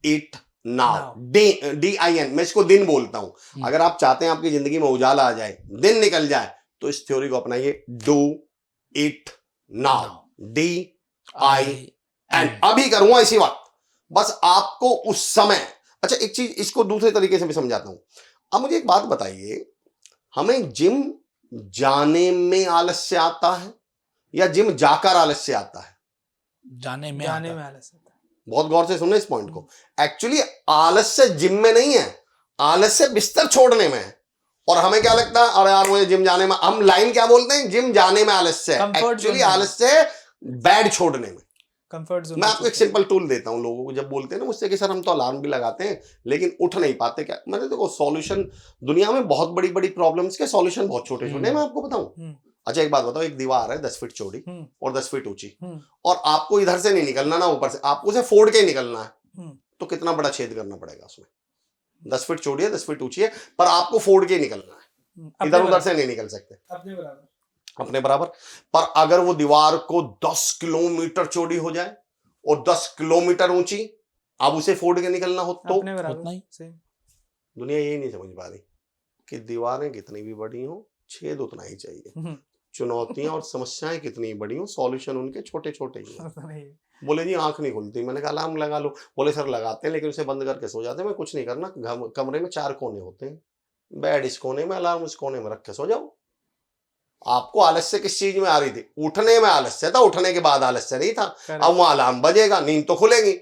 इट नाउ, DIN। मैं इसको दिन बोलता हूं। अगर आप चाहते हैं आपकी जिंदगी में उजाला आ जाए, दिन निकल जाए, तो इस थ्योरी को अपनाइए, do it now, DIN। And अभी करूंगा इसी वक्त, बस आपको उस समय। अच्छा एक चीज इसको दूसरे तरीके से भी समझाता हूं। अब मुझे एक बात बताइए, हमें जिम जाने में आलस्य आता है या जिम जाकर आलस्य आता है? जाने में आलस्य। बहुत गौर से सुनना इस पॉइंट को। एक्चुअली आलस्य जिम में नहीं है, आलस्य बिस्तर छोड़ने में है। और हमें क्या लगता है, अरे यार मुझे जिम जाने में, हम लाइन क्या बोलते हैं, जिम जाने में आलस्य है। एक्चुअली आलस्य है बेड छोड़ने में, कंफर्ट जोन। मैं आपको एक सिंपल टूल देता हूं लोगों को, जब बोलते हैं ना मुझसे कि सर हम तो अलार्म भी लगाते हैं लेकिन उठ नहीं पाते, क्या मैंने देखो सॉल्यूशन, दुनिया में बहुत बड़ी बड़ी प्रॉब्लम्स के सॉल्यूशन बहुत छोटे छोटे, मैं आपको बताऊं। अच्छा एक बात बताओ, एक दीवार है 10 फीट चौड़ी और 10 फीट ऊंची, और आपको इधर से नहीं निकलना ना ऊपर से, आपको उसे फोड़ के ही निकलना है, तो कितना बड़ा छेद करना पड़ेगा उसमें? 10 फीट चौड़ी है, 10 फीट ऊंची है, पर आपको फोड़ के निकलना है, इधर उधर से नहीं निकल सकते, अपने बराबर। पर अगर वो दीवार को 10 किलोमीटर चौड़ी हो जाए और 10 किलोमीटर ऊंची, अब उसे फोड़ के निकलना हो तो उतना ही। दुनिया यही नहीं समझ पा रही कि दीवारें कितनी भी बड़ी हो, छेद उतना ही चाहिए। चुनौतियां और समस्याएं कितनी बड़ी हो, सॉल्यूशन उनके छोटे छोटे ही हैं। बोले जी आंख नहीं खुलती, मैंने कहा अलार्म लगा लो। बोले सर लगाते हैं लेकिन उसे बंद करके सो जाते हैं। मैं कुछ नहीं करना, कमरे में 4 कोने होते हैं, बेड इस कोने में, अलार्म उस कोने में रख के सो जाओ। आपको आलस्य किस चीज में आ रही थी? उठने में आलस्य था, उठने के बाद आलस्य नहीं था। अब वहां अलार्म बजेगा, नींद तो खुलेगी,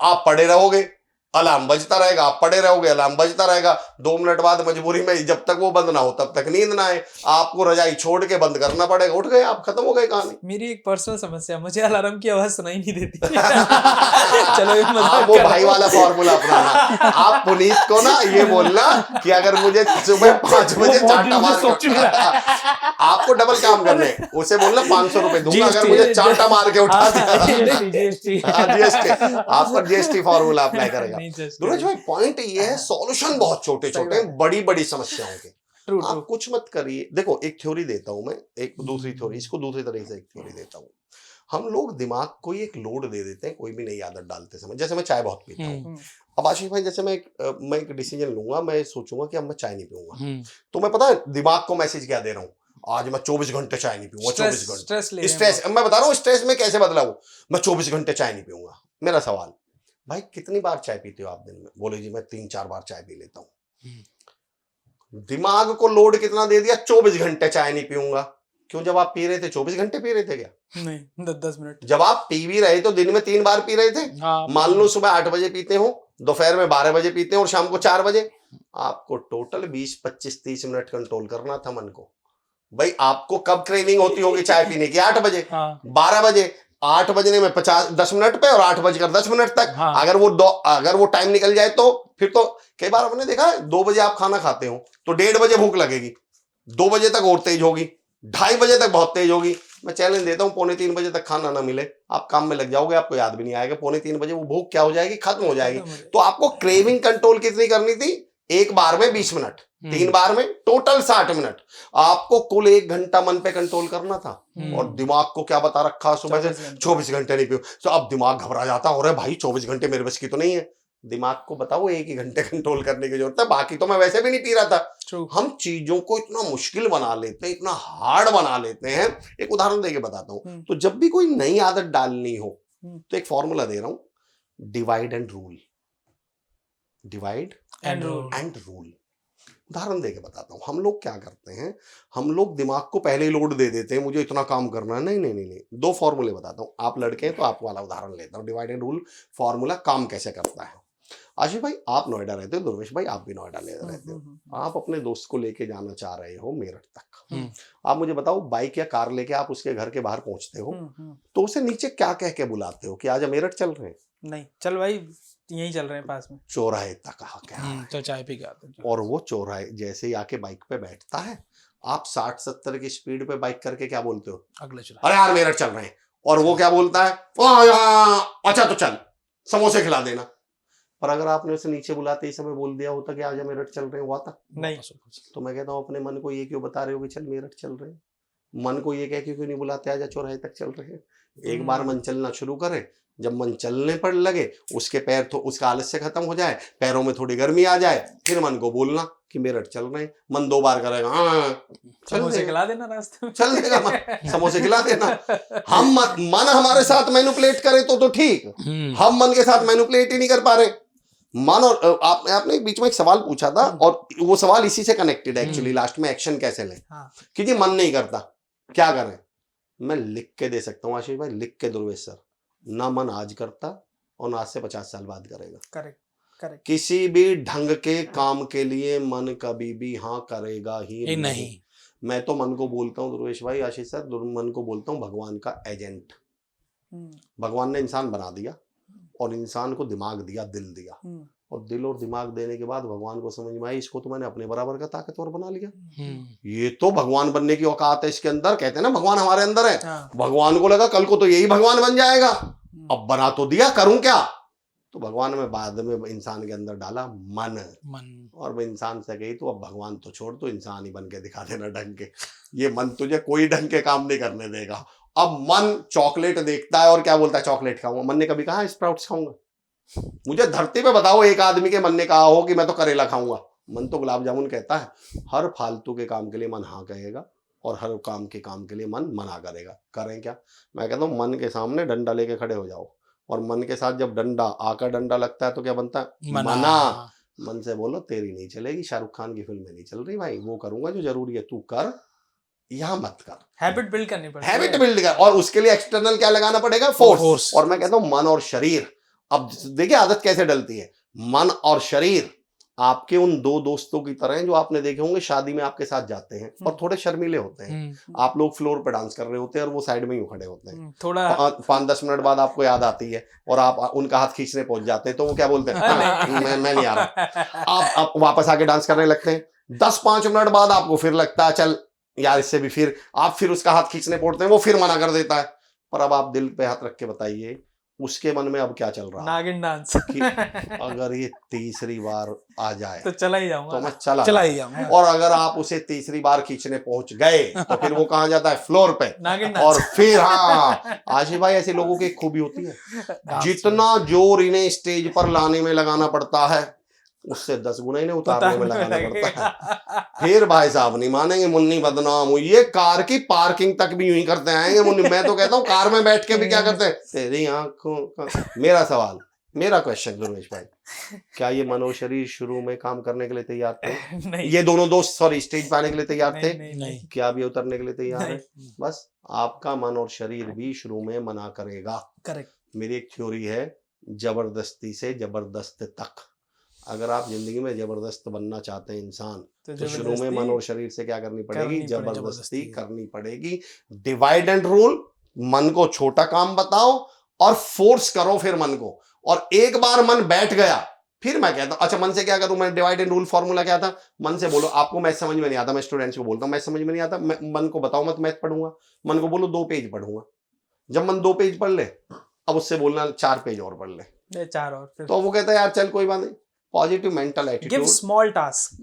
आप पड़े रहोगे, अलार्म बजता रहेगा, आप पड़े रहोगे, अलार्म बजता रहेगा। 2 मिनट बाद मजबूरी में जब तक वो बंद ना हो तब तक नींद ना आए, आपको रजाई छोड़ के बंद करना पड़ेगा। उठ गए आप, खत्म हो गई कहानी। मेरी एक पर्सनल समस्या, मुझे अलार्म की आवाज सुनाई नहीं देती। चलो ये मजाक वो भाई वाला फॉर्मूला अपनाना। आप पुनीत को ना ये बोलना कि अगर मुझे सुबह 5 बजे चाटा मार के, आपको डबल काम करने, उसे बोलना 500 रुपए दूंगा अगर मुझे चाटा मार के उठा दिया। जीएसटी, आपका जीएसटी फॉर्मूला अप्लाई करेगा। दुर्वेश भाई पॉइंट ये है, सॉल्यूशन बहुत छोटे छोटे बड़ी बड़ी समस्याओं के। आप कुछ मत करिए। देखो एक थ्योरी देता हूं मैं, एक दूसरी थ्योरी, इसको दूसरी तरीके से एक थ्योरी देता हूं। हम लोग दिमाग को एक लोड दे देते हैं कोई भी नई आदत डालते समय। जैसे मैं चाय बहुत पीता हूँ, अब आशीष भाई जैसे मैं एक डिसीजन लूंगा, मैं सोचूंगा कि अब मैं चाय नहीं पीऊंगा, तो मैं पता है दिमाग को मैसेज क्या दे रहा हूँ, आज मैं 24 घंटे चाय नहीं पीऊंगा। 24 घंटे स्ट्रेस, मैं बता रहा हूँ स्ट्रेस में कैसे बदला हूं, मैं 24 घंटे चाय नहीं पीऊंगा। मेरा सवाल, भाई कितनी बार चाय पीते हो आप दिन में? बोले जी मैं 3-4 बार चाय पी लेता हूँ। दिमाग को लोड कितना दे दिया, 24 घंटे चाय नहीं पीऊंगा। क्यों? जब आप पी रहे थे 24 घंटे पी रहे थे क्या? नहीं, 10 मिनट। जब आप पी भी रहे तो दिन में 3 बार पी रहे थे। मान लो सुबह 8 बजे पीते हो, दोपहर में 12 बजे पीते हो और शाम को 4 बजे। आपको टोटल 20, 25, 30 मिनट कंट्रोल करना था मन को। भाई आपको कब क्रेविंग होती होगी चाय पीने की? 8 बजे, 12 बजे, 8 बजने में 10 मिनट पे और 8:10 तक। अगर वो टाइम निकल जाए तो फिर तो कई बार आपने देखा है 2 बजे आप खाना खाते हो तो 1:30 बजे भूख लगेगी, 2 बजे तक और तेज होगी, 2:30 बजे तक बहुत तेज होगी। मैं चैलेंज देता हूं 2:45 बजे तक खाना ना मिले, आप काम में लग जाओगे, आपको याद भी नहीं आएगा। 2:45 बजे वो भूख क्या हो जाएगी, खत्म हो जाएगी। तो आपको क्रेविंग कंट्रोल कितनी करनी थी? एक बार में 20 मिनट, 3 बार में टोटल 60 मिनट। आपको कुल 1 घंटा मन पे कंट्रोल करना था। और दिमाग को क्या बता रखा सुबह से, 24 घंटे नहीं पियो। तो अब दिमाग घबरा जाता, अरे भाई 24 घंटे मेरे बस की तो नहीं है। दिमाग को बताओ 1 ही घंटे कंट्रोल करने की जरूरत है, बाकी तो मैं वैसे भी नहीं पी रहा था। हम चीजों को इतना मुश्किल बना लेते हैं, इतना हार्ड बना लेते हैं। एक उदाहरण देके बताता हूं। तो जब भी कोई नई आदत डालनी हो तो एक फॉर्मूला दे रहा हूं, divide and rule. Divide and rule. उदाहरण देके बताता हूं। हम लोग क्या करते हैं, हम लोग दिमाग को पहले ही लोड दे देते हैं, मुझे इतना काम करना है। नहीं, 2 फॉर्मूले बताता हूं। आप लड़के हैं तो आपको वाला उदाहरण लेता हूं। डिवाइड एंड रूल फॉर्मूला काम कैसे करता है। आशीष भाई आप नोएडा रहते हो, दुर्वेश भाई आप भी नोएडा रहते हो। आप अपने दोस्त को लेके जाना चाह रहे हो मेरठ तक। आप मुझे बताओ बाइक या कार लेके आप उसके घर के बाहर पहुंचते हो तो उसे नीचे क्या कह के बुलाते हो कि आजा मेरठ चल रहे हैं? नहीं, चल भाई यहीं चल रहे हैं पास में। चौराहे तक आके तो चाय पी के आते हैं। और वो चौराहे जैसे ही आके बाइक पे बैठता है, आप 60-70 की स्पीड पे बाइक करके क्या बोलते हो? अगले चला, अरे यार मेरठ चल रहे हैं। और वो क्या बोलता है? अच्छा तो चल समोसे खिला देना। पर अगर आपने उसे नीचे बुलाते ही समय बोल दिया होता कि आजा मेरठ चल रहे हैं, हुआ था? नहीं। तो मैं कहता हूँ अपने मन को ये क्यों बता रहे हो कि चल मेरठ चल रहे हैं? मन को ये कह क्यों नहीं बुलाते आजा चौराहे तक चल रहे हैं? एक बार मन चलना शुरू करे, जब मन चलने पर लगे, उसके पैर तो उसका आलस्य खत्म हो जाए, पैरों में थोड़ी गर्मी आ जाए, फिर मन को बोलना कि मेरठ चल रहे हैं, मन 2 बार करेगा हाँ समोसे खिला देना रास्ते में, चल देगा मन, समोसे खिला देना। हम मन हमारे साथ मैनिपुलेट करे तो ठीक, हम मन के साथ मैनिपुलेट ही नहीं कर पा रहे। मन और आपने बीच में एक सवाल पूछा था और वो सवाल इसी से कनेक्टेड है एक्चुअली, लास्ट में एक्शन कैसे लें। कि जी मन नहीं करता क्या करें? मैं लिख के दे सकता हूँ आशीष भाई, लिख के ध्रुवेश सर, ना मन आज करता और ना आज से 50 साल बाद करेगा। Correct correct. किसी भी ढंग के काम के लिए मन कभी भी हाँ करेगा ही नहीं। मैं तो मन को बोलता हूँ ध्रुवेश भाई, आशीष सर, मन को बोलता हूँ भगवान का एजेंट। भगवान ने इंसान बना दिया और इंसान को दिमाग दिया, दिल दिया, और दिल और दिमाग देने के बाद भगवान को समझ में आई इसको तो मैंने अपने बराबर का ताकतवर बना लिया। ये तो भगवान बनने की औकात है इसके अंदर। कहते हैं ना भगवान हमारे अंदर है। भगवान को लगा कल को तो यही भगवान बन जाएगा, अब बना तो दिया, करूं क्या? तो भगवान में बाद में इंसान के अंदर डाला मन, और वो इंसान से गई तो अब भगवान तो छोड़, तो इंसान ही बन के दिखा देना ढंग के। ये मन तुझे कोई ढंग के काम नहीं करने देगा। अब मन चॉकलेट देखता है और क्या बोलता है, चॉकलेट खाऊंगा। मन ने कभी कहा स्प्राउट्स खाऊंगा? मुझे धरती पे बताओ एक आदमी के मन ने कहा हो कि मैं तो करेला खाऊंगा? मन तो गुलाब जामुन कहता है। हर फालतू के काम के लिए मन हाँ कहेगा और हर काम के लिए मन मना करेगा। करें क्या? मैं कहता हूँ मन के सामने डंडा लेके खड़े हो जाओ, और मन के साथ जब डंडा आकर डंडा लगता है तो क्या बनता है? मना। मन से बोलो तेरी नहीं चलेगी, शाहरुख खान की फिल्म में नहीं चल रही भाई, वो करूंगा जो जरूरी है, तू कर, यहाँ मत कर। हैबिट बिल्ड करनी पड़ेगी, हैबिट बिल्ड कर, और उसके लिए एक्सटर्नल क्या लगाना पड़ेगा? फोर्स। और मैं कहता हूँ मन और शरीर, अब देखिए आदत कैसे डलती है। मन और शरीर आपके उन 2 दोस्तों की तरह हैं जो आपने देखे होंगे शादी में आपके साथ जाते हैं और थोड़े शर्मीले होते हैं। आप लोग फ्लोर पे डांस कर रहे होते हैं और वो साइड में ही खड़े होते हैं। थोड़ा 5-10 मिनट बाद आपको याद आती है और आप उनका हाथ खींचने पहुंच जाते हैं, तो वो क्या बोलते हैं? मैं नहीं आ रहा। आप वापस आके डांस करने लगते हैं। 10-5 मिनट बाद आपको फिर लगता है चल यार इससे भी, फिर आप फिर उसका हाथ खींचने पड़ते हैं, वो फिर मना कर देता है। पर अब आप दिल पे हाथ रख के बताइए उसके मन में अब क्या चल रहा है? नागिन डांस। कि अगर ये तीसरी बार आ जाए तो चला ही जाऊंगा, तो मैं चला ही जाऊंगा। और अगर आप उसे तीसरी बार खींचने पहुंच गए तो फिर वो कहाँ जाता है? फ्लोर पे। और फिर हाँ आशीष भाई, ऐसे लोगों की एक खूबी होती है, जितना जोर इन्हें स्टेज पर लाने में लगाना पड़ता है उससे 10 गुना इन्हें उतारने में लगाना पड़ता है। फिर भाई साहब नहीं मानेंगे, मुन्नी बदनाम हुई। ये कार की पार्किंग तक भी यूं ही करते आएंगे मुन्नी। मैं तो कहता हूँ कार में बैठ के भी क्या करते हैं? तेरी आंखों का। मेरा सवाल, मेरा क्वेश्चन ध्रुवेश भाई, क्या ये मनो शरीर शुरू में काम करने के लिए तैयार थे? नहीं। ये दोनों दोस्त सॉरी स्टेज पे आने के लिए तैयार थे? नहीं। क्या भी उतरने के लिए तैयार है? बस आपका मन और शरीर भी शुरू में मना करेगा। करेक्ट। मेरी एक थ्योरी है, जबरदस्ती से जबरदस्त तक। अगर आप जिंदगी में जबरदस्त बनना चाहते हैं इंसान, तो शुरू में मन और शरीर से क्या करनी पड़ेगी? जबरदस्ती करनी पड़ेगी। Divide and rule. मन को छोटा काम बताओ और फोर्स करो फिर मन को। और एक बार मन बैठ गया, फिर मैं कहता हूं अच्छा मन से क्या करूं मैं? डिवाइड एंड रूल फॉर्मूला क्या था? मन से बोलो आपको मैथ समझ में नहीं आता, मैं स्टूडेंट्स को बोलता हूं मैथ समझ में नहीं आता, मन को बताओ मत मैथ पढ़ूंगा। मन को बोलो 2 पेज पढ़ूंगा। जब मन 2 पेज पढ़ ले, अब उससे बोलना 4 पेज और पढ़ ले, 4 और, तो वो कहता है यार चल कोई बात नहीं। Positive mental attitude, give small task,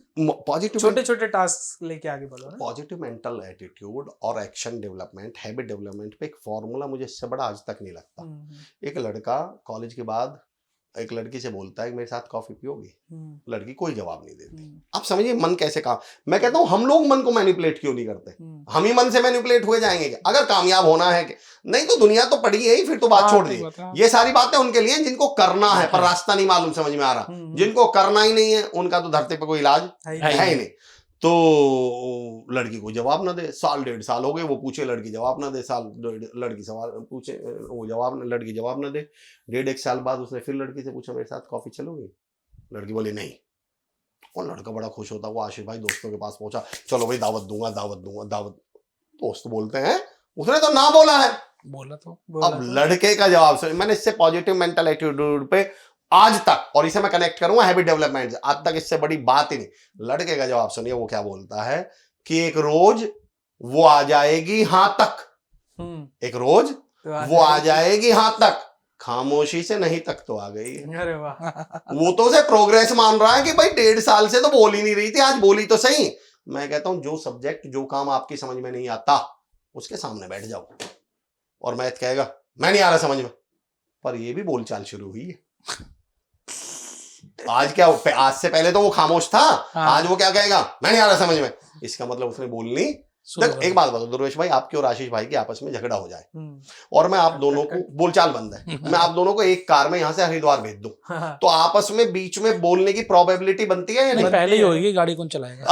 positive छोटे टास्क लेके आगे बढ़ो ना। पॉजिटिव मेंटल एटीट्यूड और एक्शन डेवलपमेंट, हैबिट डेवलपमेंट पे एक फॉर्मूला मुझे इससे बड़ा आज तक नहीं लगता। एक लड़का कॉलेज के बाद एक लड़की से बोलता है कि मेरे साथ कॉफी पियोगी? लड़की कोई जवाब नहीं देती। आप समझिए मन कैसे काम। मैं कहता हूं हम लोग मन को मैनिपुलेट क्यों नहीं करते? हम ही मन से मैनिपुलेट हुए जाएंगे क्या? अगर कामयाब होना है नहीं तो दुनिया तो पड़ी है ही, फिर तो बात छोड़ दी। ये सारी बातें उनके लिए जिनको करना है पर रास्ता नहीं मालूम समझ में आ रहा। जिनको करना ही नहीं है उनका तो धरती पे कोई इलाज है ही नहीं। तो लड़की को जवाब ना दे, 1.5 साल हो गए, वो पूछे लड़की जवाब ना दे, लड़की सवाल पूछे वो जवाब, लड़की जवाब ना दे। 1.5 साल बाद उसने फिर लड़की से पूछा मेरे साथ कॉफी चलोगी? लड़की बोली नहीं। और लड़का बड़ा खुश होता हुआ आशीष भाई दोस्तों के पास पहुंचा, चलो भाई दावत दूंगा दावत दूंगा दावत। दोस्त बोलते हैं उसने तो ना बोला है, बोला तो अब लड़के का जवाब सुन। मैंने इससे पॉजिटिव मेंटल एटीट्यूड पे आज तक, और इसे मैं कनेक्ट करूंगा हैबिट डेवलपमेंट से, आज तक इससे बड़ी बात ही नहीं। लड़के का जवाब सुनिए, वो क्या बोलता है कि एक रोज वो आ जाएगी हां तक, एक रोज वो आ जाएगी हां तक, खामोशी से नहीं तक तो आ गई। अरे वाह। वो तो उसे प्रोग्रेस मान रहा है कि भाई 1.5 साल से तो बोल ही नहीं रही थी, आज बोली तो सही। मैं कहता हूं जो सब्जेक्ट जो काम आपकी समझ में नहीं आता उसके सामने बैठ जाओ और मैथ कहेगा मैं नहीं आ रहा समझ में, पर ये भी बोलचाल शुरू हुई है। आज क्या, आज से पहले तो वो खामोश था, हाँ। आज वो क्या कहेगा, मैं नहीं आ रहा समझ में, इसका मतलब उसने बोलनी। देख एक बात बताओ दुर्वेश भाई, आपके और आशीष भाई के आपस में झगड़ा हो जाए और मैं आप दोनों को, बोलचाल बंद है, मैं आप दोनों को एक कार में यहाँ से हरिद्वार भेज दूं, तो आपस में बीच में बोलने की प्रोबेबिलिटी बनती है या नहीं? पहले ही होगी, गाड़ी कौन चलाएगा।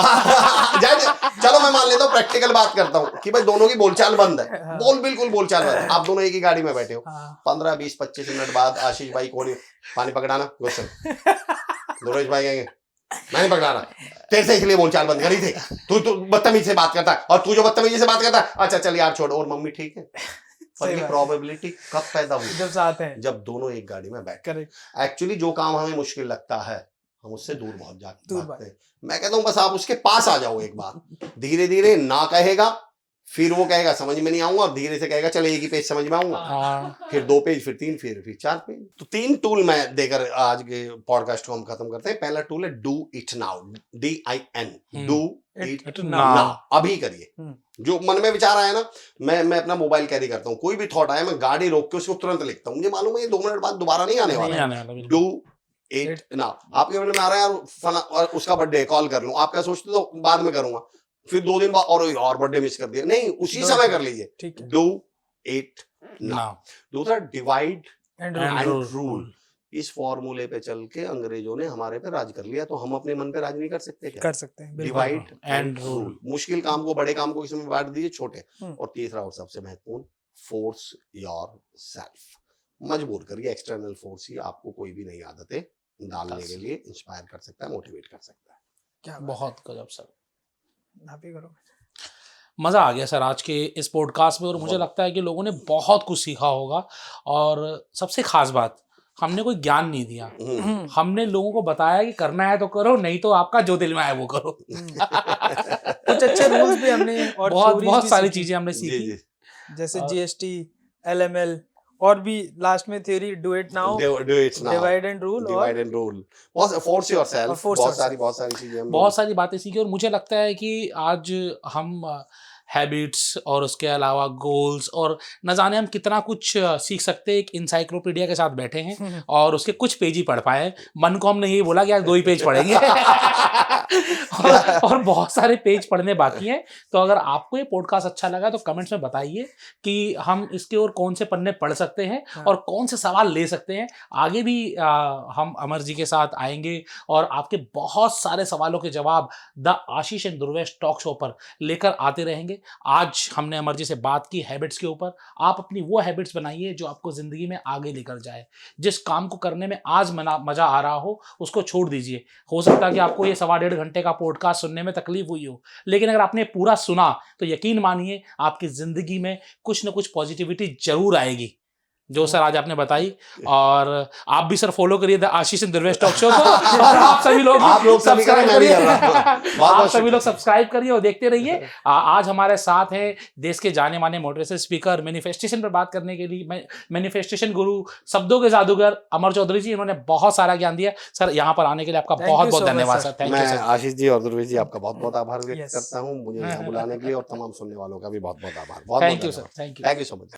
चलो मैं मान लेता हूँ, प्रैक्टिकल बात करता हूँ कि भाई दोनों की बोलचाल बंद है, बिल्कुल बोलचाल बंद है, आप दोनों एक ही गाड़ी में बैठे हो, 15 20 25 मिनट बाद आशीष भाई को पानी पकड़ाना, गुस्से दुर्वेश भाई कहेंगे मैं नहीं पकड़ा रहा, तेरे से इसलिए बोलचाल बंद करी थी, तू बदतमीजी से बात करता है, और तू जो बदतमीजी से बात करता है, अच्छा चल यार छोड़, और मम्मी ठीक है। पर ये प्रोबेबिलिटी कब पैदा हुई? जब साथ हैं, जब दोनों एक गाड़ी में बैठ। करेक्ट। एक्चुअली जो काम हमें मुश्किल लगता है हम उससे दूर बहुत जाते हैं। मैं कहता हूँ बस आप उसके पास आ जाओ एक बार, धीरे धीरे ना कहेगा, फिर वो कहेगा समझ में नहीं आऊंगा, और धीरे से कहेगा चलो एक ही पेज समझ में आऊंगा, फिर 2 पेज, फिर 3, फिर 4 पेज। तो 3 टूल मैं देकर आज के पॉडकास्ट को हम खत्म करते हैं। पहला टूल है do it now, DIN, do it now, अभी करिए। जो मन में विचार आया ना, मैं अपना मोबाइल कैरी करता हूँ, कोई भी थॉट आया मैं गाड़ी रोक के उसको तुरंत लिखता हूँ, मुझे मालूम है ये 2 मिनट बाद दोबारा नहीं आने वाला। Do it now. आपके मन में आ रहा है यार और उसका बर्थडे, कॉल कर लूं, आप क्या सोचते हो बाद में करूंगा, फिर 2 दिन बाद और बर्थडे मिस कर दिया, नहीं उसी समय कर लीजिए, डू इट नाउ। दूसरा डिवाइड एंड रूल। इस फॉर्मूले पे चल के अंग्रेजों ने हमारे पे राज कर लिया, तो हम अपने मन पे राज नहीं कर सकते क्या? कर सकते हैं, डिवाइड एंड रूल। मुश्किल काम को, बड़े काम को इसमें बांट दीजिए छोटे। और तीसरा और सबसे महत्वपूर्ण, फोर्स योर सेल्फ। मजबूर करिए, एक्सटर्नल फोर्स ही आपको कोई भी नई आदतें डालने के लिए इंस्पायर कर सकता है, मोटिवेट कर सकता है। क्या बहुत गजब सर, आप ही करो। मज़ा आ गया सर आज के इस पॉडकास्ट में, और मुझे लगता है कि लोगों ने बहुत कुछ सीखा होगा। और सबसे खास बात, हमने कोई ज्ञान नहीं दिया, हमने लोगों को बताया कि करना है तो करो, नहीं तो आपका जो दिल में आए वो करो। कुछ अच्छे रूल्स भी हमने, और बहुत सारी चीजें हमने सीखी, जैसे GST, LML, और भी लास्ट में theory do it now, divide and rule, force yourself, बहुत सारी चीजें, बहुत सारी बातें सीखी। और मुझे लगता है कि आज हम हैबिट्स और उसके अलावा गोल्स और न जाने हम कितना कुछ सीख सकते हैं, एक इंसाइक्लोपीडिया के साथ बैठे हैं और उसके कुछ पेज ही पढ़ पाए। मन को हमने यही बोला कि आज 2 ही पेज पढ़ेंगे और बहुत सारे पेज पढ़ने बाकी हैं। तो अगर आपको ये पॉडकास्ट अच्छा लगा तो कमेंट्स में बताइए कि हम इसके और कौन से पन्ने पढ़ सकते हैं और कौन से सवाल ले सकते हैं। आगे भी हम अमर जी के साथ आएंगे और आपके बहुत सारे सवालों के जवाब the Ashish and Durvesh talk show पर लेकर आते रहेंगे। आज हमने अमर जी से बात की हैबिट्स के ऊपर। आप अपनी वो हैबिट्स बनाइए जो आपको जिंदगी में आगे लेकर जाए। जिस काम को करने में आज मजा आ रहा हो उसको छोड़ दीजिए। हो सकता है कि आपको ये 1.5 घंटे का पॉडकास्ट सुनने में तकलीफ हुई हो, लेकिन अगर आपने पूरा सुना तो यकीन मानिए आपकी जिंदगी में कुछ न कुछ पॉजिटिविटी जरूर आएगी, जो सर आज आपने बताई। और आप भी सर फॉलो करिए the Ashish and Durvesh talk show को, और आप सभी लोग सब्सक्राइब करिए, आप सभी लोग सब्सक्राइब करिए और देखते रहिए। आज हमारे साथ हैं देश के जाने माने मोटिवेशनल स्पीकर, मैनिफेस्टेशन पर बात करने के लिए मैनिफेस्टेशन गुरु, शब्दों के जादूगर अमर चौधरी जी। इन्होंने बहुत सारा ज्ञान दिया। सर यहाँ पर आने के लिए आपका बहुत बहुत धन्यवाद sir. Thank you sir. Ashish ji और दुर्वेश जी आपका बहुत बहुत आभार व्यक्त करता हूँ मुझे यहाँ बुलाने के लिए, और तमाम सुनने वालों का भी बहुत बहुत आभार। Thank you sir, thank you so much.